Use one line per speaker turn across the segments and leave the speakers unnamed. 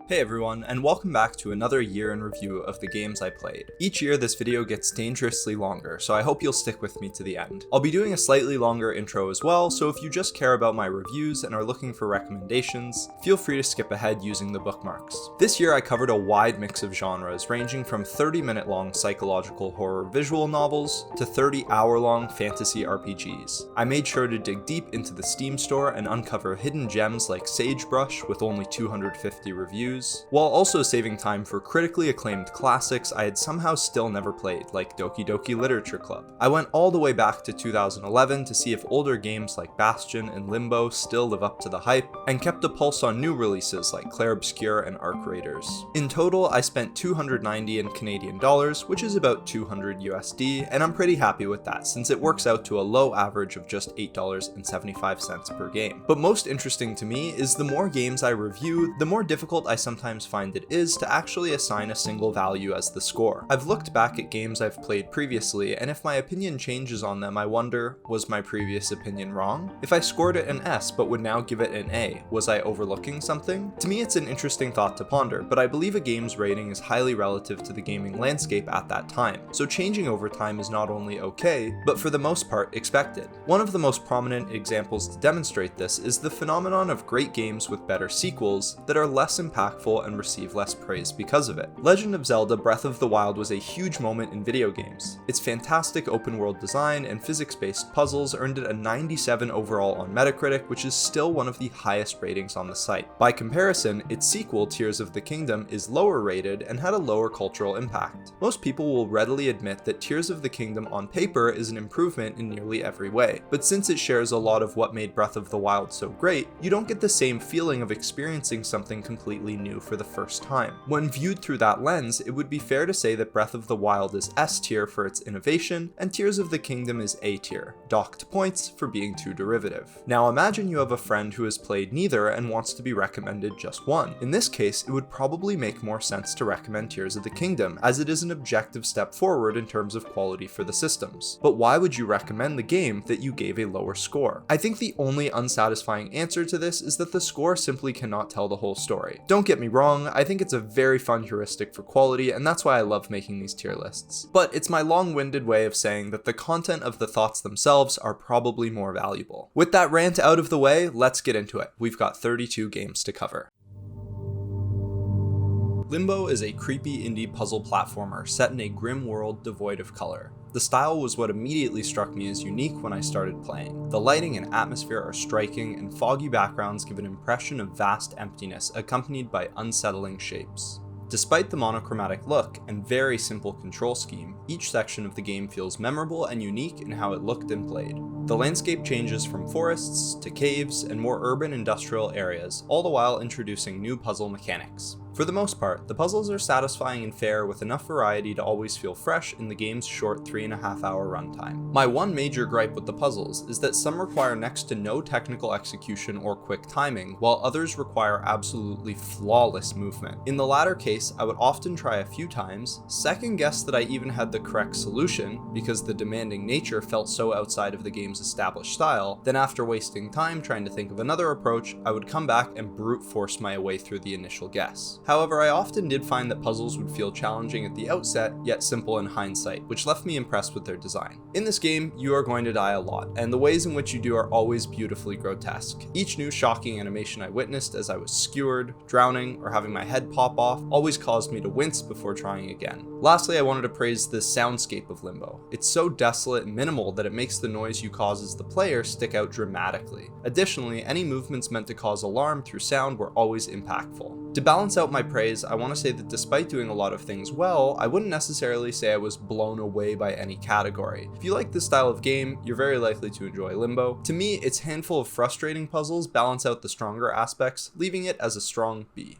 Hey everyone, and welcome back to another year in review of the games I played. Each year this video gets dangerously longer, so I hope you'll stick with me to the end. I'll be doing a slightly longer intro as well, so if you just care about my reviews and are looking for recommendations, feel free to skip ahead using the bookmarks. This year I covered a wide mix of genres, ranging from 30-minute long psychological horror visual novels to 30-hour-long fantasy RPGs. I made sure to dig deep into the Steam store and uncover hidden gems like Sagebrush with only 250 reviews, while also saving time for critically acclaimed classics I had somehow still never played, like Doki Doki Literature Club. I went all the way back to 2011 to see if older games like Bastion and Limbo still live up to the hype, and kept a pulse on new releases like Clair, Obscur, and Arc Raiders. In total, I spent $290 in Canadian dollars, which is about 200 USD, and I'm pretty happy with that since it works out to a low average of just $8.75 per game. But most interesting to me is the more games I review, the more difficult I sometimes find it is to actually assign a single value as the score. I've looked back at games I've played previously, and if my opinion changes on them, I wonder, was my previous opinion wrong? If I scored it an S but would now give it an A, was I overlooking something? To me, it's an interesting thought to ponder, but I believe a game's rating is highly relative to the gaming landscape at that time, so changing over time is not only okay, but for the most part expected. One of the most prominent examples to demonstrate this is the phenomenon of great games with better sequels that are less impactful and receive less praise because of it. Legend of Zelda Breath of the Wild was a huge moment in video games. Its fantastic open world design and physics-based puzzles earned it a 97 overall on Metacritic, which is still one of the highest ratings on the site. By comparison, its sequel, Tears of the Kingdom, is lower rated and had a lower cultural impact. Most people will readily admit that Tears of the Kingdom on paper is an improvement in nearly every way, but since it shares a lot of what made Breath of the Wild so great, you don't get the same feeling of experiencing something completely new for the first time. When viewed through that lens, it would be fair to say that Breath of the Wild is S tier for its innovation, and Tears of the Kingdom is A tier, docked points for being too derivative. Now imagine you have a friend who has played neither and wants to be recommended just one. In this case, it would probably make more sense to recommend Tears of the Kingdom, as it is an objective step forward in terms of quality for the systems. But why would you recommend the game that you gave a lower score? I think the only unsatisfying answer to this is that the score simply cannot tell the whole story. Don't get me wrong, I think it's a very fun heuristic for quality, and that's why I love making these tier lists. But it's my long-winded way of saying that the content of the thoughts themselves are probably more valuable. With that rant out of the way, let's get into it. We've got 32 games to cover. Limbo is a creepy indie puzzle platformer set in a grim world devoid of color. The style was what immediately struck me as unique when I started playing. The lighting and atmosphere are striking, and foggy backgrounds give an impression of vast emptiness accompanied by unsettling shapes. Despite the monochromatic look and very simple control scheme, each section of the game feels memorable and unique in how it looked and played. The landscape changes from forests to caves and more urban industrial areas, all the while introducing new puzzle mechanics. For the most part, the puzzles are satisfying and fair with enough variety to always feel fresh in the game's short 3.5-hour runtime. My one major gripe with the puzzles is that some require next to no technical execution or quick timing, while others require absolutely flawless movement. In the latter case, I would often try a few times, second guess that I even had the correct solution because the demanding nature felt so outside of the game's established style, then after wasting time trying to think of another approach, I would come back and brute force my way through the initial guess. However, I often did find that puzzles would feel challenging at the outset, yet simple in hindsight, which left me impressed with their design. In this game, you are going to die a lot, and the ways in which you do are always beautifully grotesque. Each new shocking animation I witnessed as I was skewered, drowning, or having my head pop off always caused me to wince before trying again. Lastly, I wanted to praise the soundscape of Limbo. It's so desolate and minimal that it makes the noise you cause as the player stick out dramatically. Additionally, any movements meant to cause alarm through sound were always impactful. To balance out my praise, I want to say that despite doing a lot of things well, I wouldn't necessarily say I was blown away by any category. If you like this style of game, you're very likely to enjoy Limbo. To me, its handful of frustrating puzzles balance out the stronger aspects, leaving it as a strong B.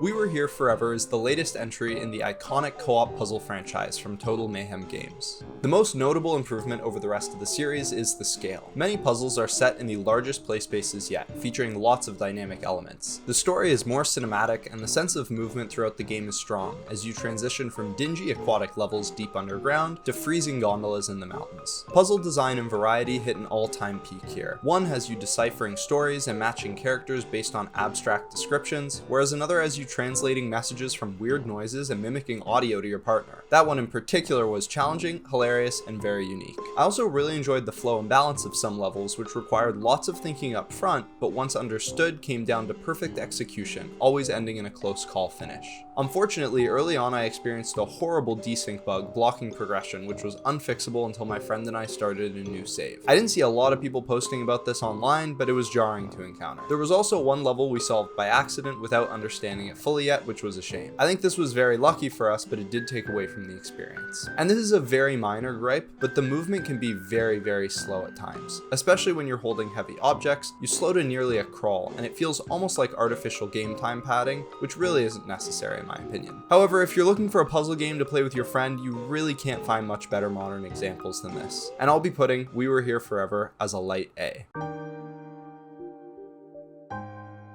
We Were Here Forever is the latest entry in the iconic co-op puzzle franchise from Total Mayhem Games. The most notable improvement over the rest of the series is the scale. Many puzzles are set in the largest play spaces yet, featuring lots of dynamic elements. The story is more cinematic, and the sense of movement throughout the game is strong, as you transition from dingy aquatic levels deep underground to freezing gondolas in the mountains. Puzzle design and variety hit an all-time peak here. One has you deciphering stories and matching characters based on abstract descriptions, whereas another has you translating messages from weird noises and mimicking audio to your partner. That one in particular was challenging, hilarious, and very unique. I also really enjoyed the flow and balance of some levels, which required lots of thinking up front, but once understood came down to perfect execution, always ending in a close call finish. Unfortunately, early on I experienced a horrible desync bug blocking progression, which was unfixable until my friend and I started a new save. I didn't see a lot of people posting about this online, but it was jarring to encounter. There was also one level we solved by accident without understanding it fully yet, which was a shame. I think this was very lucky for us, but it did take away from the experience. And this is a very minor gripe, but the movement can be very slow at times. Especially when you're holding heavy objects, you slow to nearly a crawl, and it feels almost like artificial game time padding, which really isn't necessary in my opinion. However, if you're looking for a puzzle game to play with your friend, you really can't find much better modern examples than this. And I'll be putting We Were Here Forever as a light A.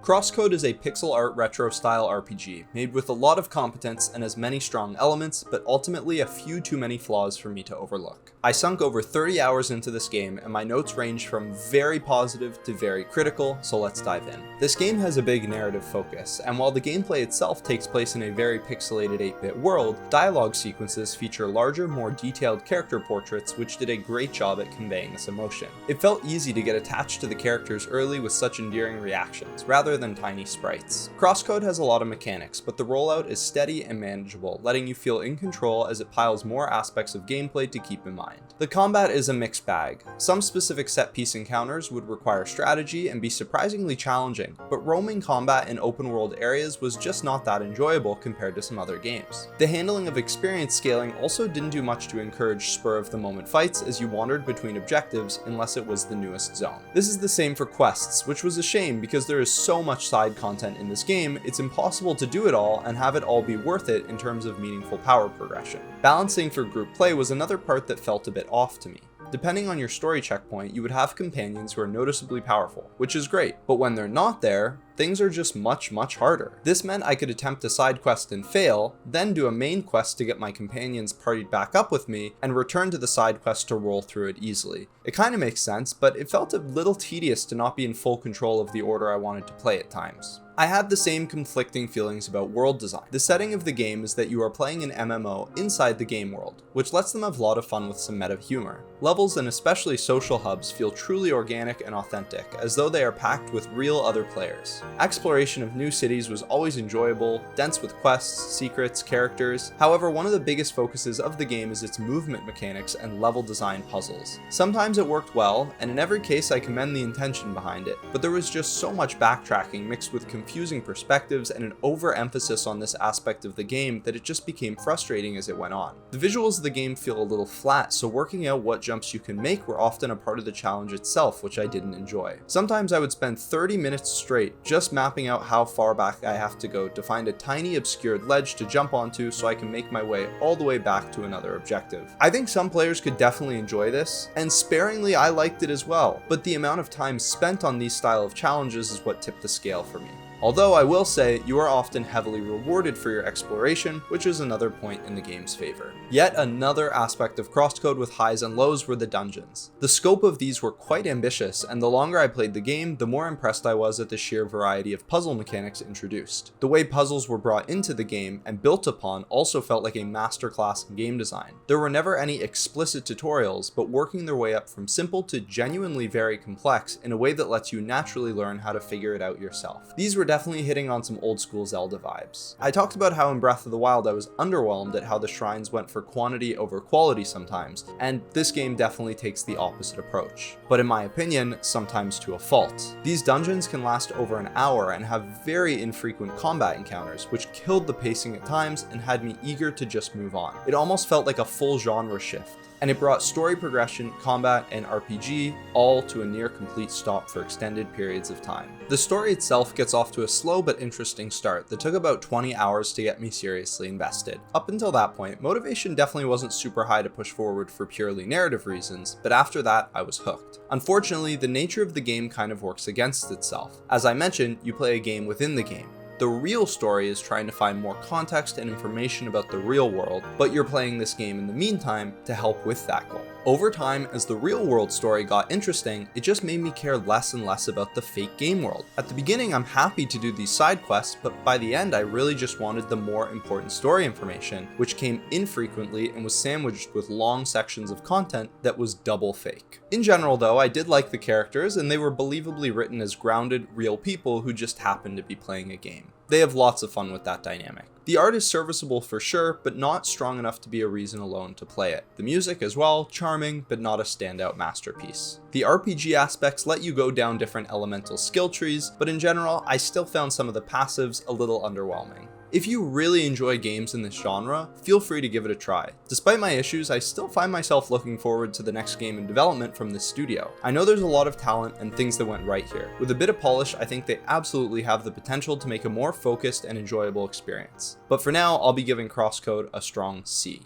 CrossCode is a pixel art retro style RPG, made with a lot of competence and has many strong elements, but ultimately a few too many flaws for me to overlook. I sunk over 30 hours into this game, and my notes range from very positive to very critical, so let's dive in. This game has a big narrative focus, and while the gameplay itself takes place in a very pixelated 8-bit world, dialogue sequences feature larger, more detailed character portraits, which did a great job at conveying this emotion. It felt easy to get attached to the characters early with such endearing reactions, rather than tiny sprites. CrossCode has a lot of mechanics, but the rollout is steady and manageable, letting you feel in control as it piles more aspects of gameplay to keep in mind. The combat is a mixed bag. Some specific set-piece encounters would require strategy and be surprisingly challenging, but roaming combat in open-world areas was just not that enjoyable compared to some other games. The handling of experience scaling also didn't do much to encourage spur-of-the-moment fights as you wandered between objectives unless it was the newest zone. This is the same for quests, which was a shame because there is so much side content in this game, it's impossible to do it all and have it all be worth it in terms of meaningful power progression. Balancing for group play was another part that felt a bit off to me. Depending on your story checkpoint, you would have companions who are noticeably powerful, which is great, but when they're not there, things are just much harder. This meant I could attempt a side quest and fail, then do a main quest to get my companions partied back up with me, and return to the side quest to roll through it easily. It kinda makes sense, but it felt a little tedious to not be in full control of the order I wanted to play at times. I had the same conflicting feelings about world design. The setting of the game is that you are playing an MMO inside the game world, which lets them have a lot of fun with some meta humor. Levels and especially social hubs feel truly organic and authentic, as though they are packed with real other players. Exploration of new cities was always enjoyable, dense with quests, secrets, characters. However, one of the biggest focuses of the game is its movement mechanics and level design puzzles. Sometimes it worked well, and in every case I commend the intention behind it, but there was just so much backtracking mixed with confusing perspectives and an overemphasis on this aspect of the game that it just became frustrating as it went on. The visuals of the game feel a little flat, so working out what jumps you can make were often a part of the challenge itself, which I didn't enjoy. Sometimes I would spend 30 minutes straight just mapping out how far back I have to go to find a tiny obscured ledge to jump onto so I can make my way all the way back to another objective. I think some players could definitely enjoy this, and sparingly I liked it as well, but the amount of time spent on these style of challenges is what tipped the scale for me. Although I will say, you are often heavily rewarded for your exploration, which is another point in the game's favor. Yet another aspect of CrossCode with highs and lows were the dungeons. The scope of these were quite ambitious, and the longer I played the game, the more impressed I was at the sheer variety of puzzle mechanics introduced. The way puzzles were brought into the game and built upon also felt like a masterclass in game design. There were never any explicit tutorials, but working their way up from simple to genuinely very complex in a way that lets you naturally learn how to figure it out yourself. These were definitely hitting on some old school Zelda vibes. I talked about how in Breath of the Wild I was underwhelmed at how the shrines went for quantity over quality sometimes, and this game definitely takes the opposite approach. But in my opinion, sometimes to a fault. These dungeons can last over an hour and have very infrequent combat encounters, which killed the pacing at times and had me eager to just move on. It almost felt like a full genre shift. and it brought story progression, combat, and RPG all to a near complete stop for extended periods of time. The story itself gets off to a slow but interesting start that took about 20 hours to get me seriously invested. Up until that point, motivation definitely wasn't super high to push forward for purely narrative reasons, but after that, I was hooked. Unfortunately, the nature of the game kind of works against itself. As I mentioned, you play a game within the game. The real story is trying to find more context and information about the real world, but you're playing this game in the meantime to help with that goal. Over time, as the real world story got interesting, it just made me care less and less about the fake game world. At the beginning, I'm happy to do these side quests, but by the end, I really just wanted the more important story information, which came infrequently and was sandwiched with long sections of content that was double fake. In general though, I did like the characters, and they were believably written as grounded, real people who just happened to be playing a game. They have lots of fun with that dynamic. The art is serviceable for sure, but not strong enough to be a reason alone to play it. The music as well, charming, but not a standout masterpiece. The RPG aspects let you go down different elemental skill trees, but in general, I still found some of the passives a little underwhelming. If you really enjoy games in this genre, feel free to give it a try. Despite my issues, I still find myself looking forward to the next game in development from this studio. I know there's a lot of talent and things that went right here. With a bit of polish, I think they absolutely have the potential to make a more focused and enjoyable experience. But for now, I'll be giving CrossCode a strong C.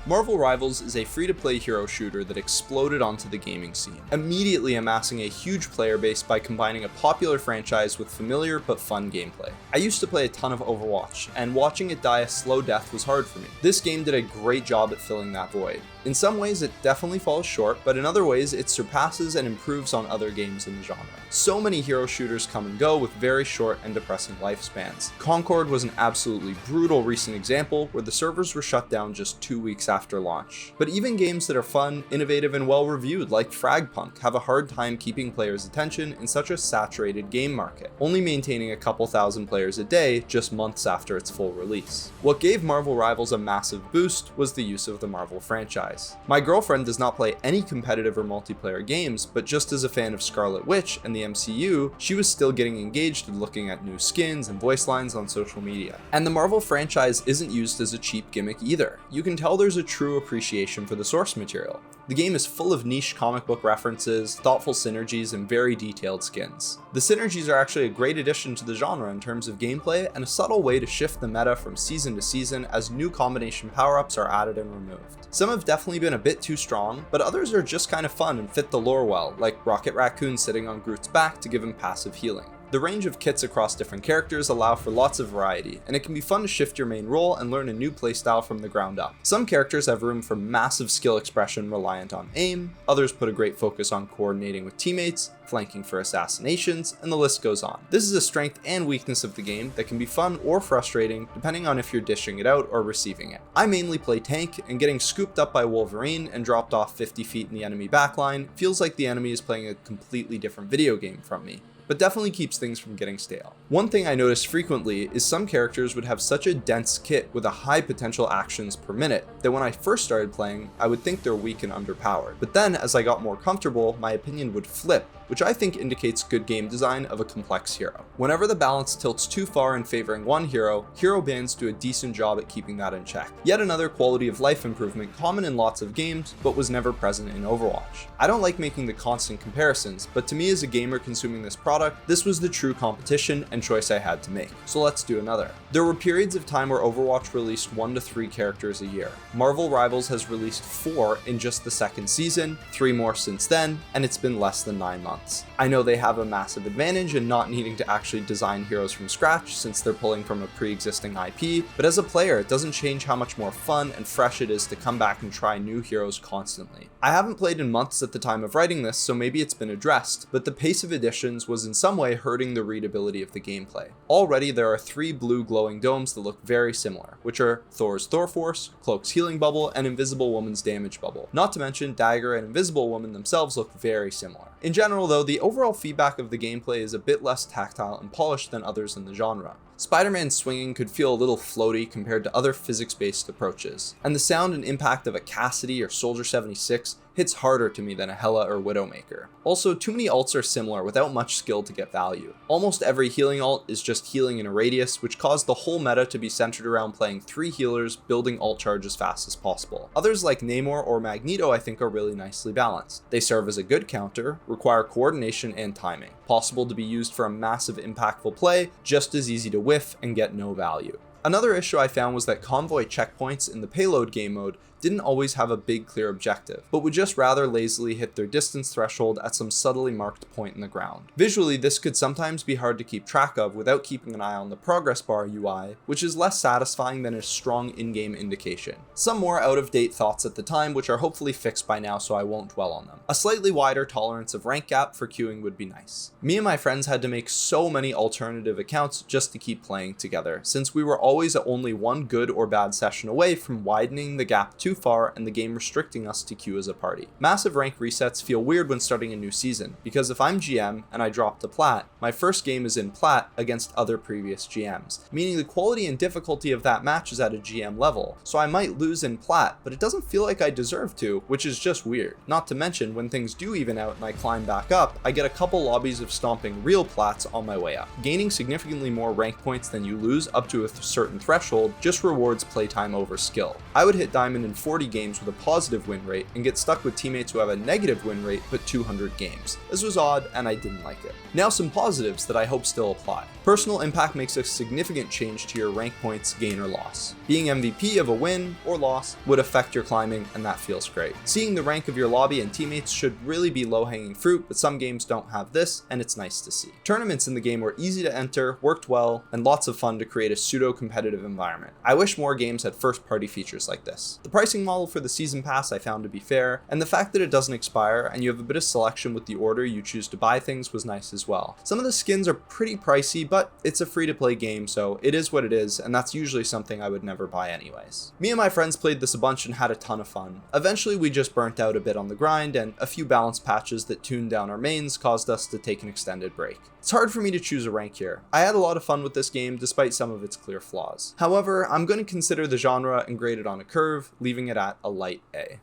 Marvel Rivals is a free-to-play hero shooter that exploded onto the gaming scene, immediately amassing a huge player base by combining a popular franchise with familiar but fun gameplay. I used to play a ton of Overwatch, and watching it die a slow death was hard for me. This game did a great job at filling that void. In some ways it definitely falls short, but in other ways it surpasses and improves on other games in the genre. So many hero shooters come and go with very short and depressing lifespans. Concord was an absolutely brutal recent example where the servers were shut down just 2 weeks after launch. But even games that are fun, innovative, and well reviewed like Fragpunk have a hard time keeping players' attention in such a saturated game market, only maintaining a couple thousand players a day just months after its full release. What gave Marvel Rivals a massive boost was the use of the Marvel franchise. My girlfriend does not play any competitive or multiplayer games, but just as a fan of Scarlet Witch and the MCU, she was still getting engaged in looking at new skins and voice lines on social media. And the Marvel franchise isn't used as a cheap gimmick either. You can tell there's a true appreciation for the source material. The game is full of niche comic book references, thoughtful synergies, and very detailed skins. The synergies are actually a great addition to the genre in terms of gameplay and a subtle way to shift the meta from season to season as new combination power-ups are added and removed. Some have definitely been a bit too strong, but others are just kind of fun and fit the lore well, like Rocket Raccoon sitting on Groot's back to give him passive healing. The range of kits across different characters allow for lots of variety, and it can be fun to shift your main role and learn a new playstyle from the ground up. Some characters have room for massive skill expression reliant on aim, others put a great focus on coordinating with teammates, flanking for assassinations, and the list goes on. This is a strength and weakness of the game that can be fun or frustrating depending on if you're dishing it out or receiving it. I mainly play tank, and getting scooped up by Wolverine and dropped off 50 feet in the enemy backline feels like the enemy is playing a completely different video game from me, but definitely keeps things from getting stale. One thing I noticed frequently is some characters would have such a dense kit with a high potential actions per minute that when I first started playing, I would think they're weak and underpowered. But then as I got more comfortable, my opinion would flip, which I think indicates good game design of a complex hero. Whenever the balance tilts too far in favoring one hero, hero bans do a decent job at keeping that in check. Yet another quality of life improvement common in lots of games, but was never present in Overwatch. I don't like making the constant comparisons, but to me as a gamer consuming this product, this was the true competition and choice I had to make. So let's do another. There were periods of time where Overwatch released 1 to 3 characters a year. Marvel Rivals has released 4 in just the second season, 3 more since then, and it's been less than 9 months. I know they have a massive advantage in not needing to actually design heroes from scratch since they're pulling from a pre-existing IP, but as a player it doesn't change how much more fun and fresh it is to come back and try new heroes constantly. I haven't played in months at the time of writing this, so maybe it's been addressed, but the pace of additions was in some way hurting the readability of the gameplay. Already there are 3 blue glowing domes that look very similar, which are Thor's Thor Force, Cloak's Healing Bubble, and Invisible Woman's Damage Bubble. Not to mention Dagger and Invisible Woman themselves look very similar. In general though, the overall feedback of the gameplay is a bit less tactile and polished than others in the genre. Spider-Man's swinging could feel a little floaty compared to other physics-based approaches, and the sound and impact of a Cassidy or Soldier 76 hits harder to me than a Hela or Widowmaker. Also, too many ults are similar without much skill to get value. Almost every healing ult is just healing in a radius, which caused the whole meta to be centered around playing 3 healers, building ult charge as fast as possible. Others like Namor or Magneto I think are really nicely balanced. They serve as a good counter, require coordination and timing, possible to be used for a massive impactful play, just as easy to whiff and get no value. Another issue I found was that convoy checkpoints in the payload game mode didn't always have a big clear objective, but would just rather lazily hit their distance threshold at some subtly marked point in the ground. Visually, this could sometimes be hard to keep track of without keeping an eye on the progress bar UI, which is less satisfying than a strong in-game indication. Some more out-of-date thoughts at the time, which are hopefully fixed by now so I won't dwell on them. A slightly wider tolerance of rank gap for queuing would be nice. Me and my friends had to make so many alternative accounts just to keep playing together, since we were always only one good or bad session away from widening the gap too far and the game restricting us to queue as a party. Massive rank resets feel weird when starting a new season, because if I'm GM and I drop to Plat, my first game is in Plat against other previous GMs, meaning the quality and difficulty of that match is at a GM level, so I might lose in Plat, but it doesn't feel like I deserve to, which is just weird. Not to mention, when things do even out and I climb back up, I get a couple lobbies of stomping real Plats on my way up. Gaining significantly more rank points than you lose up to a certain threshold just rewards playtime over skill. I would hit Diamond in 40 games with a positive win rate and get stuck with teammates who have a negative win rate but 200 games. This was odd and I didn't like it. Now some positives that I hope still apply. Personal impact makes a significant change to your rank points gain or loss. Being MVP of a win or loss would affect your climbing and that feels great. Seeing the rank of your lobby and teammates should really be low-hanging fruit, but some games don't have this and it's nice to see. Tournaments in the game were easy to enter, worked well, and lots of fun to create a pseudo-competitive environment. I wish more games had first-party features like this. The pricing model for the season pass I found to be fair, and the fact that it doesn't expire and you have a bit of selection with the order you choose to buy things was nice as well. Some of the skins are pretty pricey, but it's a free-to-play game, so it is what it is, and that's usually something I would never buy anyways. Me and my friends played this a bunch and had a ton of fun. Eventually we just burnt out a bit on the grind, and a few balance patches that tuned down our mains caused us to take an extended break. It's hard for me to choose a rank here. I had a lot of fun with this game despite some of its clear flaws. However, I'm going to consider the genre and grade it on a curve, leaving it at a light A.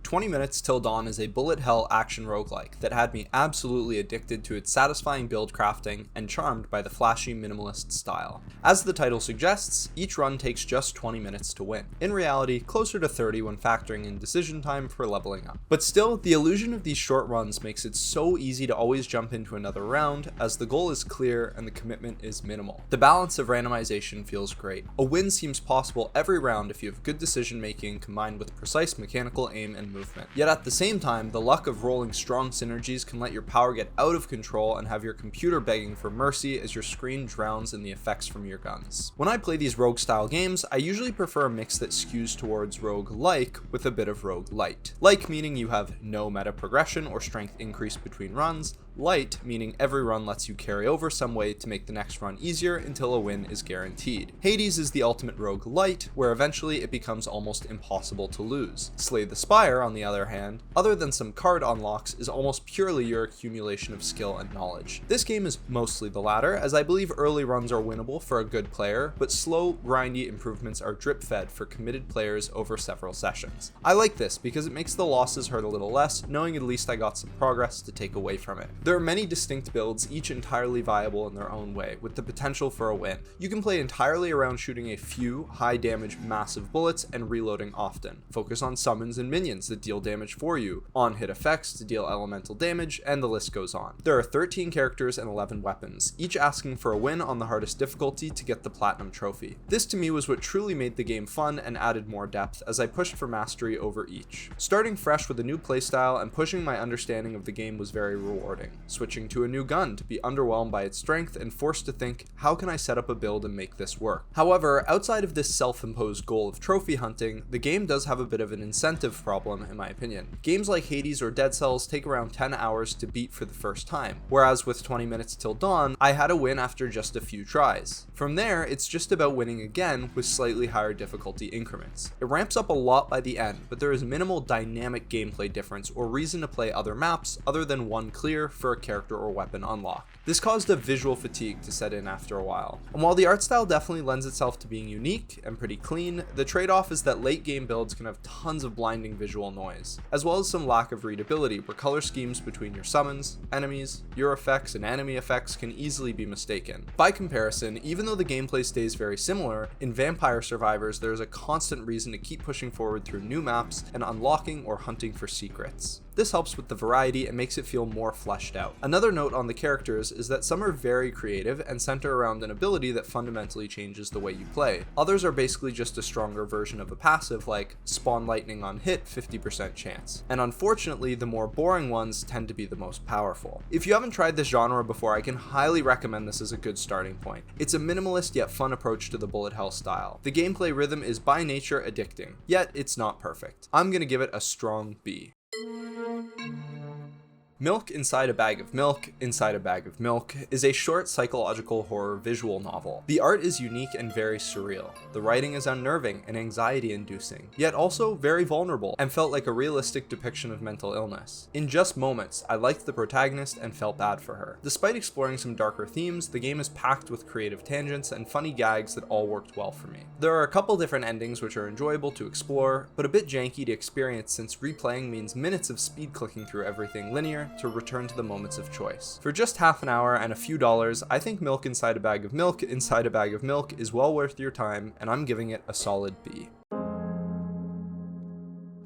20 Minutes Till Dawn is a bullet hell action roguelike that had me absolutely addicted to its satisfying build crafting and charmed by the flashy minimalist style. As the title suggests, each run takes just 20 minutes to win. In reality, closer to 30 when factoring in decision time for leveling up. But still, the illusion of these short runs makes it so easy to always jump into another round, as the goal is clear and the commitment is minimal. The balance of randomization feels great. A win seems possible every round if you have good decision making combined with precise mechanical aim and movement. Yet at the same time, the luck of rolling strong synergies can let your power get out of control and have your computer begging for mercy as your screen drowns in the effects from your guns. When I play these rogue style games, I usually prefer a mix that skews towards rogue-like with a bit of rogue-light. Like meaning you have no meta progression or strength increase between runs, light meaning every run lets you carry over some way to make the next run easier until a win is guaranteed. Hades is the ultimate rogue light, where eventually it becomes almost impossible to lose. Slay the Spire, on the other hand, other than some card unlocks, is almost purely your accumulation of skill and knowledge. This game is mostly the latter, as I believe early runs are winnable for a good player, but slow, grindy improvements are drip-fed for committed players over several sessions. I like this because it makes the losses hurt a little less, knowing at least I got some progress to take away from it. There are many distinct builds, each entirely viable in their own way, with the potential for a win. You can play entirely around shooting a few high damage massive bullets and reloading often. Focus on summons and minions that deal damage for you, on hit effects to deal elemental damage, and the list goes on. There are 13 characters and 11 weapons, each asking for a win on the hardest difficulty to get the platinum trophy. This to me was what truly made the game fun and added more depth as I pushed for mastery over each. Starting fresh with a new playstyle and pushing my understanding of the game was very rewarding. Switching to a new gun to be underwhelmed by its strength and forced to think, how can I set up a build and make this work? However, outside of this self-imposed goal of trophy hunting, the game does have a bit of an incentive problem in my opinion. Games like Hades or Dead Cells take around 10 hours to beat for the first time, whereas with 20 Minutes Till Dawn, I had a win after just a few tries. From there, it's just about winning again with slightly higher difficulty increments. It ramps up a lot by the end, but there is minimal dynamic gameplay difference or reason to play other maps other than one clear, for a character or weapon unlock. This caused a visual fatigue to set in after a while. And while the art style definitely lends itself to being unique and pretty clean, the trade-off is that late game builds can have tons of blinding visual noise, as well as some lack of readability where color schemes between your summons, enemies, your effects, and enemy effects can easily be mistaken. By comparison, even though the gameplay stays very similar, in Vampire Survivors there is a constant reason to keep pushing forward through new maps and unlocking or hunting for secrets. This helps with the variety and makes it feel more fleshed out. Another note on the characters is that some are very creative and center around an ability that fundamentally changes the way you play. Others are basically just a stronger version of a passive like spawn lightning on hit 50% chance. And unfortunately, the more boring ones tend to be the most powerful. If you haven't tried this genre before, I can highly recommend this as a good starting point. It's a minimalist yet fun approach to the bullet hell style. The gameplay rhythm is by nature addicting, yet it's not perfect. I'm gonna give it a strong B. Milk Inside a Bag of Milk, Inside a Bag of Milk is a short psychological horror visual novel. The art is unique and very surreal. The writing is unnerving and anxiety-inducing, yet also very vulnerable, and felt like a realistic depiction of mental illness. In just moments, I liked the protagonist and felt bad for her. Despite exploring some darker themes, the game is packed with creative tangents and funny gags that all worked well for me. There are a couple different endings which are enjoyable to explore, but a bit janky to experience since replaying means minutes of speed clicking through everything linear to return to the moments of choice. For just half an hour and a few dollars, I think Milk Inside a Bag of Milk, Inside a Bag of Milk is well worth your time, and I'm giving it a solid B.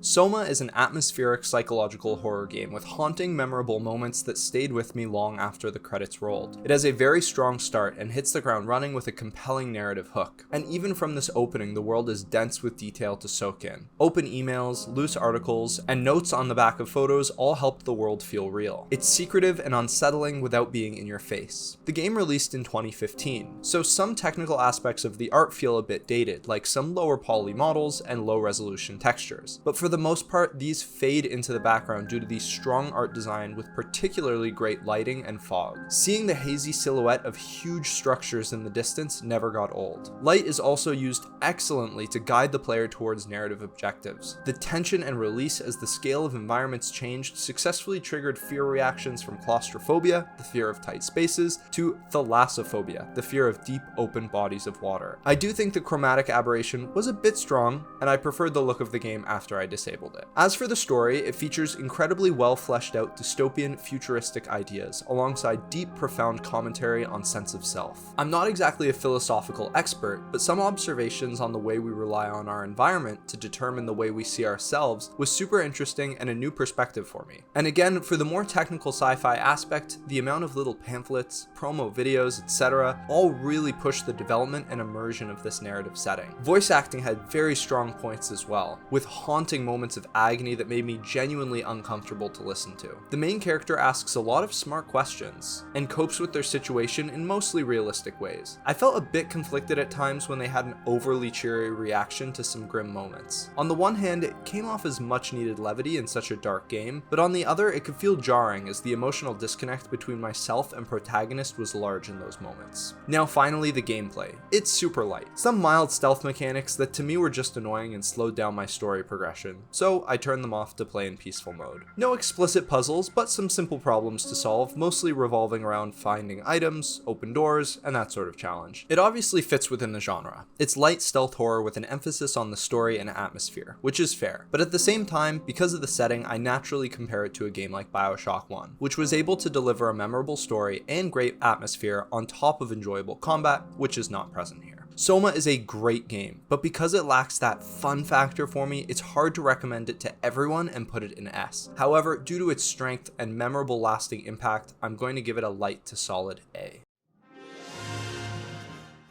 Soma is an atmospheric psychological horror game with haunting, memorable moments that stayed with me long after the credits rolled. It has a very strong start and hits the ground running with a compelling narrative hook. And even from this opening, the world is dense with detail to soak in. Open emails, loose articles, and notes on the back of photos all helped the world feel real. It's secretive and unsettling without being in your face. The game released in 2015, so some technical aspects of the art feel a bit dated, like some lower poly models and low resolution textures. But for the most part, these fade into the background due to the strong art design with particularly great lighting and fog. Seeing the hazy silhouette of huge structures in the distance never got old. Light is also used excellently to guide the player towards narrative objectives. The tension and release as the scale of environments changed successfully triggered fear reactions from claustrophobia, the fear of tight spaces, to thalassophobia, the fear of deep open bodies of water. I do think the chromatic aberration was a bit strong, and I preferred the look of the game after I disabled it. As for the story, it features incredibly well fleshed out dystopian futuristic ideas, alongside deep, profound commentary on sense of self. I'm not exactly a philosophical expert, but some observations on the way we rely on our environment to determine the way we see ourselves was super interesting and a new perspective for me. And again, for the more technical sci-fi aspect, the amount of little pamphlets, promo videos, etc. all really pushed the development and immersion of this narrative setting. Voice acting had very strong points as well, with haunting moments of agony that made me genuinely uncomfortable to listen to. The main character asks a lot of smart questions and copes with their situation in mostly realistic ways. I felt a bit conflicted at times when they had an overly cheery reaction to some grim moments. On the one hand, it came off as much needed levity in such a dark game, but on the other, it could feel jarring as the emotional disconnect between myself and protagonist was large in those moments. Now finally, the gameplay. It's super light. Some mild stealth mechanics that to me were just annoying and slowed down my story progression, so I turned them off to play in peaceful mode. No explicit puzzles, but some simple problems to solve, mostly revolving around finding items, open doors, and that sort of challenge. It obviously fits within the genre. It's light stealth horror with an emphasis on the story and atmosphere, which is fair. But at the same time, because of the setting, I naturally compare it to a game like BioShock 1, which was able to deliver a memorable story and great atmosphere on top of enjoyable combat, which is not present here. Soma is a great game, but because it lacks that fun factor for me, it's hard to recommend it to everyone and put it in S. However, due to its strength and memorable lasting impact, I'm going to give it a light to solid A.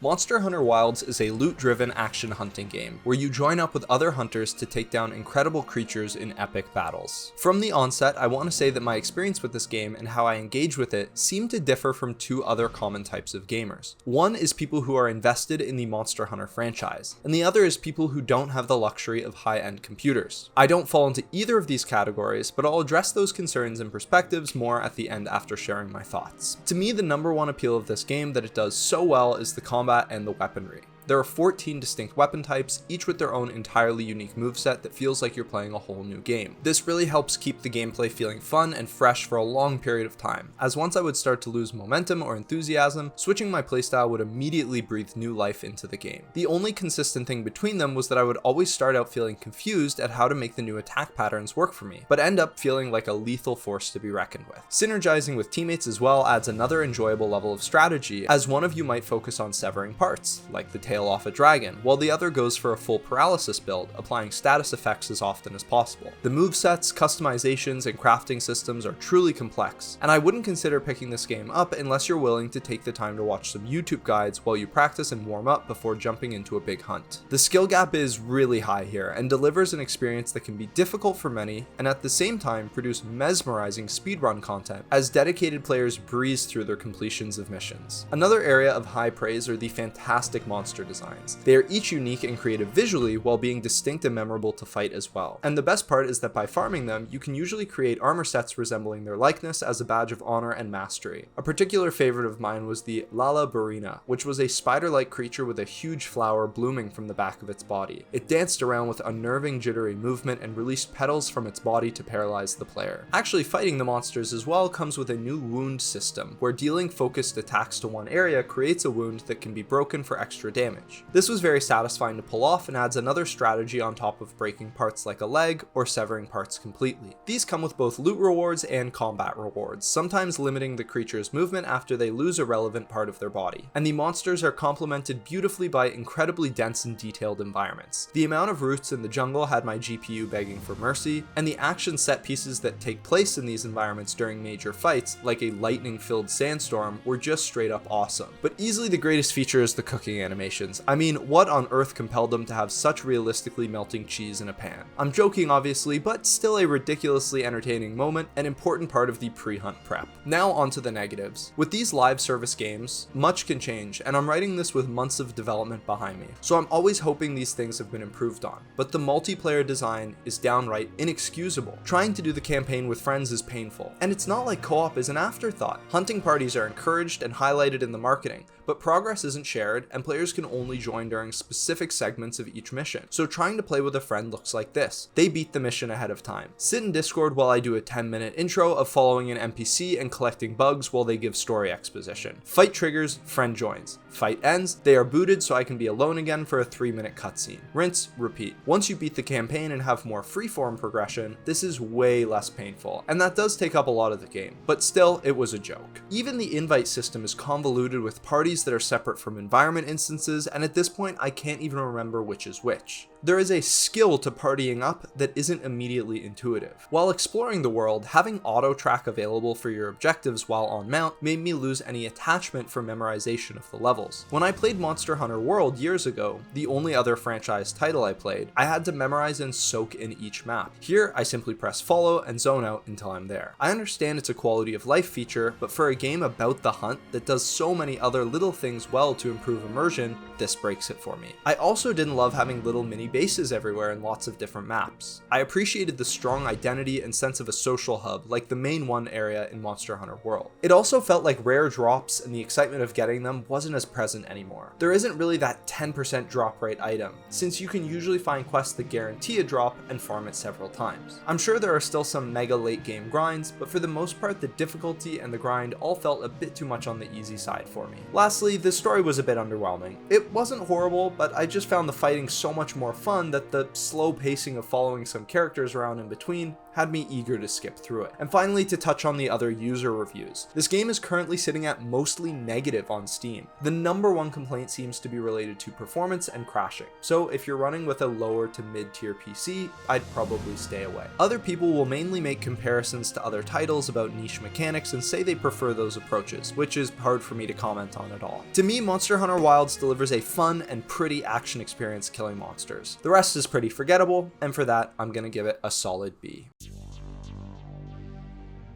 Monster Hunter Wilds is a loot-driven action hunting game where you join up with other hunters to take down incredible creatures in epic battles. From the onset, I want to say that my experience with this game and how I engage with it seem to differ from two other common types of gamers. One is people who are invested in the Monster Hunter franchise, and the other is people who don't have the luxury of high-end computers. I don't fall into either of these categories, but I'll address those concerns and perspectives more at the end after sharing my thoughts. To me, the number one appeal of this game that it does so well is the combat and the weaponry. There are 14 distinct weapon types, each with their own entirely unique moveset that feels like you're playing a whole new game. This really helps keep the gameplay feeling fun and fresh for a long period of time, as once I would start to lose momentum or enthusiasm, switching my playstyle would immediately breathe new life into the game. The only consistent thing between them was that I would always start out feeling confused at how to make the new attack patterns work for me, but end up feeling like a lethal force to be reckoned with. Synergizing with teammates as well adds another enjoyable level of strategy, as one of you might focus on severing parts, like the tail off a dragon, while the other goes for a full paralysis build, applying status effects as often as possible. The movesets, customizations, and crafting systems are truly complex, and I wouldn't consider picking this game up unless you're willing to take the time to watch some YouTube guides while you practice and warm up before jumping into a big hunt. The skill gap is really high here, and delivers an experience that can be difficult for many, and at the same time produce mesmerizing speedrun content, as dedicated players breeze through their completions of missions. Another area of high praise are the fantastic monster designs. They are each unique and creative visually while being distinct and memorable to fight as well. And the best part is that by farming them, you can usually create armor sets resembling their likeness as a badge of honor and mastery. A particular favorite of mine was the Lala Barina, which was a spider-like creature with a huge flower blooming from the back of its body. It danced around with unnerving jittery movement and released petals from its body to paralyze the player. Actually, fighting the monsters as well comes with a new wound system, where dealing focused attacks to one area creates a wound that can be broken for extra damage. This was very satisfying to pull off and adds another strategy on top of breaking parts like a leg or severing parts completely. These come with both loot rewards and combat rewards, sometimes limiting the creature's movement after they lose a relevant part of their body. And the monsters are complemented beautifully by incredibly dense and detailed environments. The amount of roots in the jungle had my GPU begging for mercy, and the action set pieces that take place in these environments during major fights, like a lightning-filled sandstorm, were just straight up awesome. But easily the greatest feature is the cooking animations. I mean, what on earth compelled them to have such realistically melting cheese in a pan? I'm joking obviously, but still a ridiculously entertaining moment, an important part of the pre-hunt prep. Now onto the negatives. With these live service games, much can change, and I'm writing this with months of development behind me, so I'm always hoping these things have been improved on. But the multiplayer design is downright inexcusable. Trying to do the campaign with friends is painful, and it's not like co-op is an afterthought. Hunting parties are encouraged and highlighted in the marketing, but progress isn't shared, and players can only join during specific segments of each mission. So trying to play with a friend looks like this. They beat the mission ahead of time. Sit in Discord while I do a 10-minute intro of following an NPC and collecting bugs while they give story exposition. Fight triggers, friend joins. Fight ends, they are booted so I can be alone again for a 3-minute cutscene. Rinse, repeat. Once you beat the campaign and have more freeform progression, this is way less painful, and that does take up a lot of the game, but still, it was a joke. Even the invite system is convoluted with parties that are separate from environment instances, and at this point I can't even remember which is which. There is a skill to partying up that isn't immediately intuitive. While exploring the world, having auto track available for your objectives while on mount made me lose any attachment for memorization of the levels. When I played Monster Hunter World years ago, the only other franchise title I played, I had to memorize and soak in each map. Here, I simply press follow and zone out until I'm there. I understand it's a quality of life feature, but for a game about the hunt that does so many other little things well to improve immersion, this breaks it for me. I also didn't love having little mini bases everywhere in lots of different maps. I appreciated the strong identity and sense of a social hub like the main one area in Monster Hunter World. It also felt like rare drops and the excitement of getting them wasn't as present anymore. There isn't really that 10% drop rate item, since you can usually find quests that guarantee a drop and farm it several times. I'm sure there are still some mega late game grinds, but for the most part the difficulty and the grind all felt a bit too much on the easy side for me. Lastly, the story was a bit underwhelming. It wasn't horrible, but I just found the fighting so much more fun that the slow pacing of following some characters around in between had me eager to skip through it. And finally, to touch on the other user reviews. This game is currently sitting at mostly negative on Steam. The number one complaint seems to be related to performance and crashing. So if you're running with a lower to mid-tier PC, I'd probably stay away. Other people will mainly make comparisons to other titles about niche mechanics and say they prefer those approaches, which is hard for me to comment on at all. To me, Monster Hunter Wilds delivers a fun and pretty action experience killing monsters. The rest is pretty forgettable, and for that, I'm gonna give it a solid B.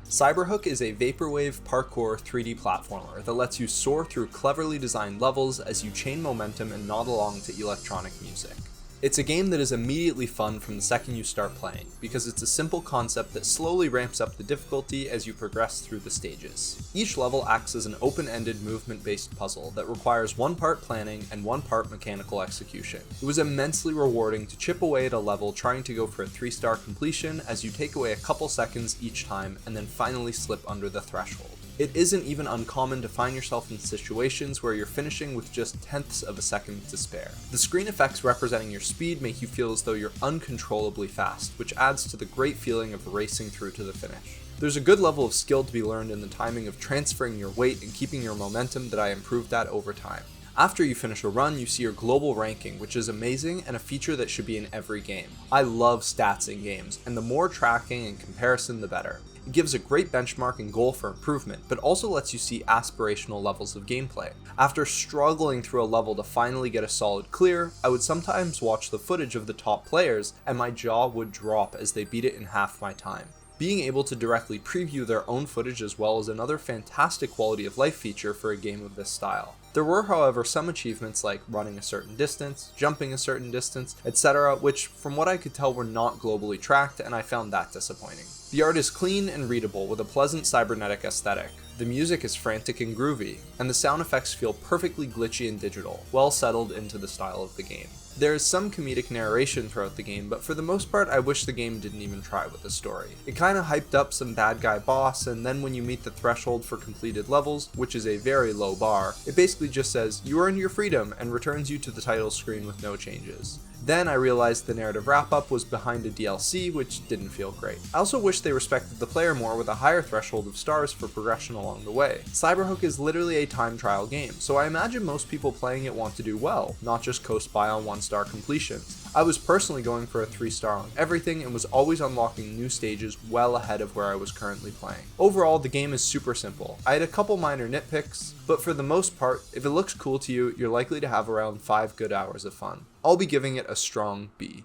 Cyberhook is a vaporwave parkour 3D platformer that lets you soar through cleverly designed levels as you chain momentum and nod along to electronic music. It's a game that is immediately fun from the second you start playing, because it's a simple concept that slowly ramps up the difficulty as you progress through the stages. Each level acts as an open-ended movement-based puzzle that requires one part planning and one part mechanical execution. It was immensely rewarding to chip away at a level trying to go for a 3-star completion as you take away a couple seconds each time and then finally slip under the threshold. It isn't even uncommon to find yourself in situations where you're finishing with just tenths of a second to spare. The screen effects representing your speed make you feel as though you're uncontrollably fast, which adds to the great feeling of racing through to the finish. There's a good level of skill to be learned in the timing of transferring your weight and keeping your momentum that I improved at over time. After you finish a run, you see your global ranking, which is amazing and a feature that should be in every game. I love stats in games, and the more tracking and comparison the better. It gives a great benchmark and goal for improvement, but also lets you see aspirational levels of gameplay. After struggling through a level to finally get a solid clear, I would sometimes watch the footage of the top players, and my jaw would drop as they beat it in half my time. Being able to directly preview their own footage as well is another fantastic quality of life feature for a game of this style. There were, however, some achievements like running a certain distance, jumping a certain distance, etc., which from what I could tell were not globally tracked, and I found that disappointing. The art is clean and readable with a pleasant cybernetic aesthetic. The music is frantic and groovy, and the sound effects feel perfectly glitchy and digital, well settled into the style of the game. There is some comedic narration throughout the game, but for the most part I wish the game didn't even try with the story. It kinda hyped up some bad guy boss, and then when you meet the threshold for completed levels, which is a very low bar, it basically just says, "You earned your freedom," and returns you to the title screen with no changes. Then I realized the narrative wrap-up was behind a DLC, which didn't feel great. I also wish they respected the player more with a higher threshold of stars for progression along the way. Cyberhook is literally a time trial game, so I imagine most people playing it want to do well, not just coast by on 1-star completions. I was personally going for a 3-star on everything and was always unlocking new stages well ahead of where I was currently playing. Overall, the game is super simple. I had a couple minor nitpicks, but for the most part, if it looks cool to you, you're likely to have around 5 good hours of fun. I'll be giving it a strong B.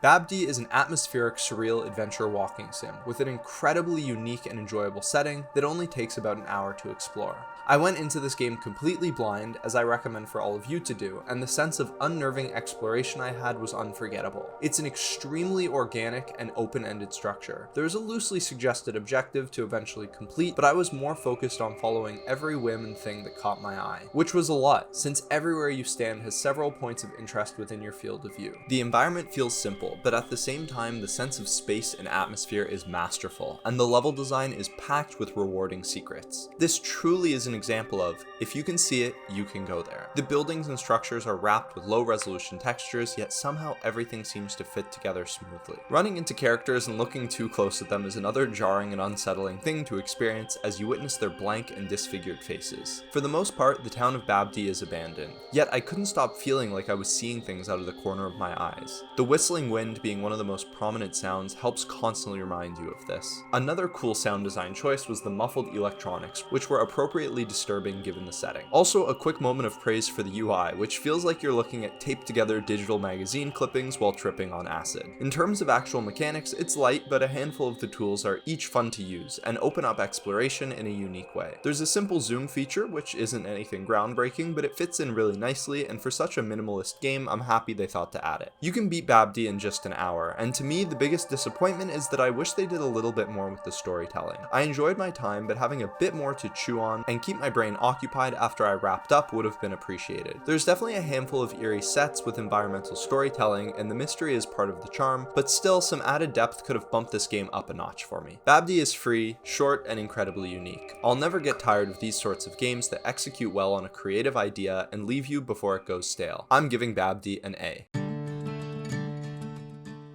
Babbdi is an atmospheric, surreal adventure walking sim with an incredibly unique and enjoyable setting that only takes about an hour to explore. I went into this game completely blind, as I recommend for all of you to do, and the sense of unnerving exploration I had was unforgettable. It's an extremely organic and open-ended structure. There is a loosely suggested objective to eventually complete, but I was more focused on following every whim and thing that caught my eye, which was a lot, since everywhere you stand has several points of interest within your field of view. The environment feels simple, but at the same time the sense of space and atmosphere is masterful, and the level design is packed with rewarding secrets. This truly is an example of, if you can see it, you can go there. The buildings and structures are wrapped with low resolution textures, yet somehow everything seems to fit together smoothly. Running into characters and looking too close at them is another jarring and unsettling thing to experience as you witness their blank and disfigured faces. For the most part, the town of Babbdi is abandoned, yet I couldn't stop feeling like I was seeing things out of the corner of my eyes. The whistling wind being one of the most prominent sounds helps constantly remind you of this. Another cool sound design choice was the muffled electronics, which were appropriately disturbing given the setting. Also, a quick moment of praise for the UI, which feels like you're looking at taped together digital magazine clippings while tripping on acid. In terms of actual mechanics, it's light, but a handful of the tools are each fun to use and open up exploration in a unique way. There's a simple zoom feature, which isn't anything groundbreaking, but it fits in really nicely, and for such a minimalist game, I'm happy they thought to add it. You can beat Babbdi in just an hour, and to me, the biggest disappointment is that I wish they did a little bit more with the storytelling. I enjoyed my time, but having a bit more to chew on and keep my brain occupied after I wrapped up would have been appreciated. There's definitely a handful of eerie sets with environmental storytelling, and the mystery is part of the charm, but still some added depth could have bumped this game up a notch for me. Babbdi is free, short, and incredibly unique. I'll never get tired of these sorts of games that execute well on a creative idea and leave you before it goes stale. I'm giving Babbdi an A.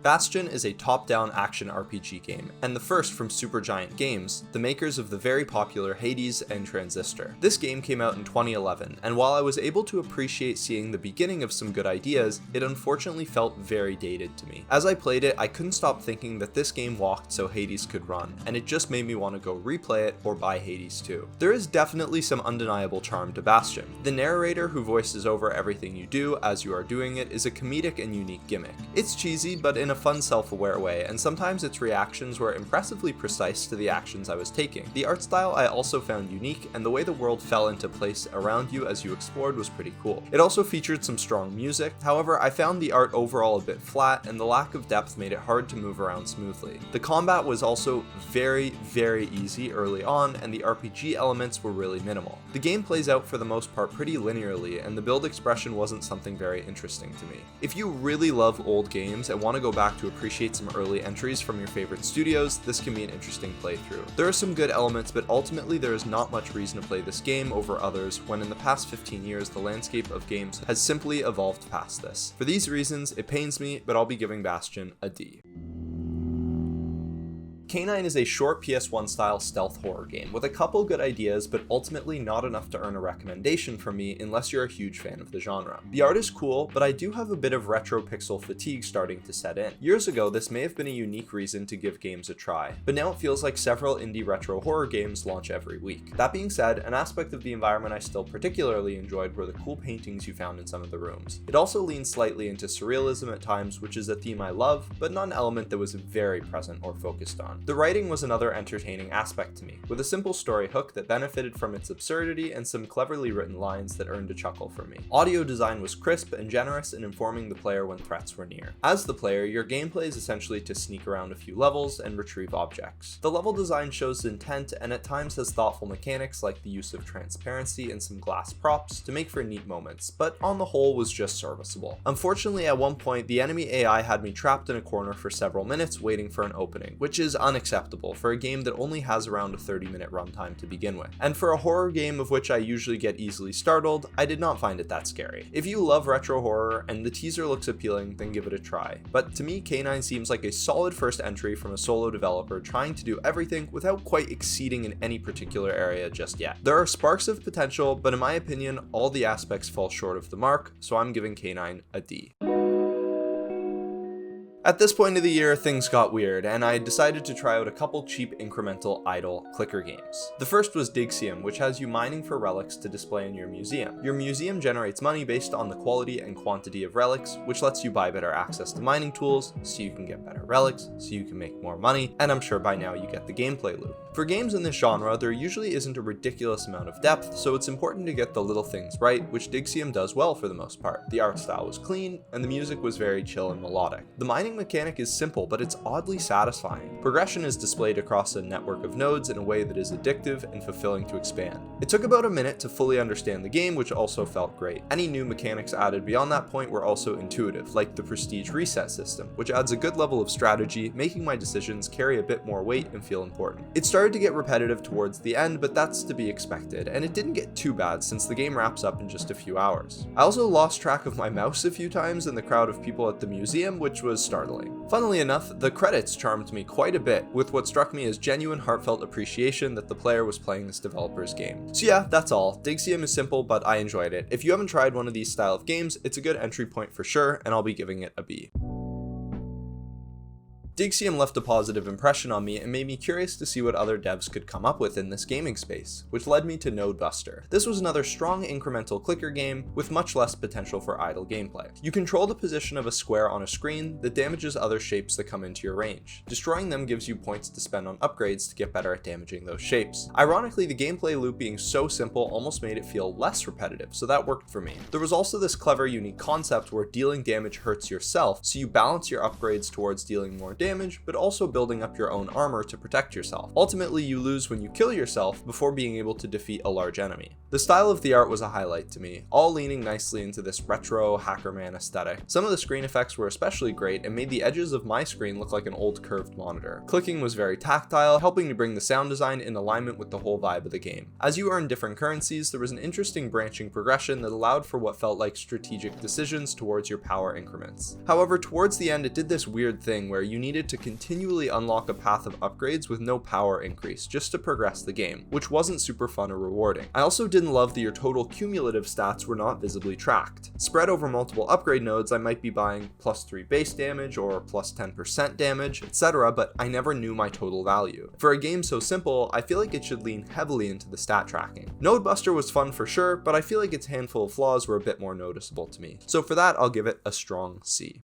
Bastion is a top-down action RPG game, and the first from Supergiant Games, the makers of the very popular Hades and Transistor. This game came out in 2011, and while I was able to appreciate seeing the beginning of some good ideas, it unfortunately felt very dated to me. As I played it, I couldn't stop thinking that this game walked so Hades could run, and it just made me want to go replay it or buy Hades 2. There is definitely some undeniable charm to Bastion. The narrator who voices over everything you do as you are doing it is a comedic and unique gimmick. It's cheesy, but in a fun self-aware way, and sometimes its reactions were impressively precise to the actions I was taking. The art style I also found unique, and the way the world fell into place around you as you explored was pretty cool. It also featured some strong music, however I found the art overall a bit flat, and the lack of depth made it hard to move around smoothly. The combat was also very easy early on, and the RPG elements were really minimal. The game plays out for the most part pretty linearly, and the build expression wasn't something very interesting to me. If you really love old games and want to go back to appreciate some early entries from your favorite studios, this can be an interesting playthrough. There are some good elements, but ultimately there is not much reason to play this game over others when in the past 15 years the landscape of games has simply evolved past this. For these reasons, it pains me, but I'll be giving Bastion a D. Canine is a short PS1 style stealth horror game with a couple good ideas, but ultimately not enough to earn a recommendation from me unless you're a huge fan of the genre. The art is cool, but I do have a bit of retro pixel fatigue starting to set in. Years ago, this may have been a unique reason to give games a try, but now it feels like several indie retro horror games launch every week. That being said, an aspect of the environment I still particularly enjoyed were the cool paintings you found in some of the rooms. It also leans slightly into surrealism at times, which is a theme I love, but not an element that was very present or focused on. The writing was another entertaining aspect to me, with a simple story hook that benefited from its absurdity and some cleverly written lines that earned a chuckle from me. Audio design was crisp and generous in informing the player when threats were near. As the player, your gameplay is essentially to sneak around a few levels and retrieve objects. The level design shows intent and at times has thoughtful mechanics like the use of transparency and some glass props to make for neat moments, but on the whole was just serviceable. Unfortunately, at one point, the enemy AI had me trapped in a corner for several minutes waiting for an opening, which is unacceptable for a game that only has around a 30-minute runtime to begin with. And for a horror game of which I usually get easily startled, I did not find it that scary. If you love retro horror and the teaser looks appealing, then give it a try. But to me, Canine seems like a solid first entry from a solo developer trying to do everything without quite exceeding in any particular area just yet. There are sparks of potential, but in my opinion, all the aspects fall short of the mark, so I'm giving Canine a D. At this point of the year, things got weird, and I decided to try out a couple cheap incremental idle clicker games. The first was Digseum, which has you mining for relics to display in your museum. Your museum generates money based on the quality and quantity of relics, which lets you buy better access to mining tools, so you can get better relics, so you can make more money, and I'm sure by now you get the gameplay loop. For games in this genre, there usually isn't a ridiculous amount of depth, so it's important to get the little things right, which Digseum does well for the most part. The art style was clean, and the music was very chill and melodic. The mining mechanic is simple, but it's oddly satisfying. Progression is displayed across a network of nodes in a way that is addictive and fulfilling to expand. It took about a minute to fully understand the game, which also felt great. Any new mechanics added beyond that point were also intuitive, like the prestige reset system, which adds a good level of strategy, making my decisions carry a bit more weight and feel important. It started to get repetitive towards the end, but that's to be expected, and it didn't get too bad since the game wraps up in just a few hours. I also lost track of my mouse a few times in the crowd of people at the museum, which was startling. Funnily enough, the credits charmed me quite a bit, with what struck me as genuine heartfelt appreciation that the player was playing this developer's game. So yeah, that's all. Digseum is simple, but I enjoyed it. If you haven't tried one of these style of games, it's a good entry point for sure, and I'll be giving it a B. Digseum left a positive impression on me and made me curious to see what other devs could come up with in this gaming space, which led me to Nodebuster. This was another strong incremental clicker game with much less potential for idle gameplay. You control the position of a square on a screen that damages other shapes that come into your range. Destroying them gives you points to spend on upgrades to get better at damaging those shapes. Ironically, the gameplay loop being so simple almost made it feel less repetitive, so that worked for me. There was also this clever, unique concept where dealing damage hurts yourself, so you balance your upgrades towards dealing more damage, but also building up your own armor to protect yourself. Ultimately, you lose when you kill yourself before being able to defeat a large enemy. The style of the art was a highlight to me, all leaning nicely into this retro Hackerman aesthetic. Some of the screen effects were especially great and made the edges of my screen look like an old curved monitor. Clicking was very tactile, helping to bring the sound design in alignment with the whole vibe of the game. As you earned different currencies, there was an interesting branching progression that allowed for what felt like strategic decisions towards your power increments. However, towards the end, it did this weird thing where you needed to continually unlock a path of upgrades with no power increase just to progress the game, which wasn't super fun or rewarding. I also didn't love that your total cumulative stats were not visibly tracked. Spread over multiple upgrade nodes, I might be buying +3 base damage or +10% damage, etc., but I never knew my total value. For a game so simple, I feel like it should lean heavily into the stat tracking. Nodebuster was fun for sure, but I feel like its handful of flaws were a bit more noticeable to me. So for that, I'll give it a strong C.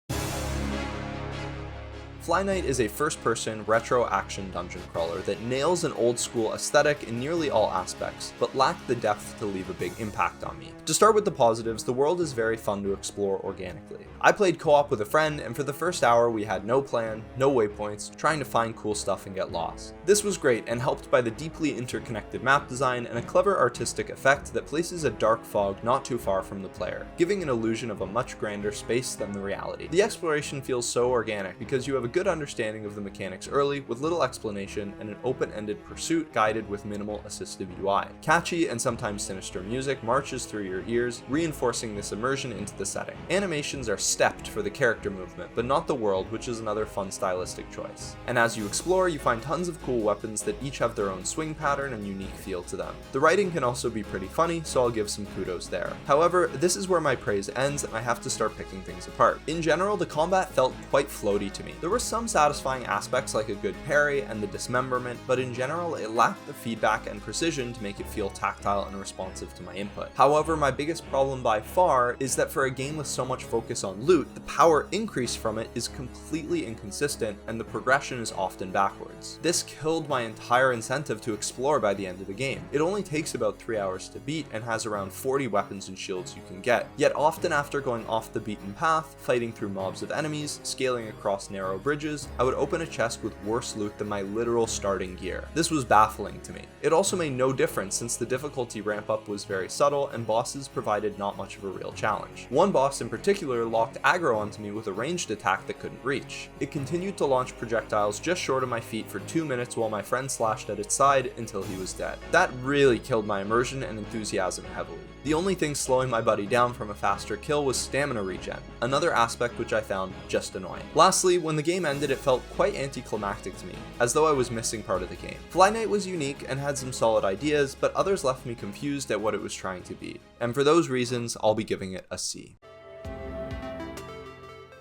FlyKnight is a first-person retro action dungeon crawler that nails an old-school aesthetic in nearly all aspects, but lacked the depth to leave a big impact on me. To start with the positives, the world is very fun to explore organically. I played co-op with a friend, and for the first hour we had no plan, no waypoints, trying to find cool stuff and get lost. This was great and helped by the deeply interconnected map design and a clever artistic effect that places a dark fog not too far from the player, giving an illusion of a much grander space than the reality. The exploration feels so organic because you have a good understanding of the mechanics early with little explanation and an open-ended pursuit guided with minimal assistive UI. Catchy and sometimes sinister music marches through your ears, reinforcing this immersion into the setting. Animations are stepped for the character movement, but not the world, which is another fun stylistic choice. And as you explore, you find tons of cool weapons that each have their own swing pattern and unique feel to them. The writing can also be pretty funny, so I'll give some kudos there. However, this is where my praise ends and I have to start picking things apart. In general, the combat felt quite floaty to me. There were some satisfying aspects like a good parry and the dismemberment, but in general, it lacked the feedback and precision to make it feel tactile and responsive to my input. However, my biggest problem by far is that for a game with so much focus on loot, the power increase from it is completely inconsistent and the progression is often backwards. This killed my entire incentive to explore by the end of the game. It only takes about 3 hours to beat and has around 40 weapons and shields you can get, yet often after going off the beaten path, fighting through mobs of enemies, scaling across narrow bridges, I would open a chest with worse loot than my literal starting gear. This was baffling to me. It also made no difference since the difficulty ramp up was very subtle and bosses provided not much of a real challenge. One boss in particular locked aggro onto me with a ranged attack that couldn't reach. It continued to launch projectiles just short of my feet for 2 minutes while my friend slashed at its side until he was dead. That really killed my immersion and enthusiasm heavily. The only thing slowing my buddy down from a faster kill was stamina regen, another aspect which I found just annoying. Lastly, when the game ended, it felt quite anticlimactic to me, as though I was missing part of the game. FlyKnight was unique and had some solid ideas, but others left me confused at what it was trying to be, and for those reasons, I'll be giving it a C.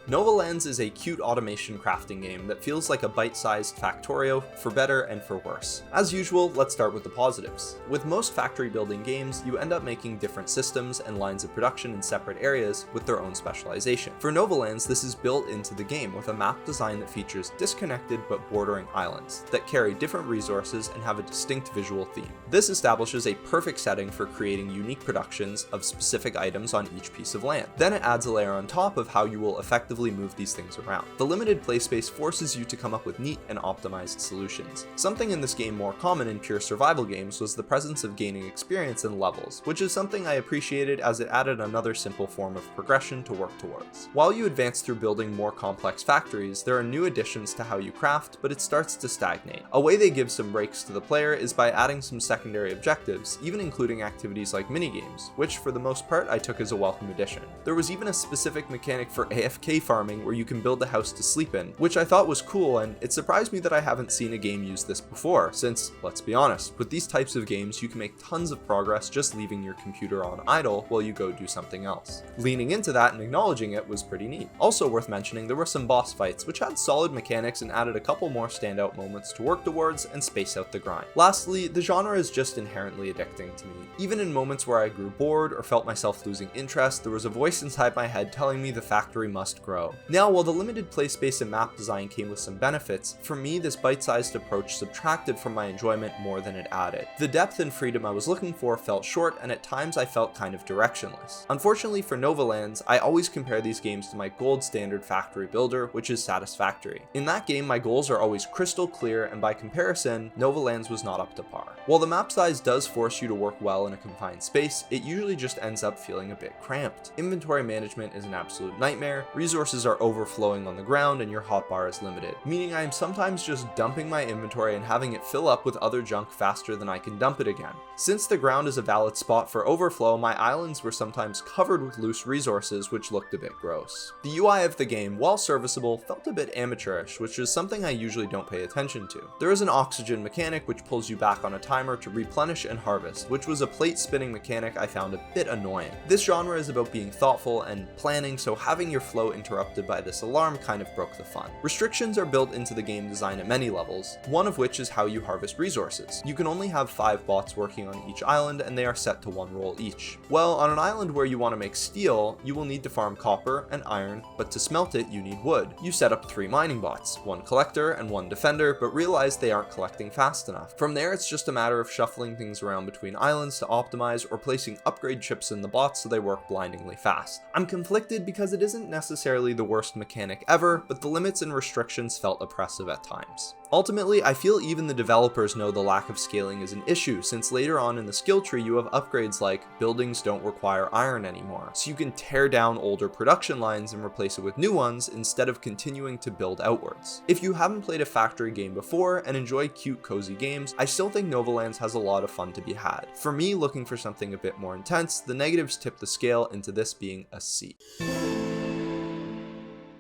Novalands is a cute automation crafting game that feels like a bite-sized Factorio for better and for worse. As usual, let's start with the positives. With most factory building games, you end up making different systems and lines of production in separate areas with their own specialization. For Novalands, this is built into the game with a map design that features disconnected but bordering islands that carry different resources and have a distinct visual theme. This establishes a perfect setting for creating unique productions of specific items on each piece of land. Then it adds a layer on top of how you will effectively move these things around. The limited play space forces you to come up with neat and optimized solutions. Something in this game more common in pure survival games was the presence of gaining experience in levels, which is something I appreciated as it added another simple form of progression to work towards. While you advance through building more complex factories, there are new additions to how you craft, but it starts to stagnate. A way they give some breaks to the player is by adding some secondary objectives, even including activities like minigames, which for the most part I took as a welcome addition. There was even a specific mechanic for AFK farming where you can build a house to sleep in, which I thought was cool, and it surprised me that I haven't seen a game use this before, since, let's be honest, with these types of games you can make tons of progress just leaving your computer on idle while you go do something else. Leaning into that and acknowledging it was pretty neat. Also worth mentioning, there were some boss fights which had solid mechanics and added a couple more standout moments to work towards and space out the grind. Lastly, the genre is just inherently addicting to me. Even in moments where I grew bored or felt myself losing interest, there was a voice inside my head telling me the factory must grow. Now, while the limited play space and map design came with some benefits, for me this bite-sized approach subtracted from my enjoyment more than it added. The depth and freedom I was looking for felt short, and at times I felt kind of directionless. Unfortunately for Novalands, I always compare these games to my gold standard factory builder, which is Satisfactory. In that game, my goals are always crystal clear, and by comparison, Novalands was not up to par. While the map size does force you to work well in a confined space, it usually just ends up feeling a bit cramped. Inventory management is an absolute nightmare, resources are overflowing on the ground, and your hotbar is limited, meaning I am sometimes just dumping my inventory and having it fill up with other junk faster than I can dump it again. Since the ground is a valid spot for overflow, my islands were sometimes covered with loose resources which looked a bit gross. The UI of the game, while serviceable, felt a bit amateurish, which is something I usually don't pay attention to. There is an oxygen mechanic which pulls you back on a timer to replenish and harvest, which was a plate spinning mechanic I found a bit annoying. This genre is about being thoughtful and planning, so having your flow interrupt interrupted by this alarm kind of broke the fun. Restrictions are built into the game design at many levels, one of which is how you harvest resources. You can only have 5 bots working on each island, and they are set to 1 role each. Well, on an island where you want to make steel, you will need to farm copper and iron, but to smelt it you need wood. You set up 3 mining bots, 1 collector and 1 defender, but realize they aren't collecting fast enough. From there it's just a matter of shuffling things around between islands to optimize, or placing upgrade chips in the bots so they work blindingly fast. I'm conflicted because it isn't necessarily the worst mechanic ever, but the limits and restrictions felt oppressive at times. Ultimately, I feel even the developers know the lack of scaling is an issue, since later on in the skill tree you have upgrades like buildings don't require iron anymore, so you can tear down older production lines and replace it with new ones instead of continuing to build outwards. If you haven't played a factory game before and enjoy cute cozy games, I still think Novalands has a lot of fun to be had. For me, looking for something a bit more intense, the negatives tip the scale into this being a C.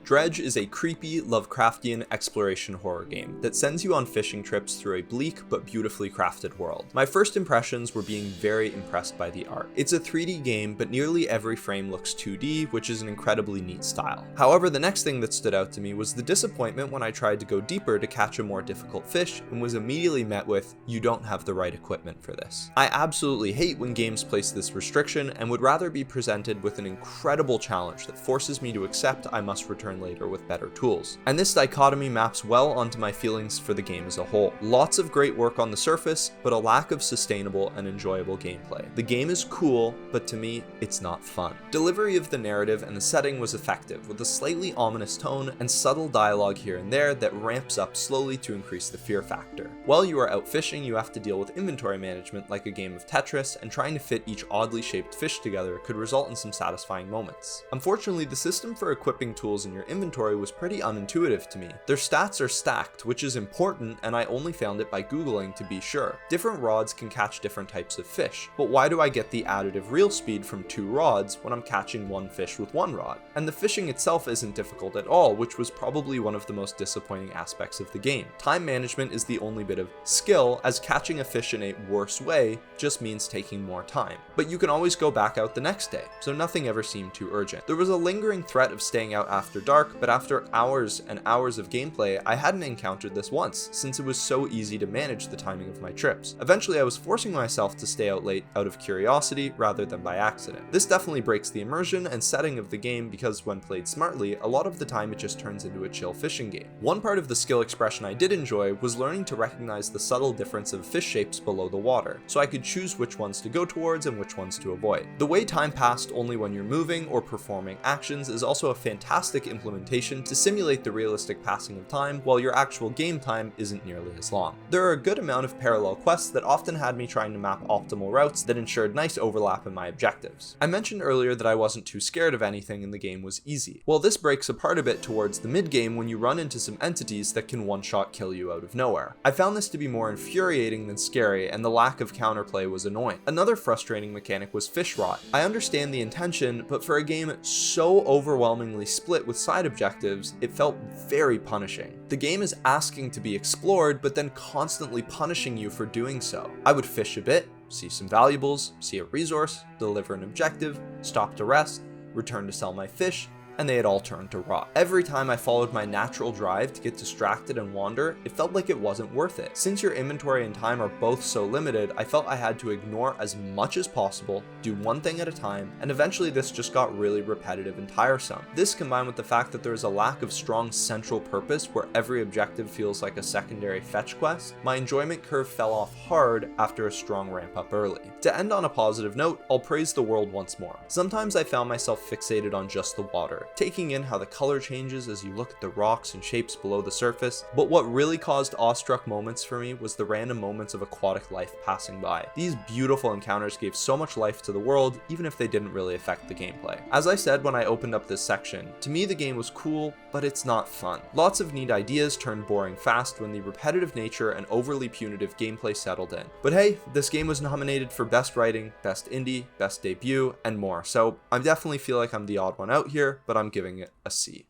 Dredge is a creepy, Lovecraftian exploration horror game that sends you on fishing trips through a bleak but beautifully crafted world. My first impressions were being very impressed by the art. It's a 3D game, but nearly every frame looks 2D, which is an incredibly neat style. However, the next thing that stood out to me was the disappointment when I tried to go deeper to catch a more difficult fish and was immediately met with, "You don't have the right equipment for this." I absolutely hate when games place this restriction and would rather be presented with an incredible challenge that forces me to accept I must return later with better tools. And this dichotomy maps well onto my feelings for the game as a whole. Lots of great work on the surface, but a lack of sustainable and enjoyable gameplay. The game is cool, but to me, it's not fun. Delivery of the narrative and the setting was effective, with a slightly ominous tone and subtle dialogue here and there that ramps up slowly to increase the fear factor. While you are out fishing, you have to deal with inventory management like a game of Tetris, and trying to fit each oddly shaped fish together could result in some satisfying moments. Unfortunately, the system for equipping tools in your inventory was pretty unintuitive to me. Their stats are stacked, which is important, and I only found it by Googling to be sure. Different rods can catch different types of fish, but why do I get the additive reel speed from 2 rods when I'm catching 1 fish with 1 rod? And the fishing itself isn't difficult at all, which was probably one of the most disappointing aspects of the game. Time management is the only bit of skill, as catching a fish in a worse way just means taking more time. But you can always go back out the next day, so nothing ever seemed too urgent. There was a lingering threat of staying out after dark, but after hours and hours of gameplay, I hadn't encountered this once, since it was so easy to manage the timing of my trips. Eventually, I was forcing myself to stay out late out of curiosity rather than by accident. This definitely breaks the immersion and setting of the game, because when played smartly, a lot of the time it just turns into a chill fishing game. One part of the skill expression I did enjoy was learning to recognize the subtle difference of fish shapes below the water, so I could choose which ones to go towards and which ones to avoid. The way time passed only when you're moving or performing actions is also a fantastic implementation to simulate the realistic passing of time, while your actual game time isn't nearly as long. There are a good amount of parallel quests that often had me trying to map optimal routes that ensured nice overlap in my objectives. I mentioned earlier that I wasn't too scared of anything and the game was easy. Well, this breaks apart a bit towards the mid-game when you run into some entities that can one-shot kill you out of nowhere. I found this to be more infuriating than scary, and the lack of counterplay was annoying. Another frustrating mechanic was fish rot. I understand the intention, but for a game so overwhelmingly split with side objectives, it felt very punishing. The game is asking to be explored, but then constantly punishing you for doing so. I would fish a bit, see some valuables, see a resource, deliver an objective, stop to rest, return to sell my fish, and they had all turned to rot. Every time I followed my natural drive to get distracted and wander, it felt like it wasn't worth it. Since your inventory and time are both so limited, I felt I had to ignore as much as possible, do one thing at a time, and eventually this just got really repetitive and tiresome. This, combined with the fact that there is a lack of strong central purpose where every objective feels like a secondary fetch quest, my enjoyment curve fell off hard after a strong ramp up early. To end on a positive note, I'll praise the world once more. Sometimes I found myself fixated on just the water, taking in how the color changes as you look at the rocks and shapes below the surface, but what really caused awestruck moments for me was the random moments of aquatic life passing by. These beautiful encounters gave so much life to the world, even if they didn't really affect the gameplay. As I said when I opened up this section, to me the game was cool, but it's not fun. Lots of neat ideas turned boring fast when the repetitive nature and overly punitive gameplay settled in. But hey, this game was nominated for Best Writing, Best Indie, Best Debut, and more, so I definitely feel like I'm the odd one out here, but I'm giving it a C.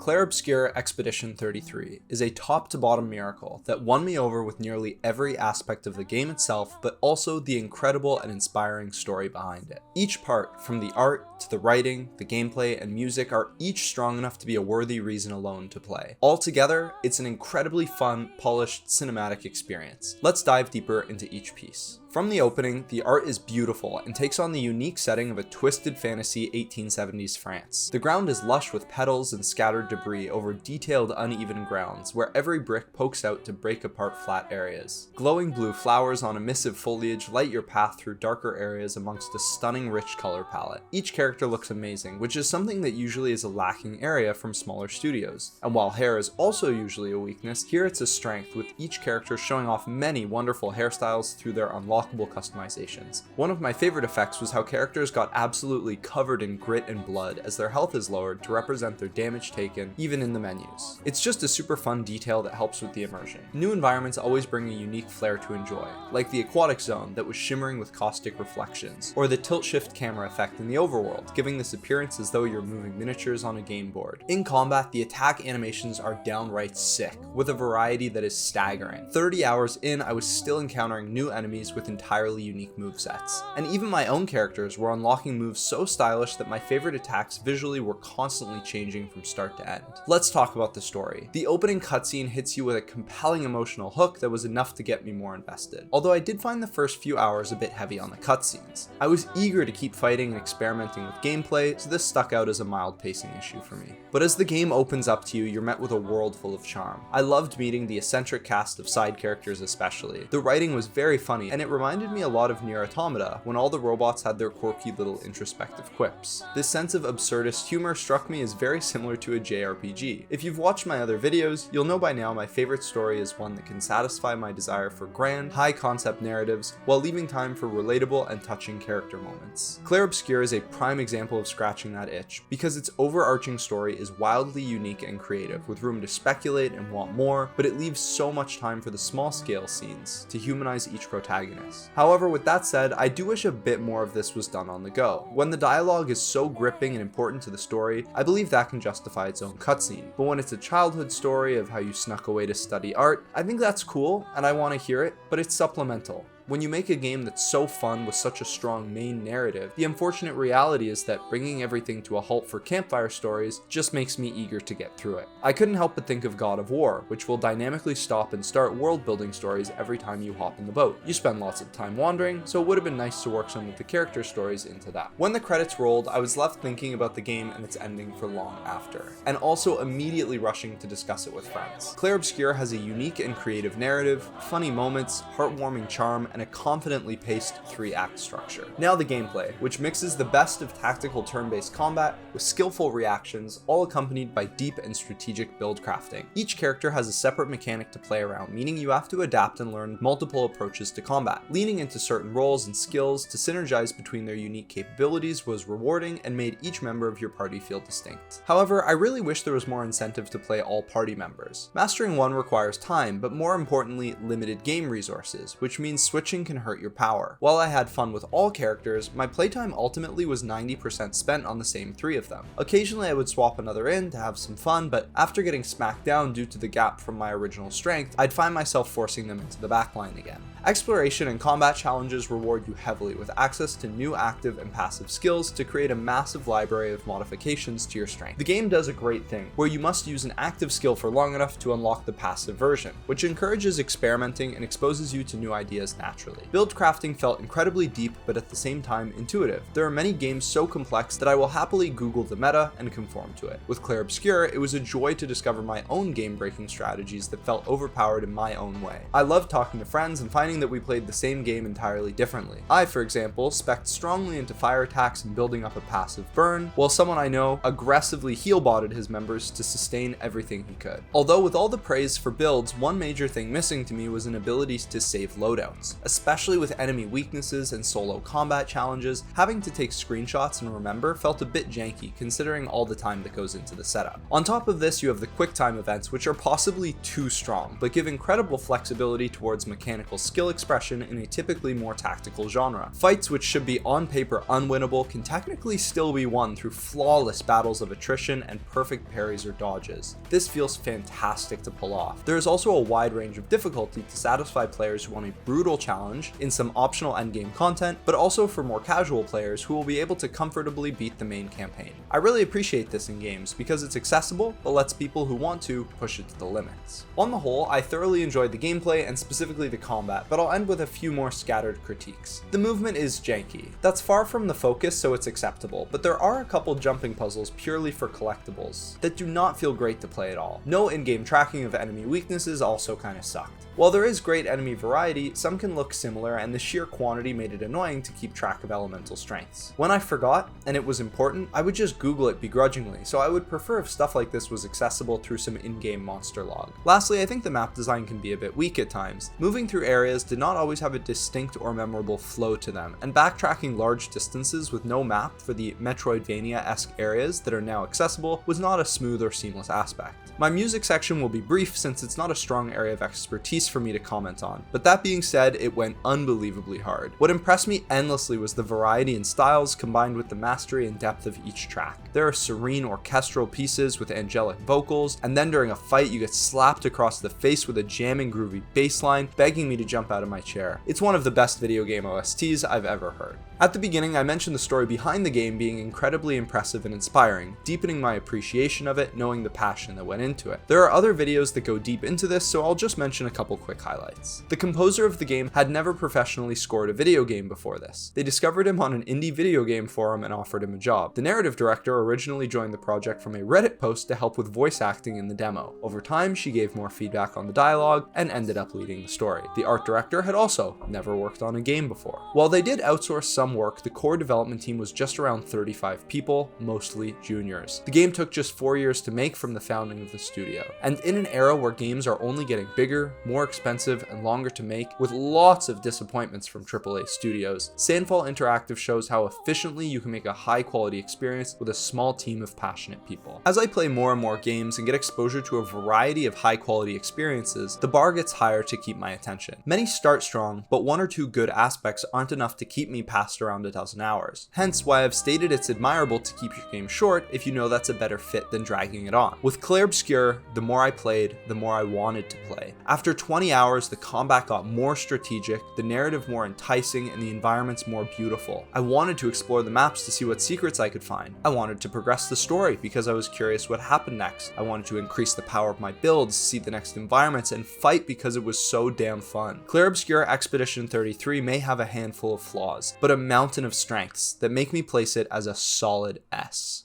Clair Obscur Expedition 33 is a top-to-bottom miracle that won me over with nearly every aspect of the game itself, but also the incredible and inspiring story behind it. Each part, from the art to the writing, the gameplay, and music, are each strong enough to be a worthy reason alone to play. Altogether, it's an incredibly fun, polished, cinematic experience. Let's dive deeper into each piece. From the opening, the art is beautiful and takes on the unique setting of a twisted fantasy 1870s France. The ground is lush with petals and scattered debris over detailed uneven grounds where every brick pokes out to break apart flat areas. Glowing blue flowers on emissive foliage light your path through darker areas amongst a stunning rich color palette. Each character looks amazing, which is something that usually is a lacking area from smaller studios. And while hair is also usually a weakness, here it's a strength, with each character showing off many wonderful hairstyles through their unlockable customizations. One of my favorite effects was how characters got absolutely covered in grit and blood as their health is lowered to represent their damage taken, even in the menus. It's just a super fun detail that helps with the immersion. New environments always bring a unique flair to enjoy, like the aquatic zone that was shimmering with caustic reflections, or the tilt-shift camera effect in the overworld, giving this appearance as though you're moving miniatures on a game board. In combat, the attack animations are downright sick, with a variety that is staggering. 30 hours in, I was still encountering new enemies with entirely unique movesets. And even my own characters were unlocking moves so stylish that my favorite attacks visually were constantly changing from start to end. Let's talk about the story. The opening cutscene hits you with a compelling emotional hook that was enough to get me more invested. Although I did find the first few hours a bit heavy on the cutscenes. I was eager to keep fighting and experimenting with gameplay, so this stuck out as a mild pacing issue for me. But as the game opens up to you, you're met with a world full of charm. I loved meeting the eccentric cast of side characters especially. The writing was very funny, and it reminded me a lot of Nier Automata, when all the robots had their quirky little introspective quips. This sense of absurdist humor struck me as very similar to a JRPG. If you've watched my other videos, you'll know by now my favorite story is one that can satisfy my desire for grand, high-concept narratives, while leaving time for relatable and touching character moments. Clair Obscur is a prime example of scratching that itch, because its overarching story is wildly unique and creative, with room to speculate and want more, but it leaves so much time for the small-scale scenes to humanize each protagonist. However, with that said, I do wish a bit more of this was done on the go. When the dialogue is so gripping and important to the story, I believe that can justify its own cutscene. But when it's a childhood story of how you snuck away to study art, I think that's cool and I want to hear it, but it's supplemental. When you make a game that's so fun with such a strong main narrative, the unfortunate reality is that bringing everything to a halt for campfire stories just makes me eager to get through it. I couldn't help but think of God of War, which will dynamically stop and start world building stories every time you hop in the boat. You spend lots of time wandering, so it would have been nice to work some of the character stories into that. When the credits rolled, I was left thinking about the game and its ending for long after, and also immediately rushing to discuss it with friends. Clair Obscur has a unique and creative narrative, funny moments, heartwarming charm, and a confidently paced 3-act structure. Now the gameplay, which mixes the best of tactical turn-based combat with skillful reactions, all accompanied by deep and strategic build crafting. Each character has a separate mechanic to play around, meaning you have to adapt and learn multiple approaches to combat. Leaning into certain roles and skills to synergize between their unique capabilities was rewarding and made each member of your party feel distinct. However, I really wish there was more incentive to play all party members. Mastering one requires time, but more importantly, limited game resources, which means switching can hurt your power. While I had fun with all characters, my playtime ultimately was 90% spent on the same 3 of them. Occasionally I would swap another in to have some fun, but after getting smacked down due to the gap from my original strength, I'd find myself forcing them into the backline again. Exploration and combat challenges reward you heavily with access to new active and passive skills to create a massive library of modifications to your strength. The game does a great thing, where you must use an active skill for long enough to unlock the passive version, which encourages experimenting and exposes you to new ideas naturally. Build crafting felt incredibly deep, but at the same time intuitive. There are many games so complex that I will happily Google the meta and conform to it. With Clair Obscur, it was a joy to discover my own game-breaking strategies that felt overpowered in my own way. I loved talking to friends and finding that we played the same game entirely differently. I, for example, spec'd strongly into fire attacks and building up a passive burn, while someone I know aggressively heal-botted his members to sustain everything he could. Although with all the praise for builds, one major thing missing to me was an ability to save loadouts. Especially with enemy weaknesses and solo combat challenges, having to take screenshots and remember felt a bit janky considering all the time that goes into the setup. On top of this, you have the quick time events, which are possibly too strong, but give incredible flexibility towards mechanical skill skill expression in a typically more tactical genre. Fights which should be on paper unwinnable can technically still be won through flawless battles of attrition and perfect parries or dodges. This feels fantastic to pull off. There is also a wide range of difficulty to satisfy players who want a brutal challenge in some optional endgame content, but also for more casual players who will be able to comfortably beat the main campaign. I really appreciate this in games because it's accessible, but lets people who want to push it to the limits. On the whole, I thoroughly enjoyed the gameplay and specifically the combat, but I'll end with a few more scattered critiques. The movement is janky. That's far from the focus, so it's acceptable, but there are a couple jumping puzzles purely for collectibles that do not feel great to play at all. No in-game tracking of enemy weaknesses also kinda sucked. While there is great enemy variety, some can look similar and the sheer quantity made it annoying to keep track of elemental strengths. When I forgot, and it was important, I would just Google it begrudgingly, so I would prefer if stuff like this was accessible through some in-game monster log. Lastly, I think the map design can be a bit weak at times. Moving through areas did not always have a distinct or memorable flow to them, and backtracking large distances with no map for the Metroidvania-esque areas that are now accessible was not a smooth or seamless aspect. My music section will be brief since it's not a strong area of expertise for me to comment on, but that being said, it went unbelievably hard. What impressed me endlessly was the variety in styles combined with the mastery and depth of each track. There are serene orchestral pieces with angelic vocals, and then during a fight you get slapped across the face with a jamming groovy bass line, begging me to jump out of my chair. It's one of the best video game OSTs I've ever heard. At the beginning, I mentioned the story behind the game being incredibly impressive and inspiring, deepening my appreciation of it, knowing the passion that went into it. There are other videos that go deep into this, so I'll just mention a couple quick highlights. The composer of the game had never professionally scored a video game before this. They discovered him on an indie video game forum and offered him a job. The narrative director originally joined the project from a Reddit post to help with voice acting in the demo. Over time, she gave more feedback on the dialogue and ended up leading the story. The art director had also never worked on a game before. While they did outsource some work, the core development team was just around 35 people, mostly juniors. The game took just 4 years to make from the founding of the studio. And in an era where games are only getting bigger, more expensive, and longer to make, with lots of disappointments from AAA studios, Sandfall Interactive shows how efficiently you can make a high-quality experience with a small team of passionate people. As I play more and more games and get exposure to a variety of high-quality experiences, the bar gets higher to keep my attention. Many start strong, but one or two good aspects aren't enough to keep me past around a dozen hours. Hence why I've stated it's admirable to keep your game short if you know that's a better fit than dragging it on. With Clair Obscur, the more I played, the more I wanted to play. After 20 hours, the combat got more strategic, the narrative more enticing, and the environments more beautiful. I wanted to explore the maps to see what secrets I could find. I wanted to progress the story because I was curious what happened next. I wanted to increase the power of my builds, see the next environments, and fight because it was so damn fun. Clair Obscur Expedition 33 may have a handful of flaws, but a mountain of strengths that make me place it as a solid S.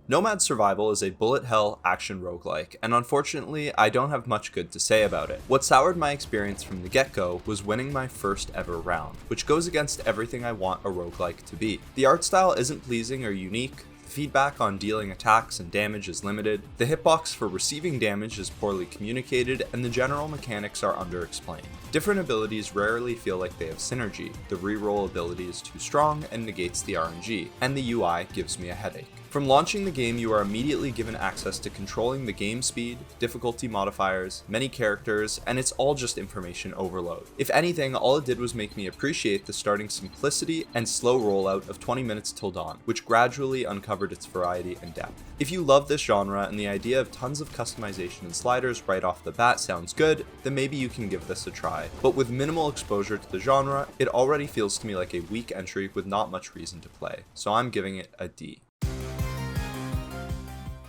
Nomad Survival is a bullet hell action roguelike, and unfortunately, I don't have much good to say about it. What soured my experience from the get-go was winning my first ever round, which goes against everything I want a roguelike to be. The art style isn't pleasing or unique, feedback on dealing attacks and damage is limited, the hitbox for receiving damage is poorly communicated, and the general mechanics are underexplained. Different abilities rarely feel like they have synergy, the reroll ability is too strong and negates the RNG, and the UI gives me a headache. From launching the game, you are immediately given access to controlling the game speed, difficulty modifiers, many characters, and it's all just information overload. If anything, all it did was make me appreciate the starting simplicity and slow rollout of 20 minutes till dawn, which gradually uncovered its variety and depth. If you love this genre and the idea of tons of customization and sliders right off the bat sounds good, then maybe you can give this a try. But with minimal exposure to the genre, it already feels to me like a weak entry with not much reason to play, so I'm giving it a D.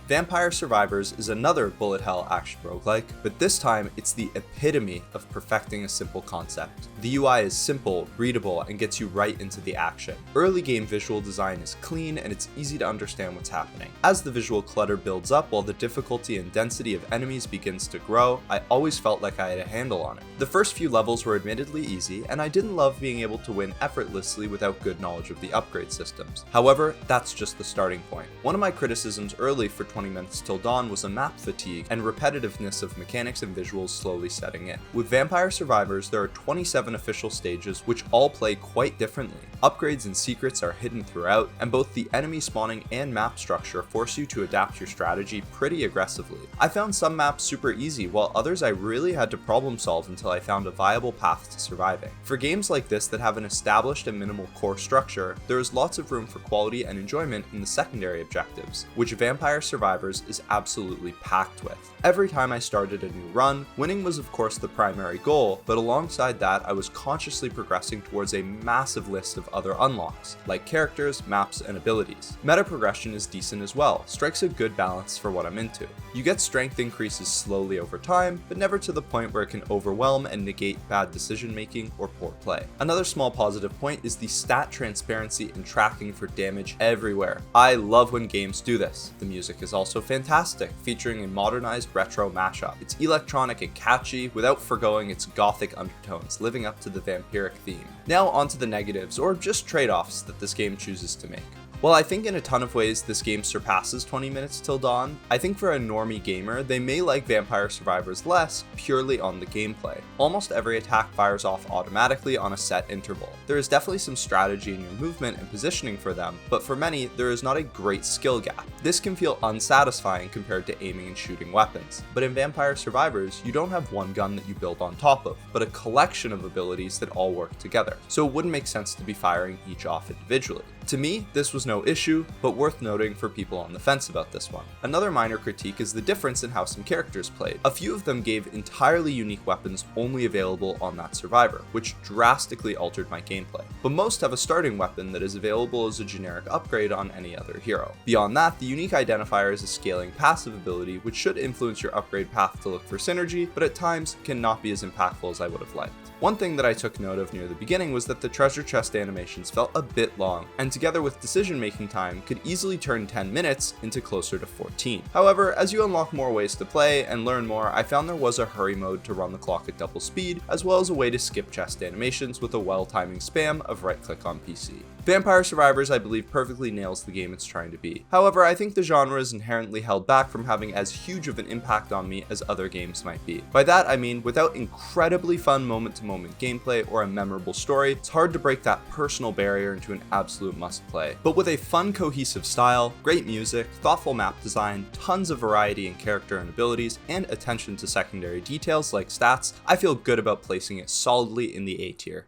Vampire Survivors is another bullet hell action roguelike, but this time it's the epitome of perfecting a simple concept. The UI is simple, readable, and gets you right into the action. Early game visual design is clean and it's easy to understand what's happening. As the visual clutter builds up while the difficulty and density of enemies begins to grow, I always felt like I had a handle on it. The first few levels were admittedly easy, and I didn't love being able to win effortlessly without good knowledge of the upgrade systems. However, that's just the starting point. One of my criticisms early for 20 minutes till dawn was a map fatigue and repetitiveness of mechanics and visuals slowly setting in. With Vampire Survivors, there are 27 official stages which all play quite differently. Upgrades and secrets are hidden throughout, and both the enemy spawning and map structure force you to adapt your strategy pretty aggressively. I found some maps super easy, while others I really had to problem solve until I found a viable path to surviving. For games like this that have an established and minimal core structure, there is lots of room for quality and enjoyment in the secondary objectives, which Vampire Survivors is absolutely packed with. Every time I started a new run, winning was of course the primary goal, but alongside that I was consciously progressing towards a massive list of other unlocks, like characters, maps, and abilities. Meta progression is decent as well, strikes a good balance for what I'm into. You get strength increases slowly over time, but never to the point where it can overwhelm and negate bad decision making or poor play. Another small positive point is the stat transparency and tracking for damage everywhere. I love when games do this. The music is also fantastic, featuring a modernized retro mashup. It's electronic and catchy without forgoing its gothic undertones, living up to the vampiric theme. Now onto the negatives, or just trade-offs that this game chooses to make. While I think in a ton of ways this game surpasses 20 minutes till dawn, I think for a normie gamer, they may like Vampire Survivors less purely on the gameplay. Almost every attack fires off automatically on a set interval. There is definitely some strategy in your movement and positioning for them, but for many, there is not a great skill gap. This can feel unsatisfying compared to aiming and shooting weapons. But in Vampire Survivors, you don't have one gun that you build on top of, but a collection of abilities that all work together, so it wouldn't make sense to be firing each off individually. To me, this was no issue, but worth noting for people on the fence about this one. Another minor critique is the difference in how some characters played. A few of them gave entirely unique weapons only available on that survivor, which drastically altered my gameplay. But most have a starting weapon that is available as a generic upgrade on any other hero. Beyond that, the unique identifier is a scaling passive ability, which should influence your upgrade path to look for synergy, but at times cannot be as impactful as I would have liked. One thing that I took note of near the beginning was that the treasure chest animations felt a bit long, and together with decision making time could easily turn 10 minutes into closer to 14. However, as you unlock more ways to play and learn more, I found there was a hurry mode to run the clock at double speed, as well as a way to skip chest animations with a well-timing spam of right click on PC. Vampire Survivors, I believe, perfectly nails the game it's trying to be. However, I think the genre is inherently held back from having as huge of an impact on me as other games might be. By that I mean, without incredibly fun moment-to-moment gameplay or a memorable story, it's hard to break that personal barrier into an absolute must-play. But with a fun, cohesive style, great music, thoughtful map design, tons of variety in character and abilities, and attention to secondary details like stats, I feel good about placing it solidly in the A tier.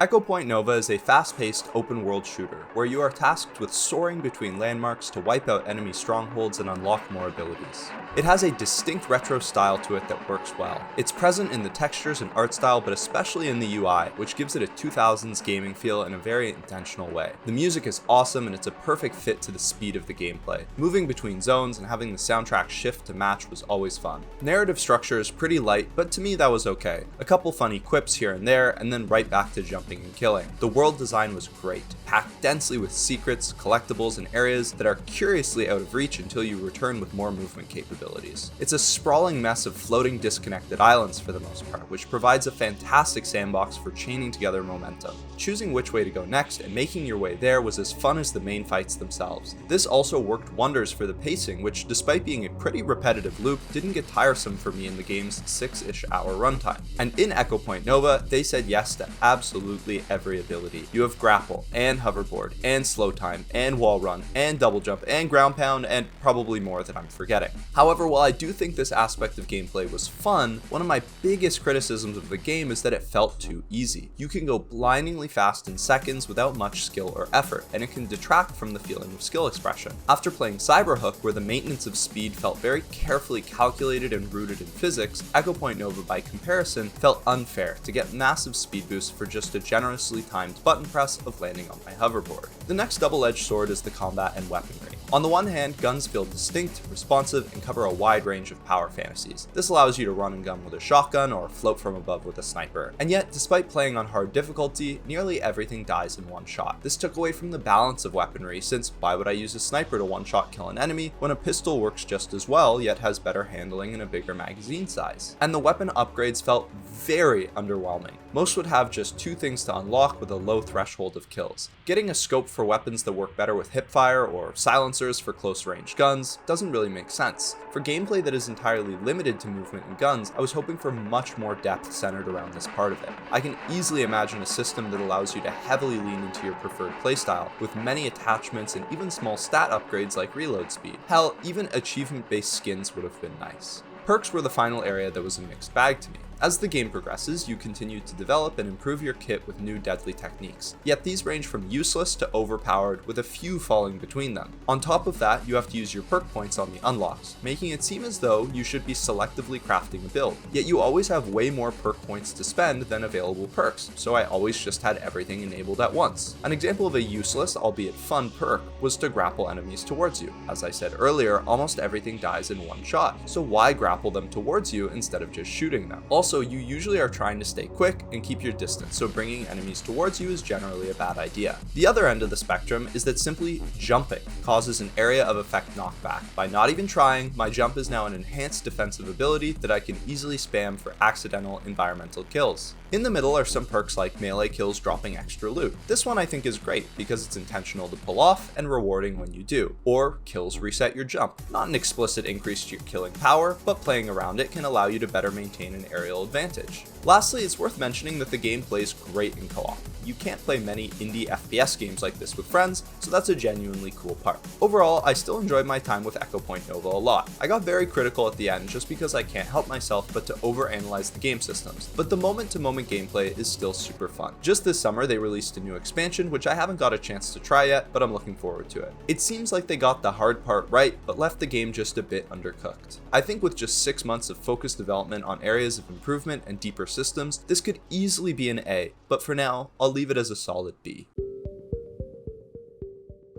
Echo Point Nova is a fast-paced open-world shooter, where you are tasked with soaring between landmarks to wipe out enemy strongholds and unlock more abilities. It has a distinct retro style to it that works well. It's present in the textures and art style, but especially in the UI, which gives it a 2000s gaming feel in a very intentional way. The music is awesome, and it's a perfect fit to the speed of the gameplay. Moving between zones and having the soundtrack shift to match was always fun. Narrative structure is pretty light, but to me that was okay. A couple funny quips here and there, and then right back to jumping and killing. The world design was great, packed densely with secrets, collectibles, and areas that are curiously out of reach until you return with more movement capabilities. It's a sprawling mess of floating, disconnected islands for the most part, which provides a fantastic sandbox for chaining together momentum. Choosing which way to go next and making your way there was as fun as the main fights themselves. This also worked wonders for the pacing, which despite being a pretty repetitive loop, didn't get tiresome for me in the game's 6-ish hour runtime. And in Echo Point Nova, they said yes to absolutely every ability. You have grapple, and hoverboard, and slow time, and wall run, and double jump, and ground pound, and probably more that I'm forgetting. However, while I do think this aspect of gameplay was fun, one of my biggest criticisms of the game is that it felt too easy. You can go blindingly fast in seconds without much skill or effort, and it can detract from the feeling of skill expression. After playing Cyberhook, where the maintenance of speed felt very carefully calculated and rooted in physics, Echo Point Nova by comparison felt unfair to get massive speed boosts for just a generously timed button press of landing on my hoverboard. The next double-edged sword is the combat and weaponry. On the one hand, guns feel distinct, responsive, and cover a wide range of power fantasies. This allows you to run and gun with a shotgun or float from above with a sniper. And yet, despite playing on hard difficulty, nearly everything dies in one shot. This took away from the balance of weaponry, since why would I use a sniper to one-shot kill an enemy when a pistol works just as well, yet has better handling and a bigger magazine size? And the weapon upgrades felt very underwhelming. Most would have just 2 things things to unlock with a low threshold of kills. Getting a scope for weapons that work better with hipfire or silencers for close range guns doesn't really make sense. For gameplay that is entirely limited to movement and guns, I was hoping for much more depth centered around this part of it. I can easily imagine a system that allows you to heavily lean into your preferred playstyle, with many attachments and even small stat upgrades like reload speed. Hell, even achievement-based skins would have been nice. Perks were the final area that was a mixed bag to me. As the game progresses, you continue to develop and improve your kit with new deadly techniques, yet these range from useless to overpowered, with a few falling between them. On top of that, you have to use your perk points on the unlocks, making it seem as though you should be selectively crafting a build, yet you always have way more perk points to spend than available perks, so I always just had everything enabled at once. An example of a useless, albeit fun perk was to grapple enemies towards you. As I said earlier, almost everything dies in one shot, so why grapple them towards you instead of just shooting them? Also, you usually are trying to stay quick and keep your distance, so bringing enemies towards you is generally a bad idea. The other end of the spectrum is that simply jumping causes an area of effect knockback. By not even trying, my jump is now an enhanced defensive ability that I can easily spam for accidental environmental kills. In the middle are some perks like melee kills dropping extra loot. This one I think is great because it's intentional to pull off and rewarding when you do. Or kills reset your jump. Not an explicit increase to your killing power, but playing around it can allow you to better maintain an aerial advantage. Lastly, it's worth mentioning that the game plays great in co-op. You can't play many indie FPS games like this with friends, so that's a genuinely cool part. Overall, I still enjoyed my time with Echo Point Nova a lot. I got very critical at the end just because I can't help myself but to overanalyze the game systems, but the moment-to-moment gameplay is still super fun. Just this summer, they released a new expansion, which I haven't got a chance to try yet, but I'm looking forward to it. It seems like they got the hard part right, but left the game just a bit undercooked. I think with just 6 months of focused development on areas of improvement and deeper systems, this could easily be an A, but for now, I'll leave it as a solid B.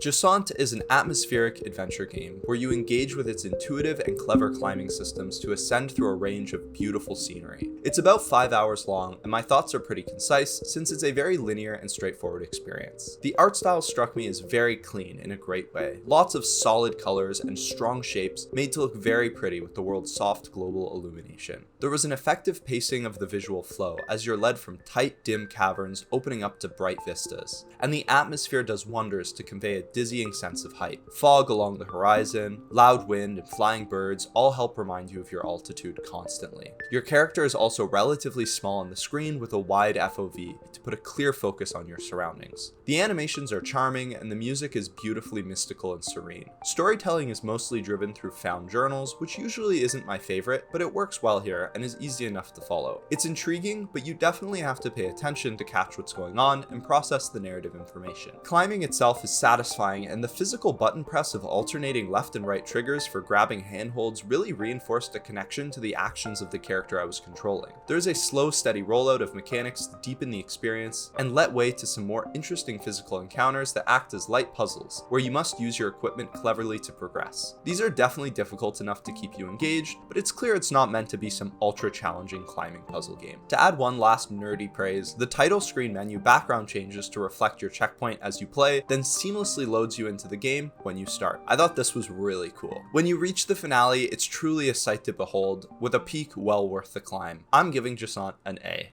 Jusant is an atmospheric adventure game where you engage with its intuitive and clever climbing systems to ascend through a range of beautiful scenery. It's about 5 hours long, and my thoughts are pretty concise since it's a very linear and straightforward experience. The art style struck me as very clean in a great way. Lots of solid colors and strong shapes made to look very pretty with the world's soft global illumination. There was an effective pacing of the visual flow as you're led from tight, dim caverns opening up to bright vistas, and the atmosphere does wonders to convey a dizzying sense of height. Fog along the horizon, loud wind, and flying birds all help remind you of your altitude constantly. Your character is also relatively small on the screen with a wide FOV to put a clear focus on your surroundings. The animations are charming and the music is beautifully mystical and serene. Storytelling is mostly driven through found journals, which usually isn't my favorite, but it works well here and is easy enough to follow. It's intriguing, but you definitely have to pay attention to catch what's going on and process the narrative information. Climbing itself is satisfying, and the physical button press of alternating left and right triggers for grabbing handholds really reinforced a connection to the actions of the character I was controlling. There's a slow, steady rollout of mechanics to deepen the experience and let way to some more interesting physical encounters that act as light puzzles, where you must use your equipment cleverly to progress. These are definitely difficult enough to keep you engaged, but it's clear it's not meant to be some ultra challenging climbing puzzle game. To add one last nerdy praise, the title screen menu background changes to reflect your checkpoint as you play, then seamlessly loads you into the game when you start. I thought this was really cool. When you reach the finale, it's truly a sight to behold, with a peak well worth the climb. I'm giving Jusant an A.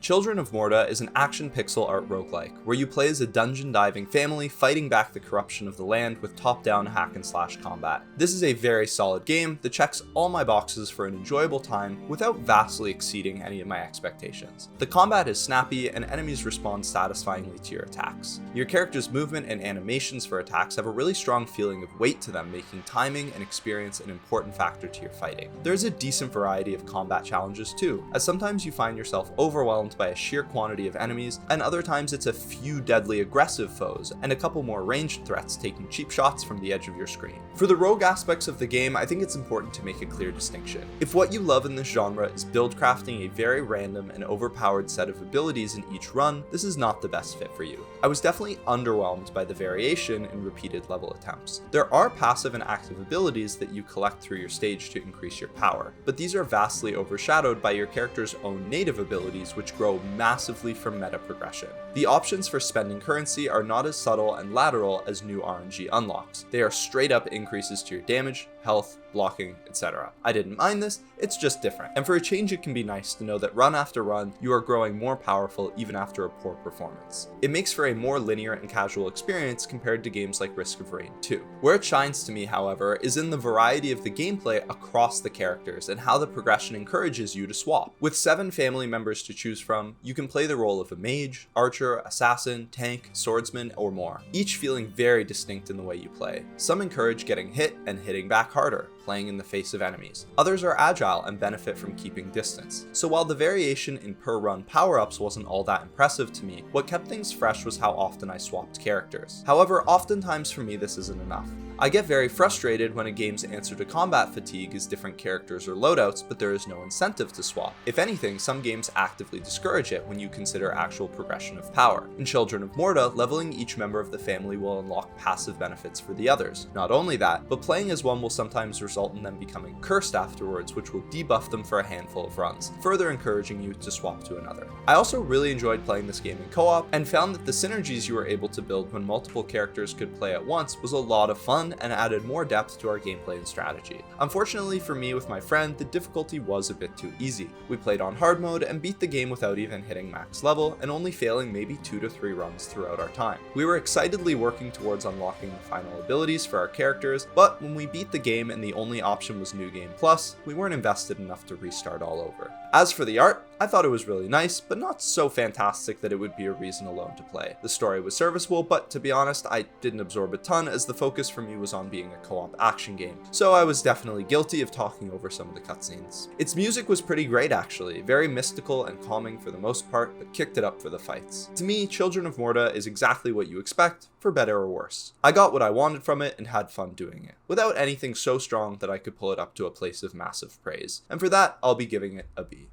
Children of Morta is an action pixel art roguelike, where you play as a dungeon diving family fighting back the corruption of the land with top-down hack-and-slash combat. This is a very solid game that checks all my boxes for an enjoyable time without vastly exceeding any of my expectations. The combat is snappy and enemies respond satisfyingly to your attacks. Your character's movement and animations for attacks have a really strong feeling of weight to them, making timing and experience an important factor to your fighting. There's a decent variety of combat challenges too, as sometimes you find yourself overwhelmed by a sheer quantity of enemies, and other times it's a few deadly aggressive foes, and a couple more ranged threats taking cheap shots from the edge of your screen. For the rogue aspects of the game, I think it's important to make a clear distinction. If what you love in this genre is build crafting a very random and overpowered set of abilities in each run, this is not the best fit for you. I was definitely underwhelmed by the variation in repeated level attempts. There are passive and active abilities that you collect through your stage to increase your power, but these are vastly overshadowed by your character's own native abilities, which grow massively from meta progression. The options for spending currency are not as subtle and lateral as new RNG unlocks. They are straight up increases to your damage, health, blocking, etc. I didn't mind this, it's just different. And for a change, it can be nice to know that run after run, you are growing more powerful even after a poor performance. It makes for a more linear and casual experience compared to games like Risk of Rain 2. Where it shines to me, however, is in the variety of the gameplay across the characters and how the progression encourages you to swap. With 7 family members to choose from, you can play the role of a mage, archer, assassin, tank, swordsman, or more, each feeling very distinct in the way you play. Some encourage getting hit and hitting back harder, playing in the face of enemies. Others are agile and benefit from keeping distance. So while the variation in per run power-ups wasn't all that impressive to me, what kept things fresh was how often I swapped characters. However, oftentimes for me this isn't enough. I get very frustrated when a game's answer to combat fatigue is different characters or loadouts, but there is no incentive to swap. If anything, some games actively discourage it when you consider actual progression of power. In Children of Morta, leveling each member of the family will unlock passive benefits for the others. Not only that, but playing as one will sometimes result in them becoming cursed afterwards, which will debuff them for a handful of runs, further encouraging you to swap to another. I also really enjoyed playing this game in co-op, and found that the synergies you were able to build when multiple characters could play at once was a lot of fun and added more depth to our gameplay and strategy. Unfortunately for me with my friend, the difficulty was a bit too easy. We played on hard mode and beat the game without even hitting max level and only failing maybe 2 to 3 runs throughout our time. We were excitedly working towards unlocking the final abilities for our characters, but when we beat the game and the only option was New Game Plus, we weren't invested enough to restart all over. As for the art, I thought it was really nice, but not so fantastic that it would be a reason alone to play. The story was serviceable, but to be honest, I didn't absorb a ton as the focus for me was on being a co-op action game, so I was definitely guilty of talking over some of the cutscenes. Its music was pretty great actually, very mystical and calming for the most part, but kicked it up for the fights. To me, Children of Morta is exactly what you expect, for better or worse. I got what I wanted from it and had fun doing it, without anything so strong that I could pull it up to a place of massive praise, and for that, I'll be giving it a B.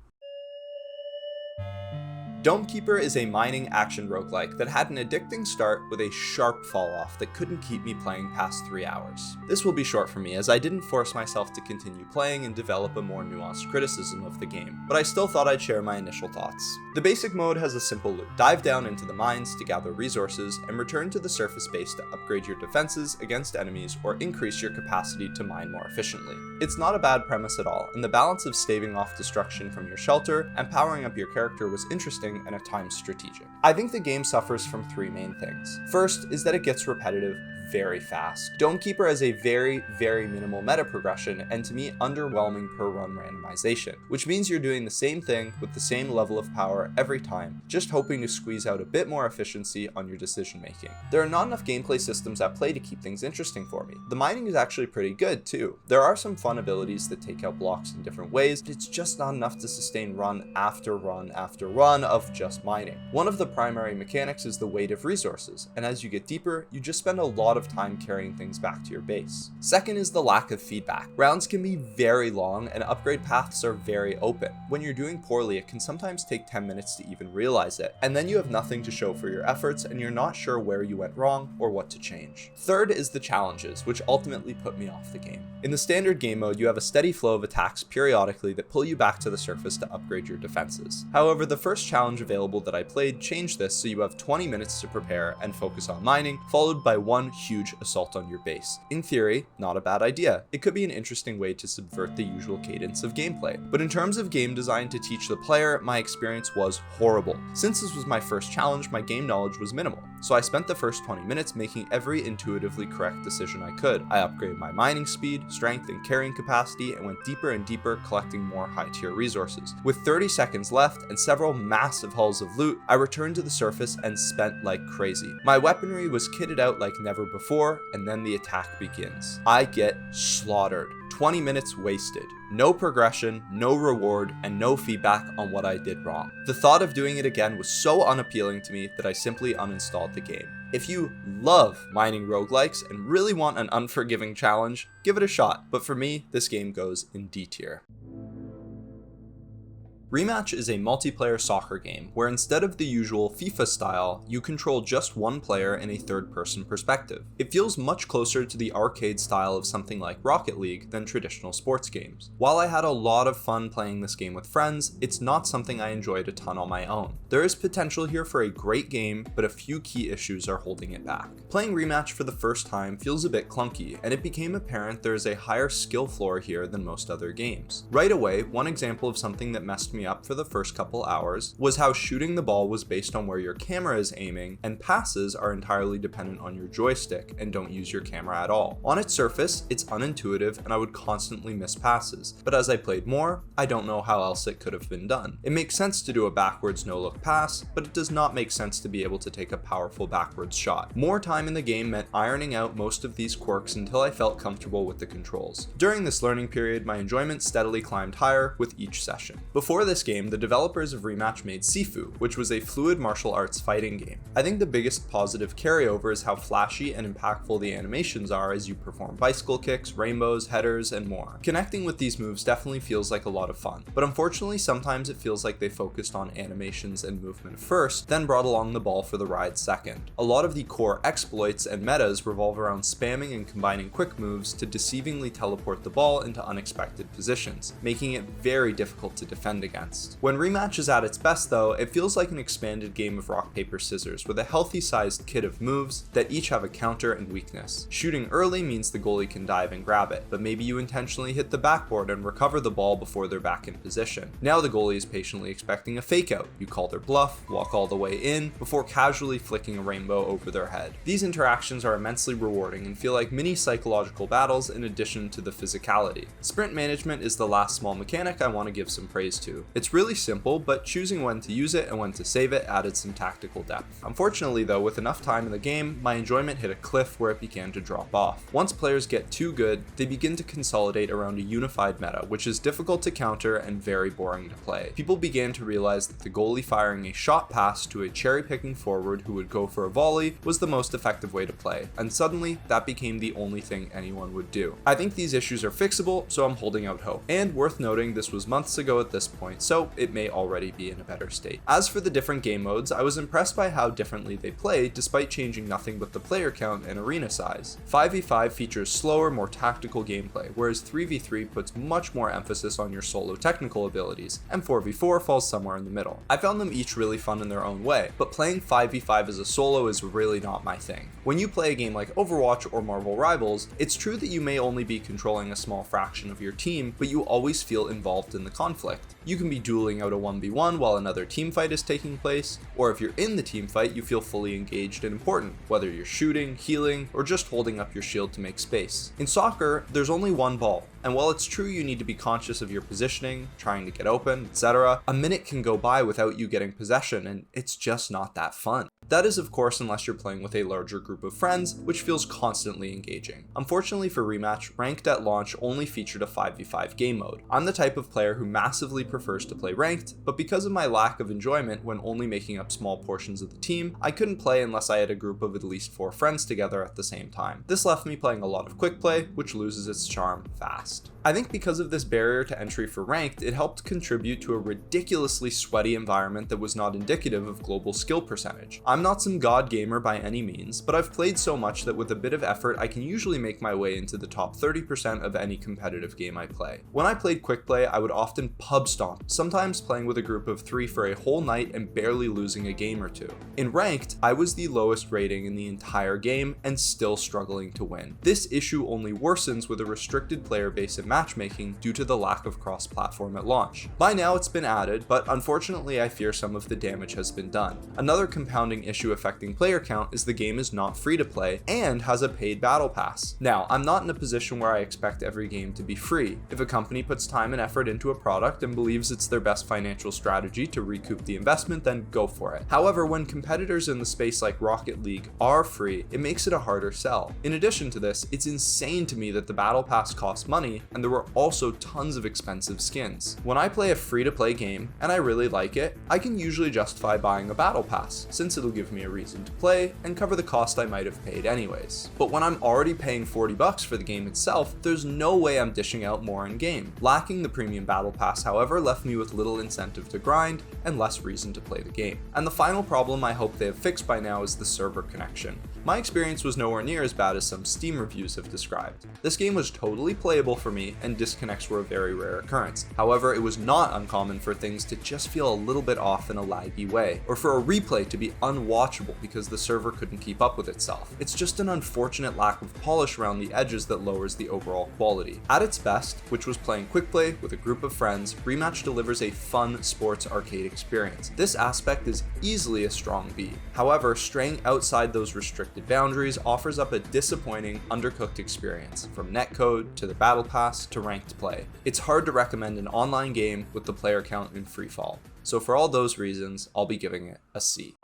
Domekeeper is a mining action roguelike that had an addicting start with a sharp fall off that couldn't keep me playing past 3 hours. This will be short for me as I didn't force myself to continue playing and develop a more nuanced criticism of the game, but I still thought I'd share my initial thoughts. The basic mode has a simple loop. Dive down into the mines to gather resources and return to the surface base to upgrade your defenses against enemies or increase your capacity to mine more efficiently. It's not a bad premise at all, and the balance of staving off destruction from your shelter and powering up your character was interesting and at times strategic. I think the game suffers from 3 main things. First is that it gets repetitive very fast. Domekeeper has a very minimal meta progression and to me underwhelming per run randomization, which means you're doing the same thing with the same level of power every time, just hoping to squeeze out a bit more efficiency on your decision making. There are not enough gameplay systems at play to keep things interesting for me. The mining is actually pretty good too. There are some fun abilities that take out blocks in different ways, but it's just not enough to sustain run after run after run of just mining. One of the primary mechanics is the weight of resources, and as you get deeper, you just spend a lot of time carrying things back to your base. Second is the lack of feedback. Rounds can be very long and upgrade paths are very open. When you're doing poorly, it can sometimes take 10 minutes to even realize it, and then you have nothing to show for your efforts and you're not sure where you went wrong or what to change. Third is the challenges, which ultimately put me off the game. In the standard game mode, you have a steady flow of attacks periodically that pull you back to the surface to upgrade your defenses. However, the first challenge available that I played changed this so you have 20 minutes to prepare and focus on mining, followed by one huge assault on your base. In theory, not a bad idea. It could be an interesting way to subvert the usual cadence of gameplay. But in terms of game design to teach the player, my experience was horrible. Since this was my first challenge, my game knowledge was minimal. So I spent the first 20 minutes making every intuitively correct decision I could. I upgraded my mining speed, strength, and carrying capacity and went deeper and deeper, collecting more high-tier resources. With 30 seconds left and several massive hauls of loot, I returned to the surface and spent like crazy. My weaponry was kitted out like never before, and then the attack begins. I get slaughtered. 20 minutes wasted. No progression, no reward, and no feedback on what I did wrong. The thought of doing it again was so unappealing to me that I simply uninstalled the game. If you love mining roguelikes and really want an unforgiving challenge, give it a shot, but for me, this game goes in D tier. Rematch is a multiplayer soccer game where instead of the usual FIFA style, you control just one player in a third-person perspective. It feels much closer to the arcade style of something like Rocket League than traditional sports games. While I had a lot of fun playing this game with friends, it's not something I enjoyed a ton on my own. There is potential here for a great game, but a few key issues are holding it back. Playing Rematch for the first time feels a bit clunky, and it became apparent there is a higher skill floor here than most other games. Right away, one example of something that messed me up for the first couple hours was how shooting the ball was based on where your camera is aiming, and passes are entirely dependent on your joystick and don't use your camera at all. On its surface, it's unintuitive and I would constantly miss passes, but as I played more, I don't know how else it could have been done. It makes sense to do a backwards no-look pass, but it does not make sense to be able to take a powerful backwards shot. More time in the game meant ironing out most of these quirks until I felt comfortable with the controls. During this learning period, my enjoyment steadily climbed higher with each session. Before this game, the developers of Rematch made Sifu, which was a fluid martial arts fighting game. I think the biggest positive carryover is how flashy and impactful the animations are as you perform bicycle kicks, rainbows, headers, and more. Connecting with these moves definitely feels like a lot of fun, but unfortunately sometimes it feels like they focused on animations and movement first, then brought along the ball for the ride second. A lot of the core exploits and metas revolve around spamming and combining quick moves to deceivingly teleport the ball into unexpected positions, making it very difficult to defend against. When Rematch is at its best though, it feels like an expanded game of rock, paper, scissors with a healthy sized kit of moves that each have a counter and weakness. Shooting early means the goalie can dive and grab it, but maybe you intentionally hit the backboard and recover the ball before they're back in position. Now the goalie is patiently expecting a fake out. You call their bluff, walk all the way in, before casually flicking a rainbow over their head. These interactions are immensely rewarding and feel like mini psychological battles in addition to the physicality. Sprint management is the last small mechanic I want to give some praise to. It's really simple, but choosing when to use it and when to save it added some tactical depth. Unfortunately though, with enough time in the game, my enjoyment hit a cliff where it began to drop off. Once players get too good, they begin to consolidate around a unified meta, which is difficult to counter and very boring to play. People began to realize that the goalie firing a shot pass to a cherry-picking forward who would go for a volley was the most effective way to play, and suddenly that became the only thing anyone would do. I think these issues are fixable, so I'm holding out hope. And worth noting, this was months ago at this point, so it may already be in a better state. As for the different game modes, I was impressed by how differently they play despite changing nothing but the player count and arena size. 5v5 features slower, more tactical gameplay, whereas 3v3 puts much more emphasis on your solo technical abilities, and 4v4 falls somewhere in the middle. I found them each really fun in their own way, but playing 5v5 as a solo is really not my thing. When you play a game like Overwatch or Marvel Rivals, it's true that you may only be controlling a small fraction of your team, but you always feel involved in the conflict. You can be dueling out a 1v1 while another team fight is taking place, or if you're in the team fight, you feel fully engaged and important, whether you're shooting, healing, or just holding up your shield to make space. In soccer, there's only one ball, and while it's true you need to be conscious of your positioning, trying to get open, etc., a minute can go by without you getting possession, and it's just not that fun. That is of course unless you're playing with a larger group of friends, which feels constantly engaging. Unfortunately for Rematch, Ranked at launch only featured a 5v5 game mode. I'm the type of player who massively prefers to play Ranked, but because of my lack of enjoyment when only making up small portions of the team, I couldn't play unless I had a group of at least 4 friends together at the same time. This left me playing a lot of quick play, which loses its charm fast. I think because of this barrier to entry for Ranked, it helped contribute to a ridiculously sweaty environment that was not indicative of global skill percentage. I'm not some god gamer by any means, but I've played so much that with a bit of effort I can usually make my way into the top 30% of any competitive game I play. When I played quick play, I would often pub stomp, sometimes playing with a group of 3 for a whole night and barely losing a game or two. In Ranked, I was the lowest rating in the entire game and still struggling to win. This issue only worsens with a restricted player base in matchmaking due to the lack of cross-platform at launch. By now it's been added, but unfortunately I fear some of the damage has been done. Another compounding issue affecting player count is the game is not free to play and has a paid battle pass. Now, I'm not in a position where I expect every game to be free. If a company puts time and effort into a product and believes it's their best financial strategy to recoup the investment, then go for it. However, when competitors in the space like Rocket League are free, it makes it a harder sell. In addition to this, it's insane to me that the battle pass costs money and there were also tons of expensive skins. When I play a free-to-play game and I really like it, I can usually justify buying a battle pass, since it'll give me a reason to play and cover the cost I might have paid anyways. But when I'm already paying $40 for the game itself, there's no way I'm dishing out more in game. Lacking the premium battle pass, however, left me with little incentive to grind and less reason to play the game. And the final problem I hope they have fixed by now is the server connection. My experience was nowhere near as bad as some Steam reviews have described. This game was totally playable for me, and disconnects were a very rare occurrence. However, it was not uncommon for things to just feel a little bit off in a laggy way, or for a replay to be unwatchable because the server couldn't keep up with itself. It's just an unfortunate lack of polish around the edges that lowers the overall quality. At its best, which was playing quick play with a group of friends, Rematch delivers a fun sports arcade experience. This aspect is easily a strong B. However, straying outside those restricted boundaries offers up a disappointing, undercooked experience, from netcode to the battle pass to ranked play. It's hard to recommend an online game with the player count in freefall. So for all those reasons, I'll be giving it a C.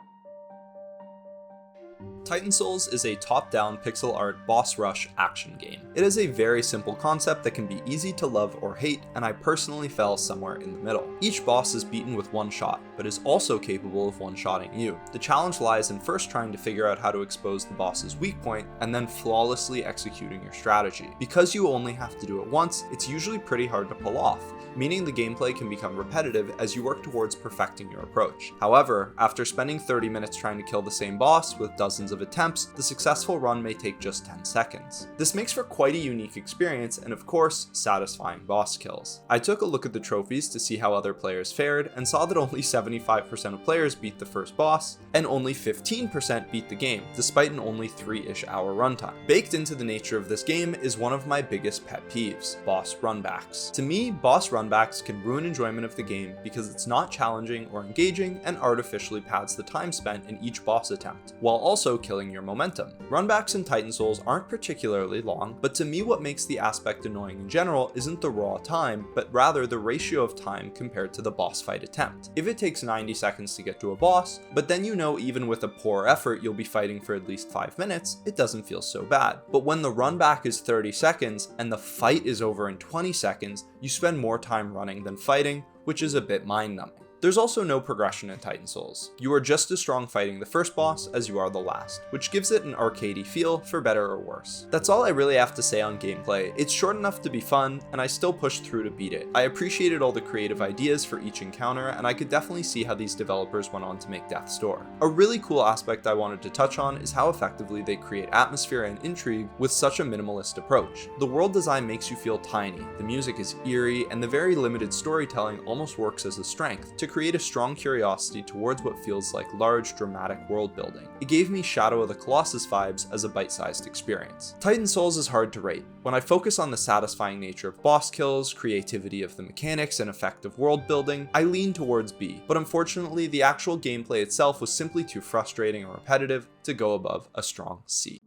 Titan Souls is a top-down pixel art boss rush action game. It is a very simple concept that can be easy to love or hate, and I personally fell somewhere in the middle. Each boss is beaten with one shot, but is also capable of one-shotting you. The challenge lies in first trying to figure out how to expose the boss's weak point, and then flawlessly executing your strategy. Because you only have to do it once, it's usually pretty hard to pull off, meaning the gameplay can become repetitive as you work towards perfecting your approach. However, after spending 30 minutes trying to kill the same boss with dozens of attempts, the successful run may take just 10 seconds. This makes for quite a unique experience and, of course, satisfying boss kills. I took a look at the trophies to see how other players fared and saw that only 75% of players beat the first boss and only 15% beat the game, despite an only 3-ish hour runtime. Baked into the nature of this game is one of my biggest pet peeves: boss runbacks. To me, boss runbacks can ruin enjoyment of the game because it's not challenging or engaging and artificially pads the time spent in each boss attempt, while also killing your momentum. Runbacks in Titan Souls aren't particularly long, but to me what makes the aspect annoying in general isn't the raw time, but rather the ratio of time compared to the boss fight attempt. If it takes 90 seconds to get to a boss, but then you know even with a poor effort you'll be fighting for at least 5 minutes, it doesn't feel so bad. But when the runback is 30 seconds and the fight is over in 20 seconds, you spend more time running than fighting, which is a bit mind-numbing. There's also no progression in Titan Souls. You are just as strong fighting the first boss as you are the last, which gives it an arcadey feel for better or worse. That's all I really have to say on gameplay. It's short enough to be fun, and I still pushed through to beat it. I appreciated all the creative ideas for each encounter, and I could definitely see how these developers went on to make Death's Door. A really cool aspect I wanted to touch on is how effectively they create atmosphere and intrigue with such a minimalist approach. The world design makes you feel tiny, the music is eerie, and the very limited storytelling almost works as a strength to create a strong curiosity towards what feels like large, dramatic world building. It gave me Shadow of the Colossus vibes as a bite-sized experience. Titan Souls is hard to rate. When I focus on the satisfying nature of boss kills, creativity of the mechanics, and effective world building, I lean towards B, but unfortunately the actual gameplay itself was simply too frustrating or repetitive to go above a strong C.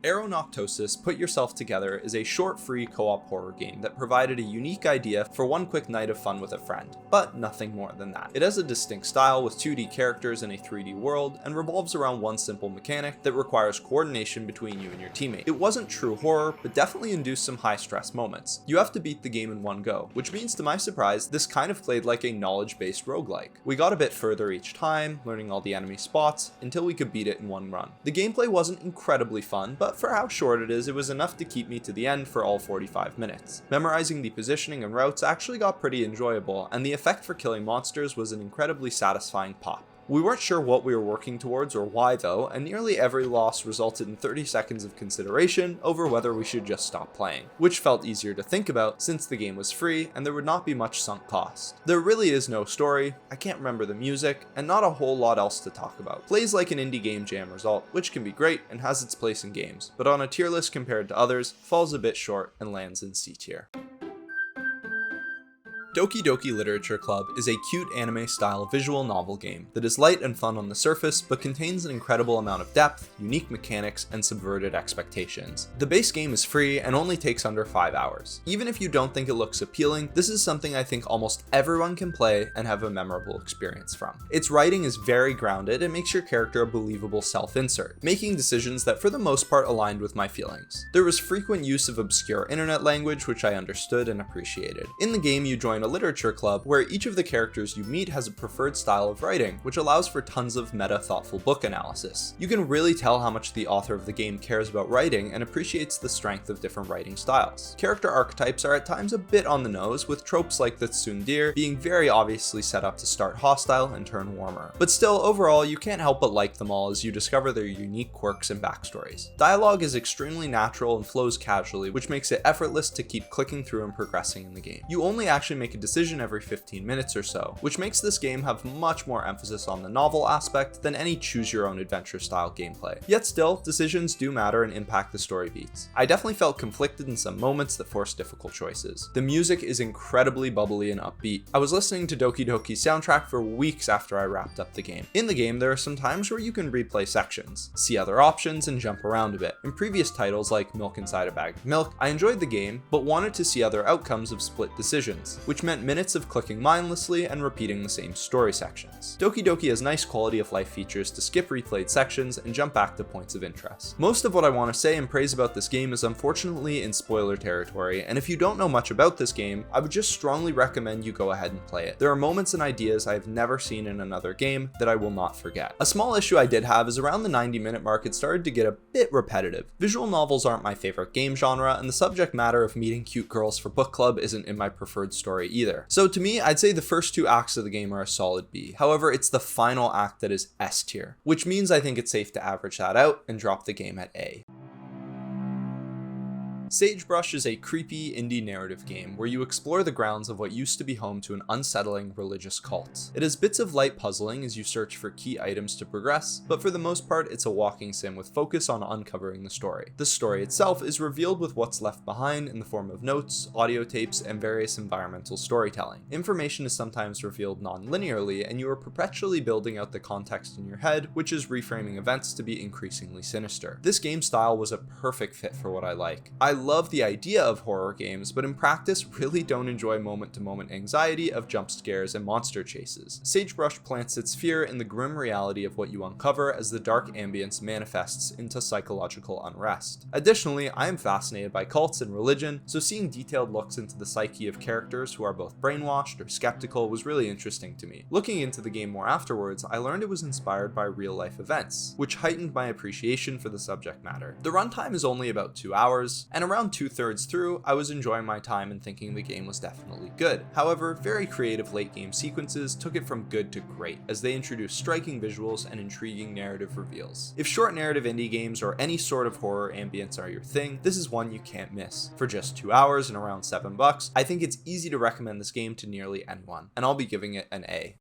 Eronoctosis Put Yourself Together is a short free co-op horror game that provided a unique idea for one quick night of fun with a friend, but nothing more than that. It has a distinct style with 2D characters in a 3D world and revolves around one simple mechanic that requires coordination between you and your teammate. It wasn't true horror, but definitely induced some high stress moments. You have to beat the game in one go, which means to my surprise, this kind of played like a knowledge-based roguelike. We got a bit further each time, learning all the enemy spots, until we could beat it in one run. The gameplay wasn't incredibly fun, but for how short it is, it was enough to keep me to the end for all 45 minutes. Memorizing the positioning and routes actually got pretty enjoyable, and the effect for killing monsters was an incredibly satisfying pop. We weren't sure what we were working towards or why though, and nearly every loss resulted in 30 seconds of consideration over whether we should just stop playing, which felt easier to think about since the game was free and there would not be much sunk cost. There really is no story, I can't remember the music, and not a whole lot else to talk about. Plays like an indie game jam result, which can be great and has its place in games, but on a tier list compared to others, falls a bit short and lands in C tier. Doki Doki Literature Club is a cute anime-style visual novel game that is light and fun on the surface, but contains an incredible amount of depth, unique mechanics, and subverted expectations. The base game is free and only takes under 5 hours. Even if you don't think it looks appealing, this is something I think almost everyone can play and have a memorable experience from. Its writing is very grounded and makes your character a believable self-insert, making decisions that for the most part aligned with my feelings. There was frequent use of obscure internet language, which I understood and appreciated. In the game, you join join a literature club where each of the characters you meet has a preferred style of writing, which allows for tons of meta thoughtful book analysis. You can really tell how much the author of the game cares about writing and appreciates the strength of different writing styles. Character archetypes are at times a bit on the nose, with tropes like the tsundere being very obviously set up to start hostile and turn warmer. But still, overall, you can't help but like them all as you discover their unique quirks and backstories. Dialogue is extremely natural and flows casually, which makes it effortless to keep clicking through and progressing in the game. You only actually make a decision every 15 minutes or so, which makes this game have much more emphasis on the novel aspect than any choose your own adventure style gameplay. Yet still, decisions do matter and impact the story beats. I definitely felt conflicted in some moments that forced difficult choices. The music is incredibly bubbly and upbeat. I was listening to Doki Doki's soundtrack for weeks after I wrapped up the game. In the game, there are some times where you can replay sections, see other options, and jump around a bit. In previous titles like Milk Inside a Bag of Milk, I enjoyed the game, but wanted to see other outcomes of split decisions, which meant minutes of clicking mindlessly and repeating the same story sections. Doki Doki has nice quality of life features to skip replayed sections and jump back to points of interest. Most of what I want to say and praise about this game is unfortunately in spoiler territory, and if you don't know much about this game, I would just strongly recommend you go ahead and play it. There are moments and ideas I have never seen in another game that I will not forget. A small issue I did have is around the 90-minute mark it started to get a bit repetitive. Visual novels aren't my favorite game genre, and the subject matter of meeting cute girls for book club isn't in my preferred story either. So to me, I'd say the first two acts of the game are a solid B. However, it's the final act that is S tier, which means I think it's safe to average that out and drop the game at A. Sagebrush is a creepy indie narrative game where you explore the grounds of what used to be home to an unsettling religious cult. It has bits of light puzzling as you search for key items to progress, but for the most part it's a walking sim with focus on uncovering the story. The story itself is revealed with what's left behind in the form of notes, audio tapes, and various environmental storytelling. Information is sometimes revealed non-linearly, and you are perpetually building out the context in your head, which is reframing events to be increasingly sinister. This game style was a perfect fit for what I like. I love the idea of horror games, but in practice really don't enjoy moment-to-moment anxiety of jump scares and monster chases. Sagebrush plants its fear in the grim reality of what you uncover as the dark ambience manifests into psychological unrest. Additionally, I am fascinated by cults and religion, so seeing detailed looks into the psyche of characters who are both brainwashed or skeptical was really interesting to me. Looking into the game more afterwards, I learned it was inspired by real-life events, which heightened my appreciation for the subject matter. The runtime is only about 2 hours, and around 2/3 through, I was enjoying my time and thinking the game was definitely good. However, very creative late game sequences took it from good to great, as they introduced striking visuals and intriguing narrative reveals. If short narrative indie games or any sort of horror ambience are your thing, this is one you can't miss. For just 2 hours and around $7, I think it's easy to recommend this game to nearly anyone, and I'll be giving it an A.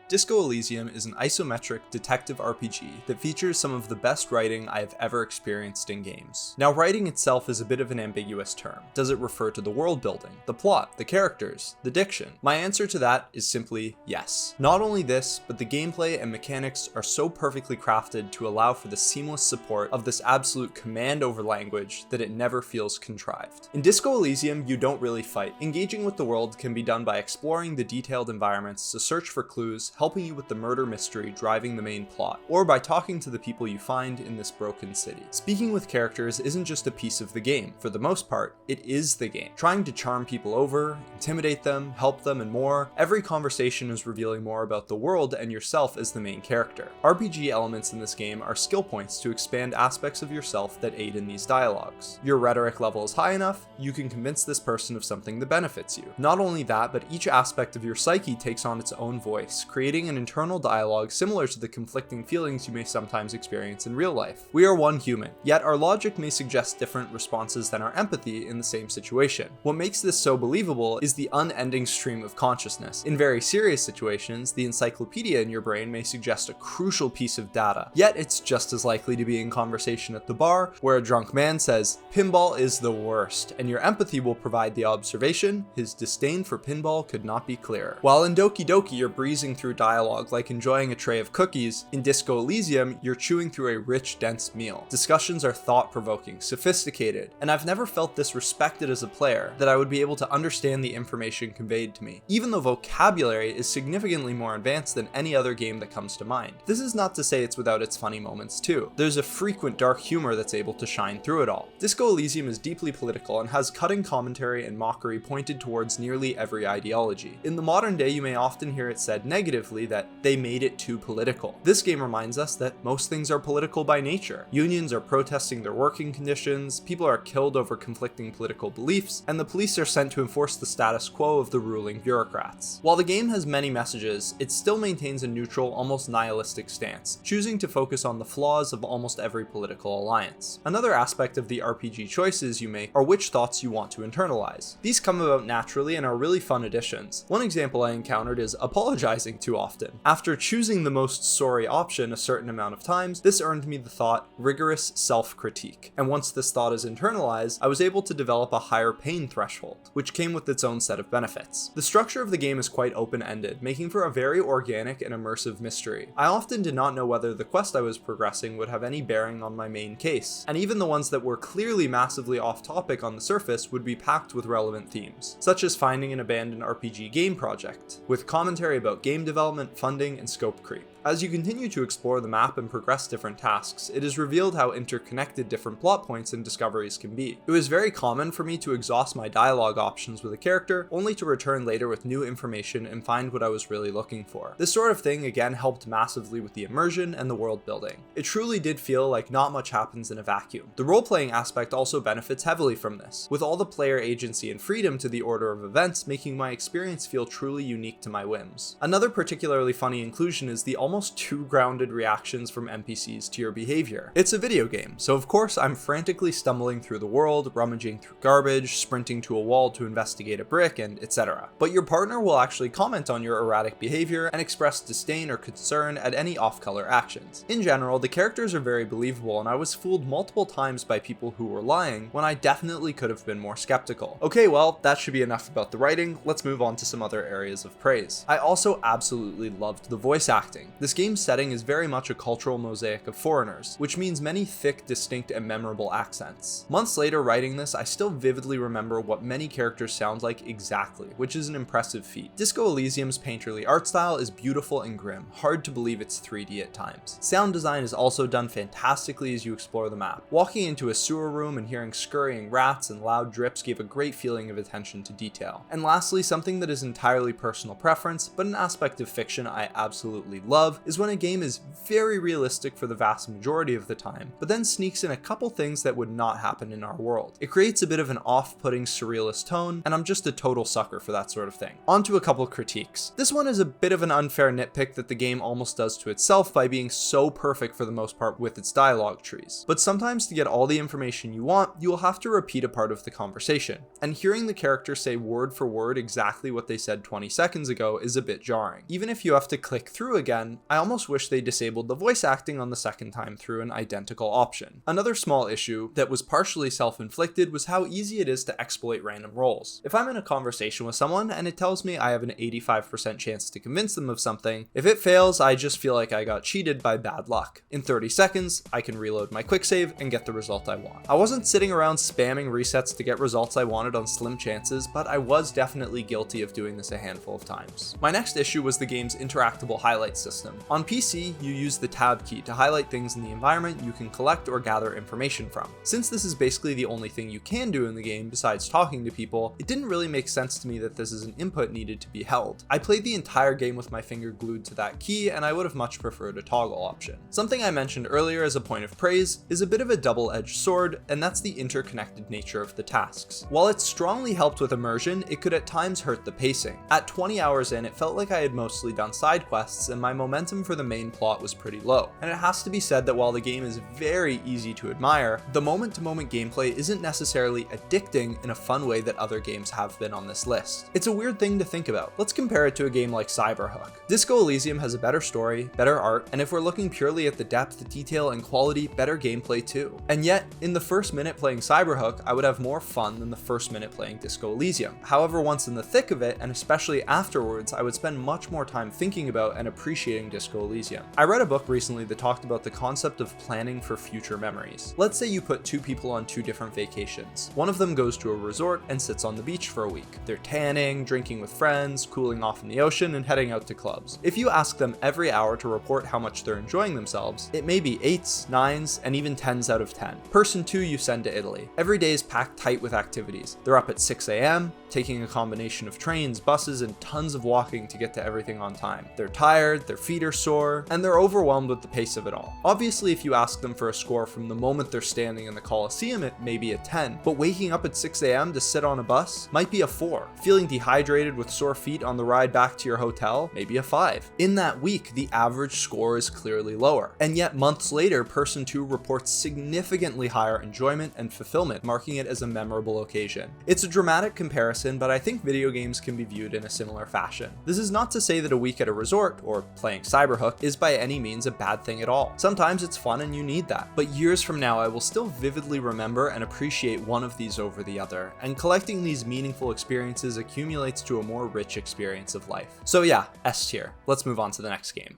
Disco Elysium is an isometric detective RPG that features some of the best writing I have ever experienced in games. Now, writing itself is a bit of an ambiguous term. Does it refer to the world building, the plot, the characters, the diction? My answer to that is simply yes. Not only this, but the gameplay and mechanics are so perfectly crafted to allow for the seamless support of this absolute command over language that it never feels contrived. In Disco Elysium, you don't really fight. Engaging with the world can be done by exploring the detailed environments to search for clues, helping you with the murder mystery driving the main plot, or by talking to the people you find in this broken city. Speaking with characters isn't just a piece of the game. For the most part, it is the game. Trying to charm people over, intimidate them, help them, and more, every conversation is revealing more about the world and yourself as the main character. RPG elements in this game are skill points to expand aspects of yourself that aid in these dialogues. Your rhetoric level is high enough, you can convince this person of something that benefits you. Not only that, but each aspect of your psyche takes on its own voice, creating an internal dialogue similar to the conflicting feelings you may sometimes experience in real life. We are one human, yet our logic may suggest different responses than our empathy in the same situation. What makes this so believable is the unending stream of consciousness. In very serious situations, the encyclopedia in your brain may suggest a crucial piece of data, yet it's just as likely to be in conversation at the bar where a drunk man says, "Pinball is the worst," and your empathy will provide the observation, "His disdain for pinball could not be clearer." While in Doki Doki you're breezing through dialogue like enjoying a tray of cookies, in Disco Elysium, you're chewing through a rich, dense meal. Discussions are thought-provoking, sophisticated, and I've never felt this respected as a player, that I would be able to understand the information conveyed to me, even though vocabulary is significantly more advanced than any other game that comes to mind. This is not to say it's without its funny moments too. There's a frequent dark humor that's able to shine through it all. Disco Elysium is deeply political and has cutting commentary and mockery pointed towards nearly every ideology. In the modern day, you may often hear it said negatively that they made it too political. This game reminds us that most things are political by nature. Unions are protesting their working conditions, people are killed over conflicting political beliefs, and the police are sent to enforce the status quo of the ruling bureaucrats. While the game has many messages, it still maintains a neutral, almost nihilistic stance, choosing to focus on the flaws of almost every political alliance. Another aspect of the RPG choices you make are which thoughts you want to internalize. These come about naturally and are really fun additions. One example I encountered is apologizing too often. After choosing the most sorry option a certain amount of times, this earned me the thought, rigorous self-critique. And once this thought is internalized, I was able to develop a higher pain threshold, which came with its own set of benefits. The structure of the game is quite open-ended, making for a very organic and immersive mystery. I often did not know whether the quest I was progressing would have any bearing on my main case, and even the ones that were clearly massively off-topic on the surface would be packed with relevant themes, such as finding an abandoned RPG game project, with commentary about game development, funding, and scope creep. As you continue to explore the map and progress different tasks, it is revealed how interconnected different plot points and discoveries can be. It was very common for me to exhaust my dialogue options with a character, only to return later with new information and find what I was really looking for. This sort of thing again helped massively with the immersion and the world building. It truly did feel like not much happens in a vacuum. The role-playing aspect also benefits heavily from this, with all the player agency and freedom to the order of events making my experience feel truly unique to my whims. Another particularly funny inclusion is the almost too grounded reactions from NPCs to your behavior. It's a video game, so of course I'm frantically stumbling through the world, rummaging through garbage, sprinting to a wall to investigate a brick, and etc. But your partner will actually comment on your erratic behavior and express disdain or concern at any off-color actions. In general, the characters are very believable, and I was fooled multiple times by people who were lying when I definitely could have been more skeptical. Okay, well, that should be enough about the writing. Let's move on to some other areas of praise. I also absolutely loved the voice acting. This game's setting is very much a cultural mosaic of foreigners, which means many thick, distinct, and memorable accents. Months later writing this, I still vividly remember what many characters sound like exactly, which is an impressive feat. Disco Elysium's painterly art style is beautiful and grim, hard to believe it's 3D at times. Sound design is also done fantastically as you explore the map. Walking into a sewer room and hearing scurrying rats and loud drips gave a great feeling of attention to detail. And lastly, something that is entirely personal preference, but an aspect of fiction I absolutely love, is when a game is very realistic for the vast majority of the time, but then sneaks in a couple things that would not happen in our world. It creates a bit of an off-putting surrealist tone, and I'm just a total sucker for that sort of thing. On to a couple critiques. This one is a bit of an unfair nitpick that the game almost does to itself by being so perfect for the most part with its dialogue trees. But sometimes to get all the information you want, you will have to repeat a part of the conversation, and hearing the character say word for word exactly what they said 20 seconds ago is a bit jarring. Even if you have to click through again, I almost wish they disabled the voice acting on the second time through an identical option. Another small issue that was partially self-inflicted was how easy it is to exploit random roles. If I'm in a conversation with someone and it tells me I have an 85% chance to convince them of something, if it fails, I just feel like I got cheated by bad luck. In 30 seconds, I can reload my quick save and get the result I want. I wasn't sitting around spamming resets to get results I wanted on slim chances, but I was definitely guilty of doing this a handful of times. My next issue was the game's interactable highlight system. On PC, you use the tab key to highlight things in the environment you can collect or gather information from. Since this is basically the only thing you can do in the game besides talking to people, it didn't really make sense to me that this is an input needed to be held. I played the entire game with my finger glued to that key, and I would have much preferred a toggle option. Something I mentioned earlier as a point of praise is a bit of a double-edged sword, and that's the interconnected nature of the tasks. While it strongly helped with immersion, it could at times hurt the pacing. At 20 hours in, it felt like I had mostly done side quests, and my momentum momentum for the main plot was pretty low. And it has to be said that while the game is very easy to admire, the moment-to-moment gameplay isn't necessarily addicting in a fun way that other games have been on this list. It's a weird thing to think about. Let's compare it to a game like Cyberhook. Disco Elysium has a better story, better art, and if we're looking purely at the depth, detail, and quality, better gameplay too. And yet, in the first minute playing Cyberhook, I would have more fun than the first minute playing Disco Elysium. However, once in the thick of it, and especially afterwards, I would spend much more time thinking about and appreciating Disco Elysium. I read a book recently that talked about the concept of planning for future memories. Let's say you put two people on two different vacations. One of them goes to a resort and sits on the beach for a week. They're tanning, drinking with friends, cooling off in the ocean, and heading out to clubs. If you ask them every hour to report how much they're enjoying themselves, it may be 8s, 9s, and even 10s out of 10. Person 2 you send to Italy. Every day is packed tight with activities. They're up at 6 a.m., taking a combination of trains, buses, and tons of walking to get to everything on time. They're tired, their feet are sore, and they're overwhelmed with the pace of it all. Obviously, if you ask them for a score from the moment they're standing in the Coliseum, it may be a 10, but waking up at 6 a.m. to sit on a bus might be a 4. Feeling dehydrated with sore feet on the ride back to your hotel, maybe a 5. In that week, the average score is clearly lower, and yet months later, person 2 reports significantly higher enjoyment and fulfillment, marking it as a memorable occasion. It's a dramatic comparison, but I think video games can be viewed in a similar fashion. This is not to say that a week at a resort, or playing Cyberhook, is by any means a bad thing at all. Sometimes it's fun and you need that, but years from now I will still vividly remember and appreciate one of these over the other, and collecting these meaningful experiences accumulates to a more rich experience of life. So yeah, S tier. Let's move on to the next game.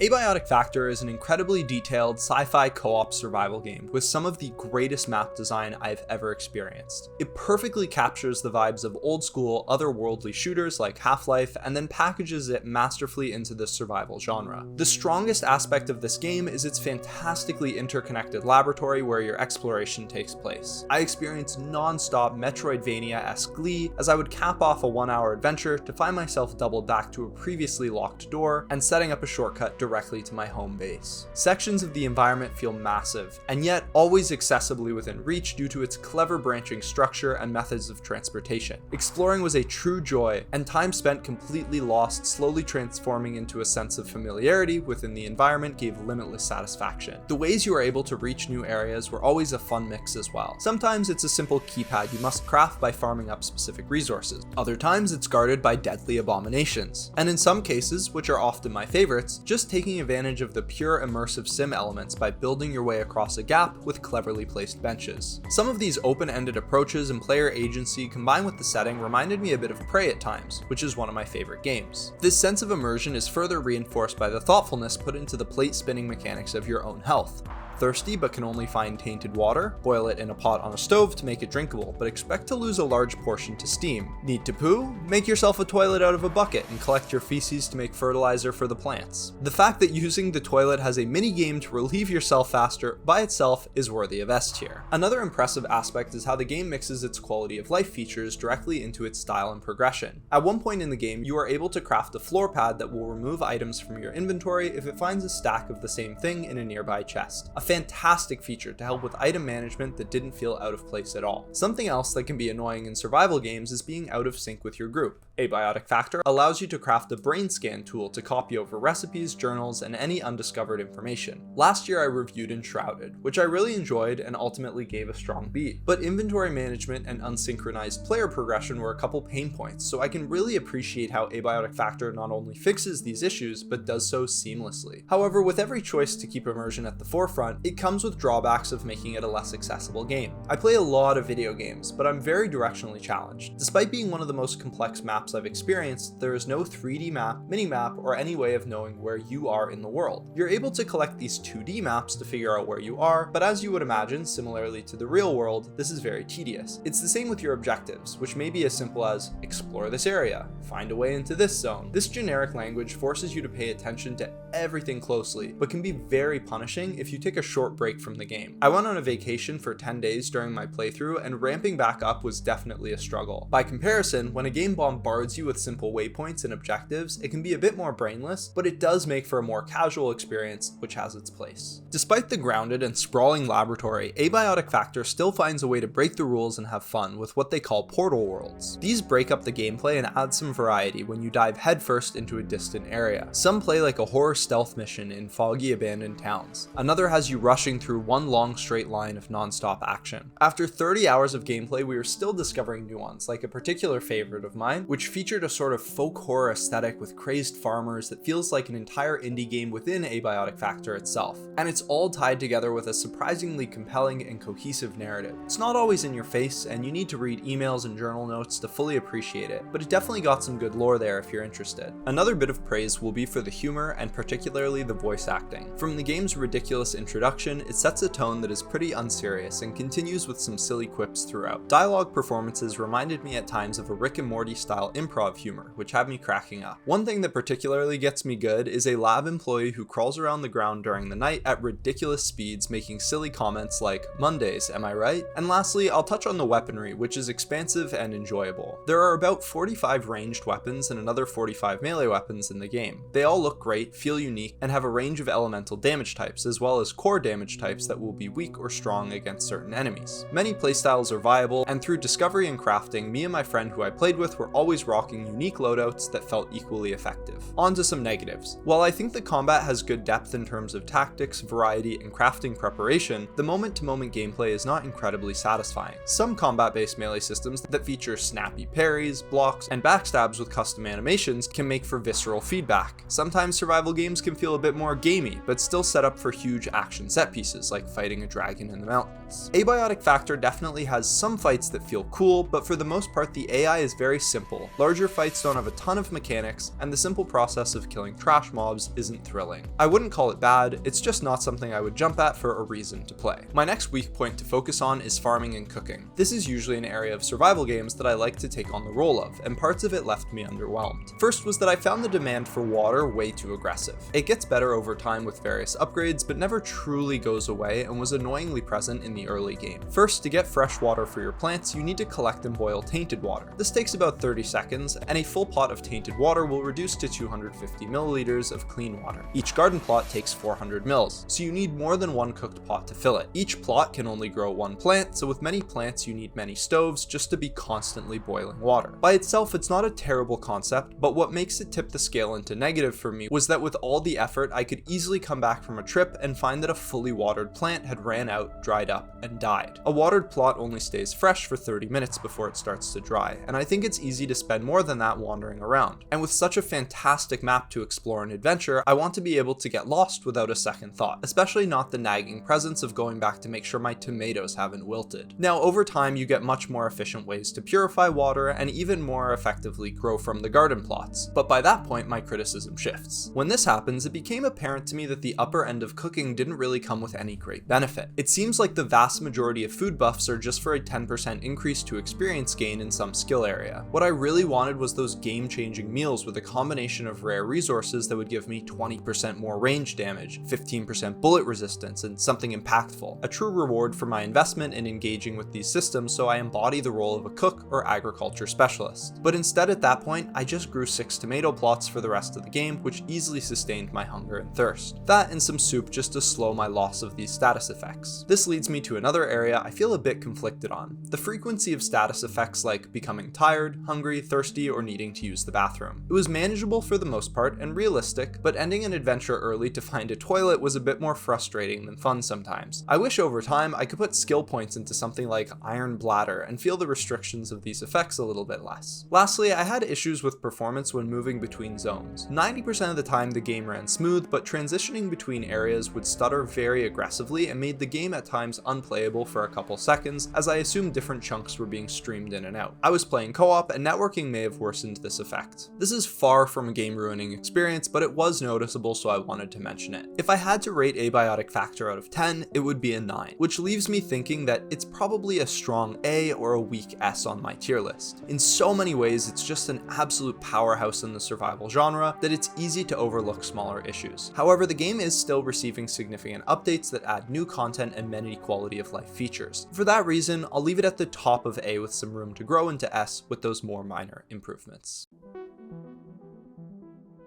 Abiotic Factor is an incredibly detailed sci-fi co-op survival game with some of the greatest map design I've ever experienced. It perfectly captures the vibes of old-school, otherworldly shooters like Half-Life and then packages it masterfully into the survival genre. The strongest aspect of this game is its fantastically interconnected laboratory where your exploration takes place. I experienced non-stop Metroidvania-esque glee as I would cap off a 1-hour adventure to find myself doubled back to a previously locked door and setting up a shortcut directly to my home base. Sections of the environment feel massive, and yet always accessibly within reach due to its clever branching structure and methods of transportation. Exploring was a true joy, and time spent completely lost, slowly transforming into a sense of familiarity within the environment gave limitless satisfaction. The ways you are able to reach new areas were always a fun mix as well. Sometimes it's a simple keypad you must craft by farming up specific resources. Other times it's guarded by deadly abominations. And in some cases, which are often my favorites, just taking advantage of the pure immersive sim elements by building your way across a gap with cleverly placed benches. Some of these open-ended approaches and player agency combined with the setting reminded me a bit of Prey at times, which is one of my favorite games. This sense of immersion is further reinforced by the thoughtfulness put into the plate spinning mechanics of your own health. Thirsty but can only find tainted water? Boil it in a pot on a stove to make it drinkable, but expect to lose a large portion to steam. Need to poo? Make yourself a toilet out of a bucket and collect your feces to make fertilizer for the plants. The fact that using the toilet has a mini game to relieve yourself faster by itself is worthy of S tier. Another impressive aspect is how the game mixes its quality of life features directly into its style and progression. At one point in the game, you are able to craft a floor pad that will remove items from your inventory if it finds a stack of the same thing in a nearby chest. A fantastic feature to help with item management that didn't feel out of place at all. Something else that can be annoying in survival games is being out of sync with your group. Abiotic Factor allows you to craft a brain scan tool to copy over recipes, journals, and any undiscovered information. Last year I reviewed Enshrouded, which I really enjoyed and ultimately gave a strong beat, but inventory management and unsynchronized player progression were a couple pain points, so I can really appreciate how Abiotic Factor not only fixes these issues, but does so seamlessly. However, with every choice to keep immersion at the forefront, it comes with drawbacks of making it a less accessible game. I play a lot of video games, but I'm very directionally challenged. Despite being one of the most complex maps I've experienced, there is no 3D map, mini-map, or any way of knowing where you are in the world. You're able to collect these 2D maps to figure out where you are, but as you would imagine, similarly to the real world, this is very tedious. It's the same with your objectives, which may be as simple as explore this area, find a way into this zone. This generic language forces you to pay attention to everything closely, but can be very punishing if you take a short break from the game. I went on a vacation for 10 days during my playthrough, and ramping back up was definitely a struggle. By comparison, when a game bombards you with simple waypoints and objectives, it can be a bit more brainless, but it does make for a more casual experience, which has its place. Despite the grounded and sprawling laboratory, Abiotic Factor still finds a way to break the rules and have fun with what they call portal worlds. These break up the gameplay and add some variety when you dive headfirst into a distant area. Some play like a horror stealth mission in foggy abandoned towns. Another has you rushing through one long straight line of non-stop action. After 30 hours of gameplay, we are still discovering new ones, like a particular favorite of mine, which featured a sort of folk horror aesthetic with crazed farmers that feels like an entire indie game within Abiotic Factor itself. And it's all tied together with a surprisingly compelling and cohesive narrative. It's not always in your face, and you need to read emails and journal notes to fully appreciate it, but it definitely got some good lore there if you're interested. Another bit of praise will be for the humor and particularly the voice acting. From the game's ridiculous introduction, it sets a tone that is pretty unserious and continues with some silly quips throughout. Dialogue performances reminded me at times of a Rick and Morty style improv humor, which had me cracking up. One thing that particularly gets me good is a lab employee who crawls around the ground during the night at ridiculous speeds, making silly comments like, "Mondays, am I right?" And lastly, I'll touch on the weaponry, which is expansive and enjoyable. There are about 45 ranged weapons and another 45 melee weapons in the game. They all look great, feel unique, and have a range of elemental damage types, as well as core damage types that will be weak or strong against certain enemies. Many playstyles are viable, and through discovery and crafting, me and my friend who I played with were always rocking unique loadouts that felt equally effective. On to some negatives. While I think the combat has good depth in terms of tactics, variety, and crafting preparation, the moment-to-moment gameplay is not incredibly satisfying. Some combat-based melee systems that feature snappy parries, blocks, and backstabs with custom animations can make for visceral feedback. Sometimes survival games can feel a bit more gamey, but still set up for huge action set pieces, like fighting a dragon in the mountains. Abiotic Factor definitely has some fights that feel cool, but for the most part the AI is very simple. Larger fights don't have a ton of mechanics, and the simple process of killing trash mobs isn't thrilling. I wouldn't call it bad, it's just not something I would jump at for a reason to play. My next weak point to focus on is farming and cooking. This is usually an area of survival games that I like to take on the role of, and parts of it left me underwhelmed. First was that I found the demand for water way too aggressive. It gets better over time with various upgrades, but never truly goes away and was annoyingly present in the early game. First, to get fresh water for your plants, you need to collect and boil tainted water. This takes about 30 seconds, and a full pot of tainted water will reduce to 250 milliliters of clean water. Each garden plot takes 400 mils, so you need more than one cooked pot to fill it. Each plot can only grow one plant, so with many plants you need many stoves just to be constantly boiling water. By itself, it's not a terrible concept, but what makes it tip the scale into negative for me was that with all the effort, I could easily come back from a trip and find that a fully watered plant had ran out, dried up, and died. A watered plot only stays fresh for 30 minutes before it starts to dry, and I think it's easy to spend more than that wandering around. And with such a fantastic map to explore and adventure, I want to be able to get lost without a second thought, especially not the nagging presence of going back to make sure my tomatoes haven't wilted. Now, over time, you get much more efficient ways to purify water and even more effectively grow from the garden plots, but by that point, my criticism shifts. When this happens, it became apparent to me that the upper end of cooking didn't really come with any great benefit. It seems like the vast majority of food buffs are just for a 10% increase to experience gain in some skill area. What I really wanted was those game-changing meals with a combination of rare resources that would give me 20% more range damage, 15% bullet resistance, and something impactful. A true reward for my investment in engaging with these systems, so I embody the role of a cook or agriculture specialist. But instead at that point, I just grew 6 tomato plots for the rest of the game, which easily sustained my hunger and thirst. That and some soup just to slow my loss of these status effects. This leads me to another area I feel a bit conflicted on: the frequency of status effects like becoming tired, hungry, thirsty, or needing to use the bathroom. It was manageable for the most part and realistic, but ending an adventure early to find a toilet was a bit more frustrating than fun sometimes. I wish over time I could put skill points into something like Iron Bladder and feel the restrictions of these effects a little bit less. Lastly, I had issues with performance when moving between zones. 90% of the time the game ran smooth, but transitioning between areas would stutter very aggressively and made the game at times unplayable for a couple seconds, as I assumed different chunks were being streamed in and out. I was playing co-op, and networking may have worsened this effect. This is far from a game-ruining experience, but it was noticeable, so I wanted to mention it. If I had to rate Abiotic Factor out of 10, it would be a 9, which leaves me thinking that it's probably a strong A or a weak S on my tier list. In so many ways, it's just an absolute powerhouse in the survival genre that it's easy to overlook smaller issues. However, the game is still receiving significant updates that add new content and many quality of life features. For that reason, I'll leave it at the top of A with some room to grow into S with those more minor improvements.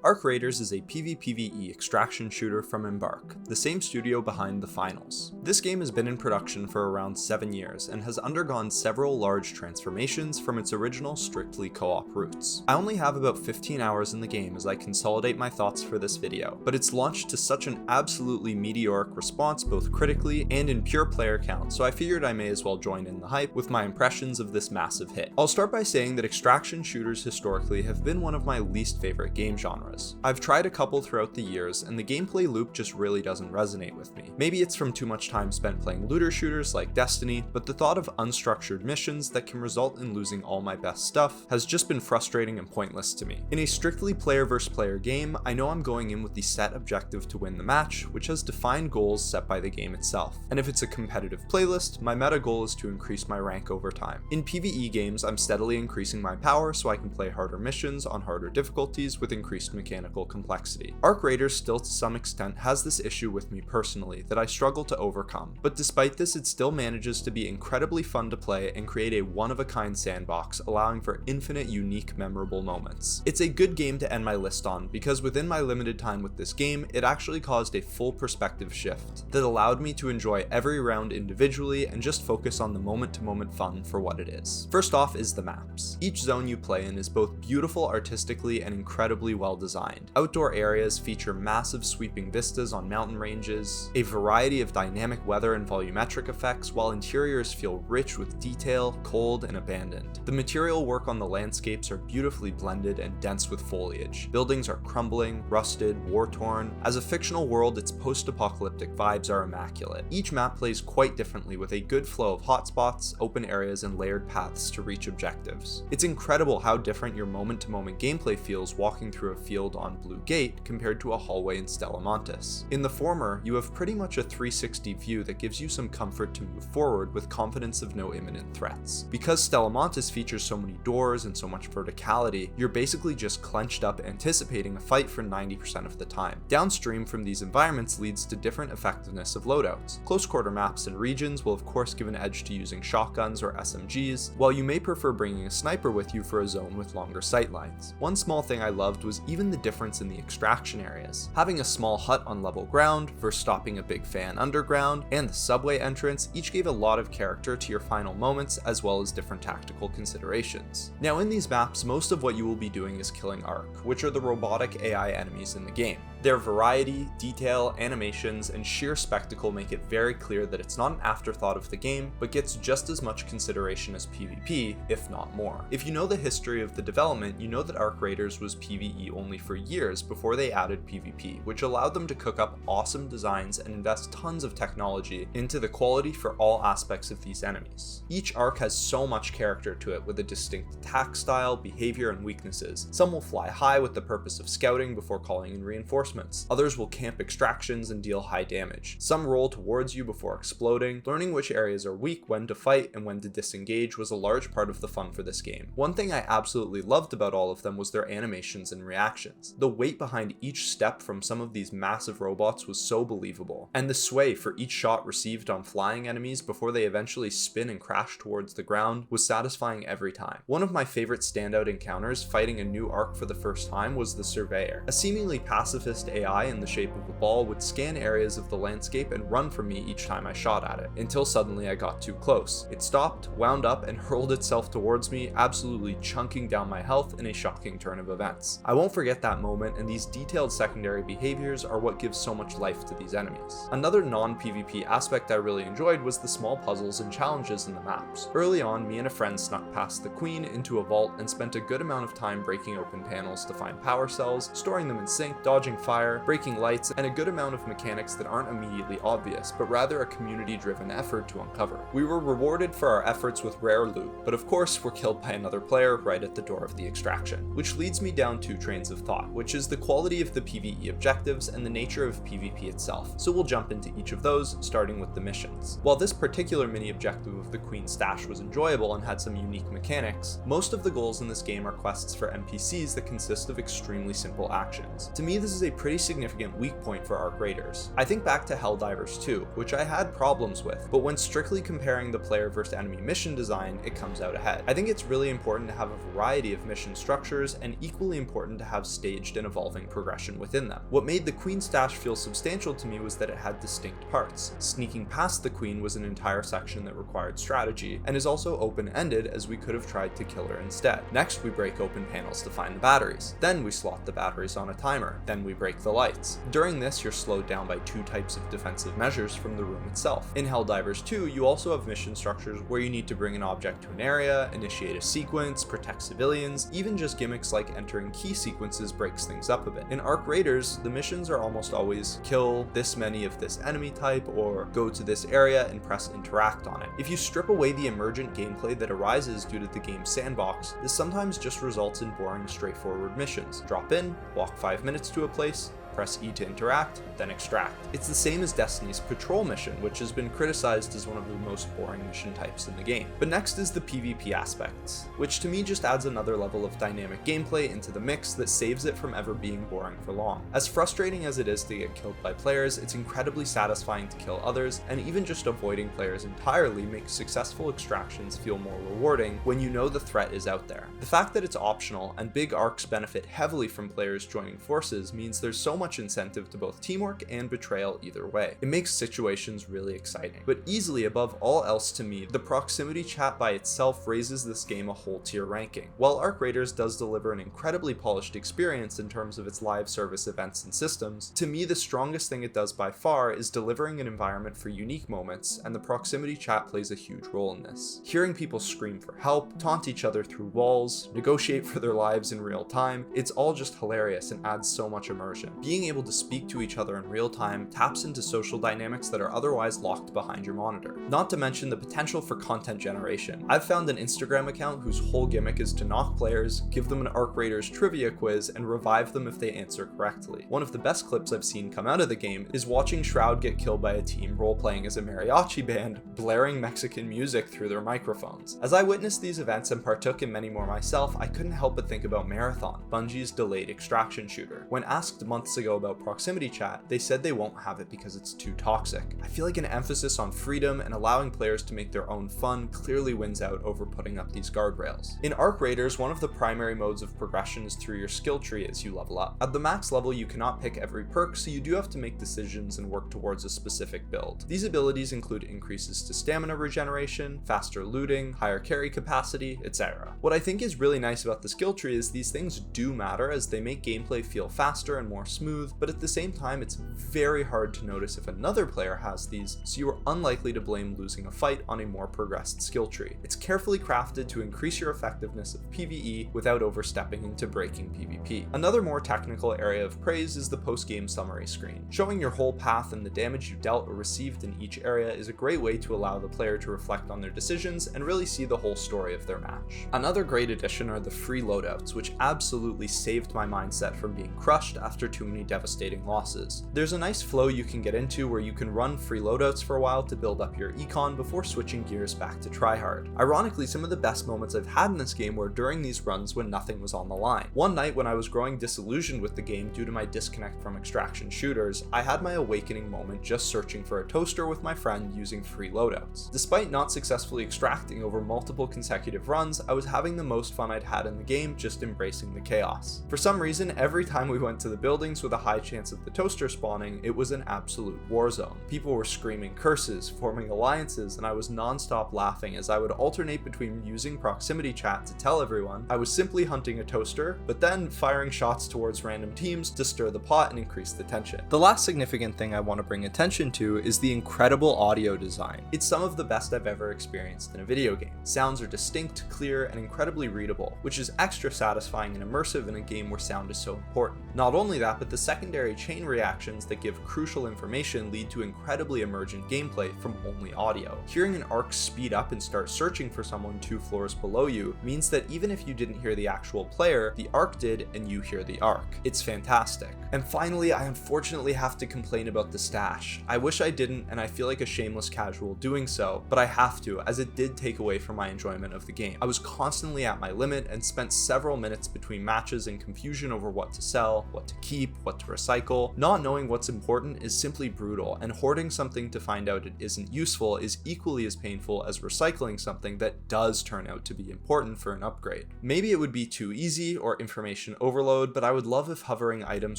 Arc Raiders is a PvPvE extraction shooter from Embark, the same studio behind the finals. This game has been in production for around 7 years and has undergone several large transformations from its original strictly co-op roots. I only have about 15 hours in the game as I consolidate my thoughts for this video, but it's launched to such an absolutely meteoric response both critically and in pure player count, so I figured I may as well join in the hype with my impressions of this massive hit. I'll start by saying that extraction shooters historically have been one of my least favorite game genres. I've tried a couple throughout the years, and the gameplay loop just really doesn't resonate with me. Maybe it's from too much time spent playing looter shooters like Destiny, but the thought of unstructured missions that can result in losing all my best stuff has just been frustrating and pointless to me. In a strictly player versus player game, I know I'm going in with the set objective to win the match, which has defined goals set by the game itself. And if it's a competitive playlist, my meta goal is to increase my rank over time. In PvE games, I'm steadily increasing my power so I can play harder missions on harder difficulties with increased mechanical complexity. Arc Raiders still to some extent has this issue with me personally that I struggle to overcome, but despite this it still manages to be incredibly fun to play and create a one-of-a-kind sandbox allowing for infinite unique memorable moments. It's a good game to end my list on because within my limited time with this game, it actually caused a full perspective shift that allowed me to enjoy every round individually and just focus on the moment-to-moment fun for what it is. First off is the maps. Each zone you play in is both beautiful artistically and incredibly well designed. Outdoor areas feature massive sweeping vistas on mountain ranges, a variety of dynamic weather and volumetric effects, while interiors feel rich with detail, cold, and abandoned. The material work on the landscapes are beautifully blended and dense with foliage. Buildings are crumbling, rusted, war-torn. As a fictional world, its post-apocalyptic vibes are immaculate. Each map plays quite differently with a good flow of hotspots, open areas, and layered paths to reach objectives. It's incredible how different your moment-to-moment gameplay feels walking through a field on Blue Gate compared to a hallway in Stellamontis. In the former, you have pretty much a 360 view that gives you some comfort to move forward with confidence of no imminent threats. Because Stellamontis features so many doors and so much verticality, you're basically just clenched up anticipating a fight for 90% of the time. Downstream from these environments leads to different effectiveness of loadouts. Close quarter maps and regions will of course give an edge to using shotguns or SMGs, while you may prefer bringing a sniper with you for a zone with longer sightlines. One small thing I loved was even the difference in the extraction areas. Having a small hut on level ground versus stopping a big fan underground, and the subway entrance each gave a lot of character to your final moments as well as different tactical considerations. Now in these maps, most of what you will be doing is killing Arc, which are the robotic AI enemies in the game. Their variety, detail, animations, and sheer spectacle make it very clear that it's not an afterthought of the game, but gets just as much consideration as PvP, if not more. If you know the history of the development, you know that Arc Raiders was PvE only for years before they added PvP, which allowed them to cook up awesome designs and invest tons of technology into the quality for all aspects of these enemies. Each arc has so much character to it with a distinct attack style, behavior, and weaknesses. Some will fly high with the purpose of scouting before calling in reinforcements. Others will camp extractions and deal high damage. Some roll towards you before exploding. Learning which areas are weak, when to fight, and when to disengage was a large part of the fun for this game. One thing I absolutely loved about all of them was their animations and reactions. The weight behind each step from some of these massive robots was so believable, and the sway for each shot received on flying enemies before they eventually spin and crash towards the ground was satisfying every time. One of my favorite standout encounters fighting a new arc for the first time was the Surveyor. A seemingly pacifist AI in the shape of a ball would scan areas of the landscape and run from me each time I shot at it, until suddenly I got too close. It stopped, wound up, and hurled itself towards me, absolutely chunking down my health in a shocking turn of events. I won't forget that moment, and these detailed secondary behaviors are what gives so much life to these enemies. Another non-PvP aspect I really enjoyed was the small puzzles and challenges in the maps. Early on, me and a friend snuck past the Queen into a vault and spent a good amount of time breaking open panels to find power cells, storing them in sync, dodging fire, breaking lights, and a good amount of mechanics that aren't immediately obvious, but rather a community-driven effort to uncover. We were rewarded for our efforts with rare loot, but of course were killed by another player right at the door of the extraction. Which leads me down two trains of thought, which is the quality of the PvE objectives and the nature of PvP itself. So we'll jump into each of those, starting with the missions. While this particular mini objective of the Queen's Stash was enjoyable and had some unique mechanics, most of the goals in this game are quests for NPCs that consist of extremely simple actions. To me, this is a pretty significant weak point for Arc Raiders. I think back to Helldivers 2, which I had problems with, but when strictly comparing the player versus enemy mission design, it comes out ahead. I think it's really important to have a variety of mission structures, and equally important to have staged and evolving progression within them. What made the Queen stash feel substantial to me was that it had distinct parts. Sneaking past the Queen was an entire section that required strategy, and is also open-ended, as we could have tried to kill her instead. Next, we break open panels to find the batteries. Then we slot the batteries on a timer. Then we break the lights. During this, you're slowed down by 2 types of defensive measures from the room itself. In Helldivers 2, you also have mission structures where you need to bring an object to an area, initiate a sequence, protect civilians. Even just gimmicks like entering key sequences breaks things up a bit. In Arc Raiders, the missions are almost always kill this many of this enemy type, or go to this area and press interact on it. If you strip away the emergent gameplay that arises due to the game's sandbox, this sometimes just results in boring, straightforward missions. Drop in, walk 5 minutes to a place, press E to interact, then extract. It's the same as Destiny's Patrol mission, which has been criticized as one of the most boring mission types in the game. But next is the PvP aspects, which to me just adds another level of dynamic gameplay into the mix that saves it from ever being boring for long. As frustrating as it is to get killed by players, it's incredibly satisfying to kill others, and even just avoiding players entirely makes successful extractions feel more rewarding when you know the threat is out there. The fact that it's optional and big arcs benefit heavily from players joining forces means there's so much incentive to both teamwork and betrayal either way. It makes situations really exciting. But easily above all else to me, the proximity chat by itself raises this game a whole tier ranking. While Arc Raiders does deliver an incredibly polished experience in terms of its live service events and systems, to me the strongest thing it does by far is delivering an environment for unique moments, and the proximity chat plays a huge role in this. Hearing people scream for help, taunt each other through walls, negotiate for their lives in real time, it's all just hilarious and adds so much immersion. Being able to speak to each other in real time taps into social dynamics that are otherwise locked behind your monitor. Not to mention the potential for content generation. I've found an Instagram account whose whole gimmick is to knock players, give them an Arc Raiders trivia quiz, and revive them if they answer correctly. One of the best clips I've seen come out of the game is watching Shroud get killed by a team role-playing as a mariachi band, blaring Mexican music through their microphones. As I witnessed these events and partook in many more myself, I couldn't help but think about Marathon, Bungie's delayed extraction shooter. When asked months ago about proximity chat, they said they won't have it because it's too toxic. I feel like an emphasis on freedom and allowing players to make their own fun clearly wins out over putting up these guardrails. In Arc Raiders, one of the primary modes of progression is through your skill tree as you level up. At the max level, you cannot pick every perk, so you do have to make decisions and work towards a specific build. These abilities include increases to stamina regeneration, faster looting, higher carry capacity, etc. What I think is really nice about the skill tree is these things do matter, as they make gameplay feel faster and more smooth, but at the same time it's very hard to notice if another player has these, so you are unlikely to blame losing a fight on a more progressed skill tree. It's carefully crafted to increase your effectiveness of PvE without overstepping into breaking PvP. Another more technical area of praise is the post-game summary screen. Showing your whole path and the damage you dealt or received in each area is a great way to allow the player to reflect on their decisions and really see the whole story of their match. Another great addition are the free loadouts, which absolutely saved my mindset from being crushed after too many devastating losses. There's a nice flow you can get into where you can run free loadouts for a while to build up your econ before switching gears back to tryhard. Ironically, some of the best moments I've had in this game were during these runs when nothing was on the line. One night when I was growing disillusioned with the game due to my disconnect from extraction shooters, I had my awakening moment just searching for a toaster with my friend using free loadouts. Despite not successfully extracting over multiple consecutive runs, I was having the most fun I'd had in the game just embracing the chaos. For some reason, every time we went to the buildings with a high chance of the toaster spawning, it was an absolute war zone. People were screaming curses, forming alliances, and I was non-stop laughing as I would alternate between using proximity chat to tell everyone I was simply hunting a toaster, but then firing shots towards random teams to stir the pot and increase the tension. The last significant thing I want to bring attention to is the incredible audio design. It's some of the best I've ever experienced in a video game. Sounds are distinct, clear, and incredibly readable, which is extra satisfying and immersive in a game where sound is so important. Not only that, but the secondary chain reactions that give crucial information lead to incredibly emergent gameplay from only audio. Hearing an arc speed up and start searching for someone 2 floors below you means that even if you didn't hear the actual player, the arc did and you hear the arc. It's fantastic. And finally, I unfortunately have to complain about the stash. I wish I didn't, and I feel like a shameless casual doing so, but I have to, as it did take away from my enjoyment of the game. I was constantly at my limit and spent several minutes between matches in confusion over what to sell, what to keep, what to recycle. Not knowing what's important is simply brutal, and hoarding something to find out it isn't useful is equally as painful as recycling something that does turn out to be important for an upgrade. Maybe it would be too easy or information overload, but I would love if hovering items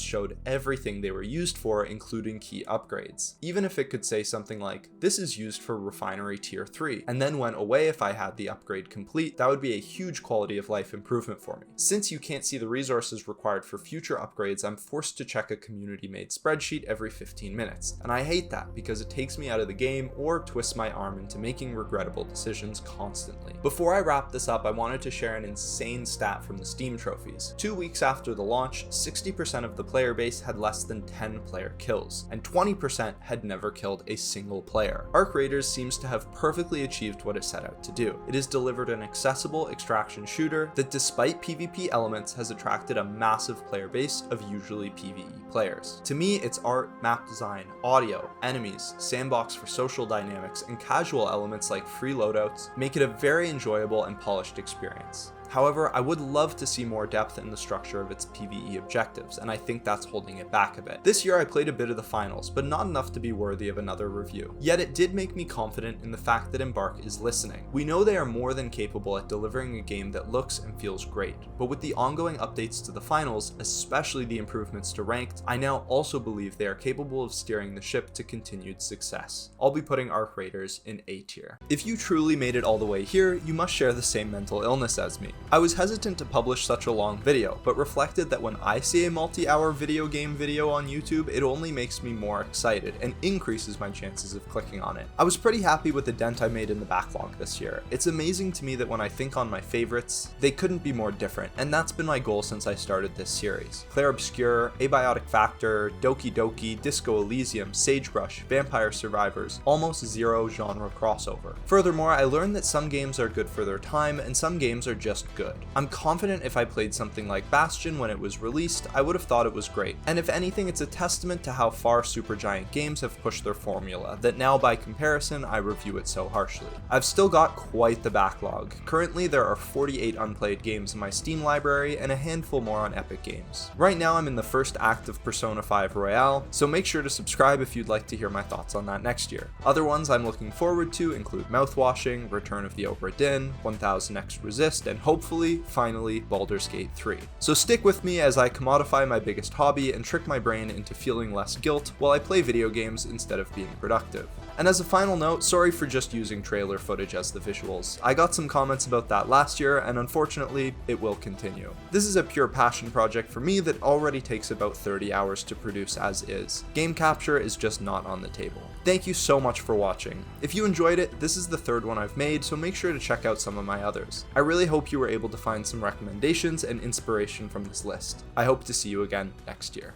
showed everything they were used for, including key upgrades. Even if it could say something like, this is used for refinery tier 3, and then went away if I had the upgrade complete, that would be a huge quality of life improvement for me. Since you can't see the resources required for future upgrades, I'm forced to check a community made spreadsheet every 15 minutes, and I hate that because it takes me out of the game or twists my arm into making regrettable decisions constantly. Before I wrap this up, I wanted to share an insane stat from the Steam trophies. 2 weeks after the launch, 60% of the player base had less than 10 player kills, and 20% had never killed a single player. Arc Raiders seems to have perfectly achieved what it set out to do. It has delivered an accessible extraction shooter that, despite PvP elements, has attracted a massive player base of usually PvE players. To me, its art, map design, audio, enemies, sandbox for social dynamics, and casual elements like free loadouts make it a very enjoyable and polished experience. However, I would love to see more depth in the structure of its PvE objectives, and I think that's holding it back a bit. This year I played a bit of the finals, but not enough to be worthy of another review. Yet it did make me confident in the fact that Embark is listening. We know they are more than capable at delivering a game that looks and feels great, but with the ongoing updates to the finals, especially the improvements to ranked, I now also believe they are capable of steering the ship to continued success. I'll be putting Arc Raiders in A tier. If you truly made it all the way here, you must share the same mental illness as me. I was hesitant to publish such a long video, but reflected that when I see a multi-hour video game video on YouTube, it only makes me more excited and increases my chances of clicking on it. I was pretty happy with the dent I made in the backlog this year. It's amazing to me that when I think on my favorites, they couldn't be more different, and that's been my goal since I started this series. Clair, Obscur, Abiotic Factor, Doki, Disco Elysium, Sagebrush, Vampire Survivors, almost zero genre crossover. Furthermore, I learned that some games are good for their time and some games are just good. I'm confident if I played something like Bastion when it was released, I would have thought it was great. And if anything, it's a testament to how far Supergiant Games have pushed their formula, that now by comparison, I review it so harshly. I've still got quite the backlog. Currently, there are 48 unplayed games in my Steam library and a handful more on Epic Games. Right now, I'm in the first act of Persona 5 Royale, so make sure to subscribe if you'd like to hear my thoughts on that next year. Other ones I'm looking forward to include Mouthwashing, Return of the Obra Dinn, 1000x Resist, and hopefully, finally, Baldur's Gate 3. So stick with me as I commodify my biggest hobby and trick my brain into feeling less guilt while I play video games instead of being productive. And as a final note, sorry for just using trailer footage as the visuals. I got some comments about that last year, and unfortunately, it will continue. This is a pure passion project for me that already takes about 30 hours to produce as is. Game capture is just not on the table. Thank you so much for watching. If you enjoyed it, this is the third one I've made, so make sure to check out some of my others. I really hope you were able to find some recommendations and inspiration from this list. I hope to see you again next year.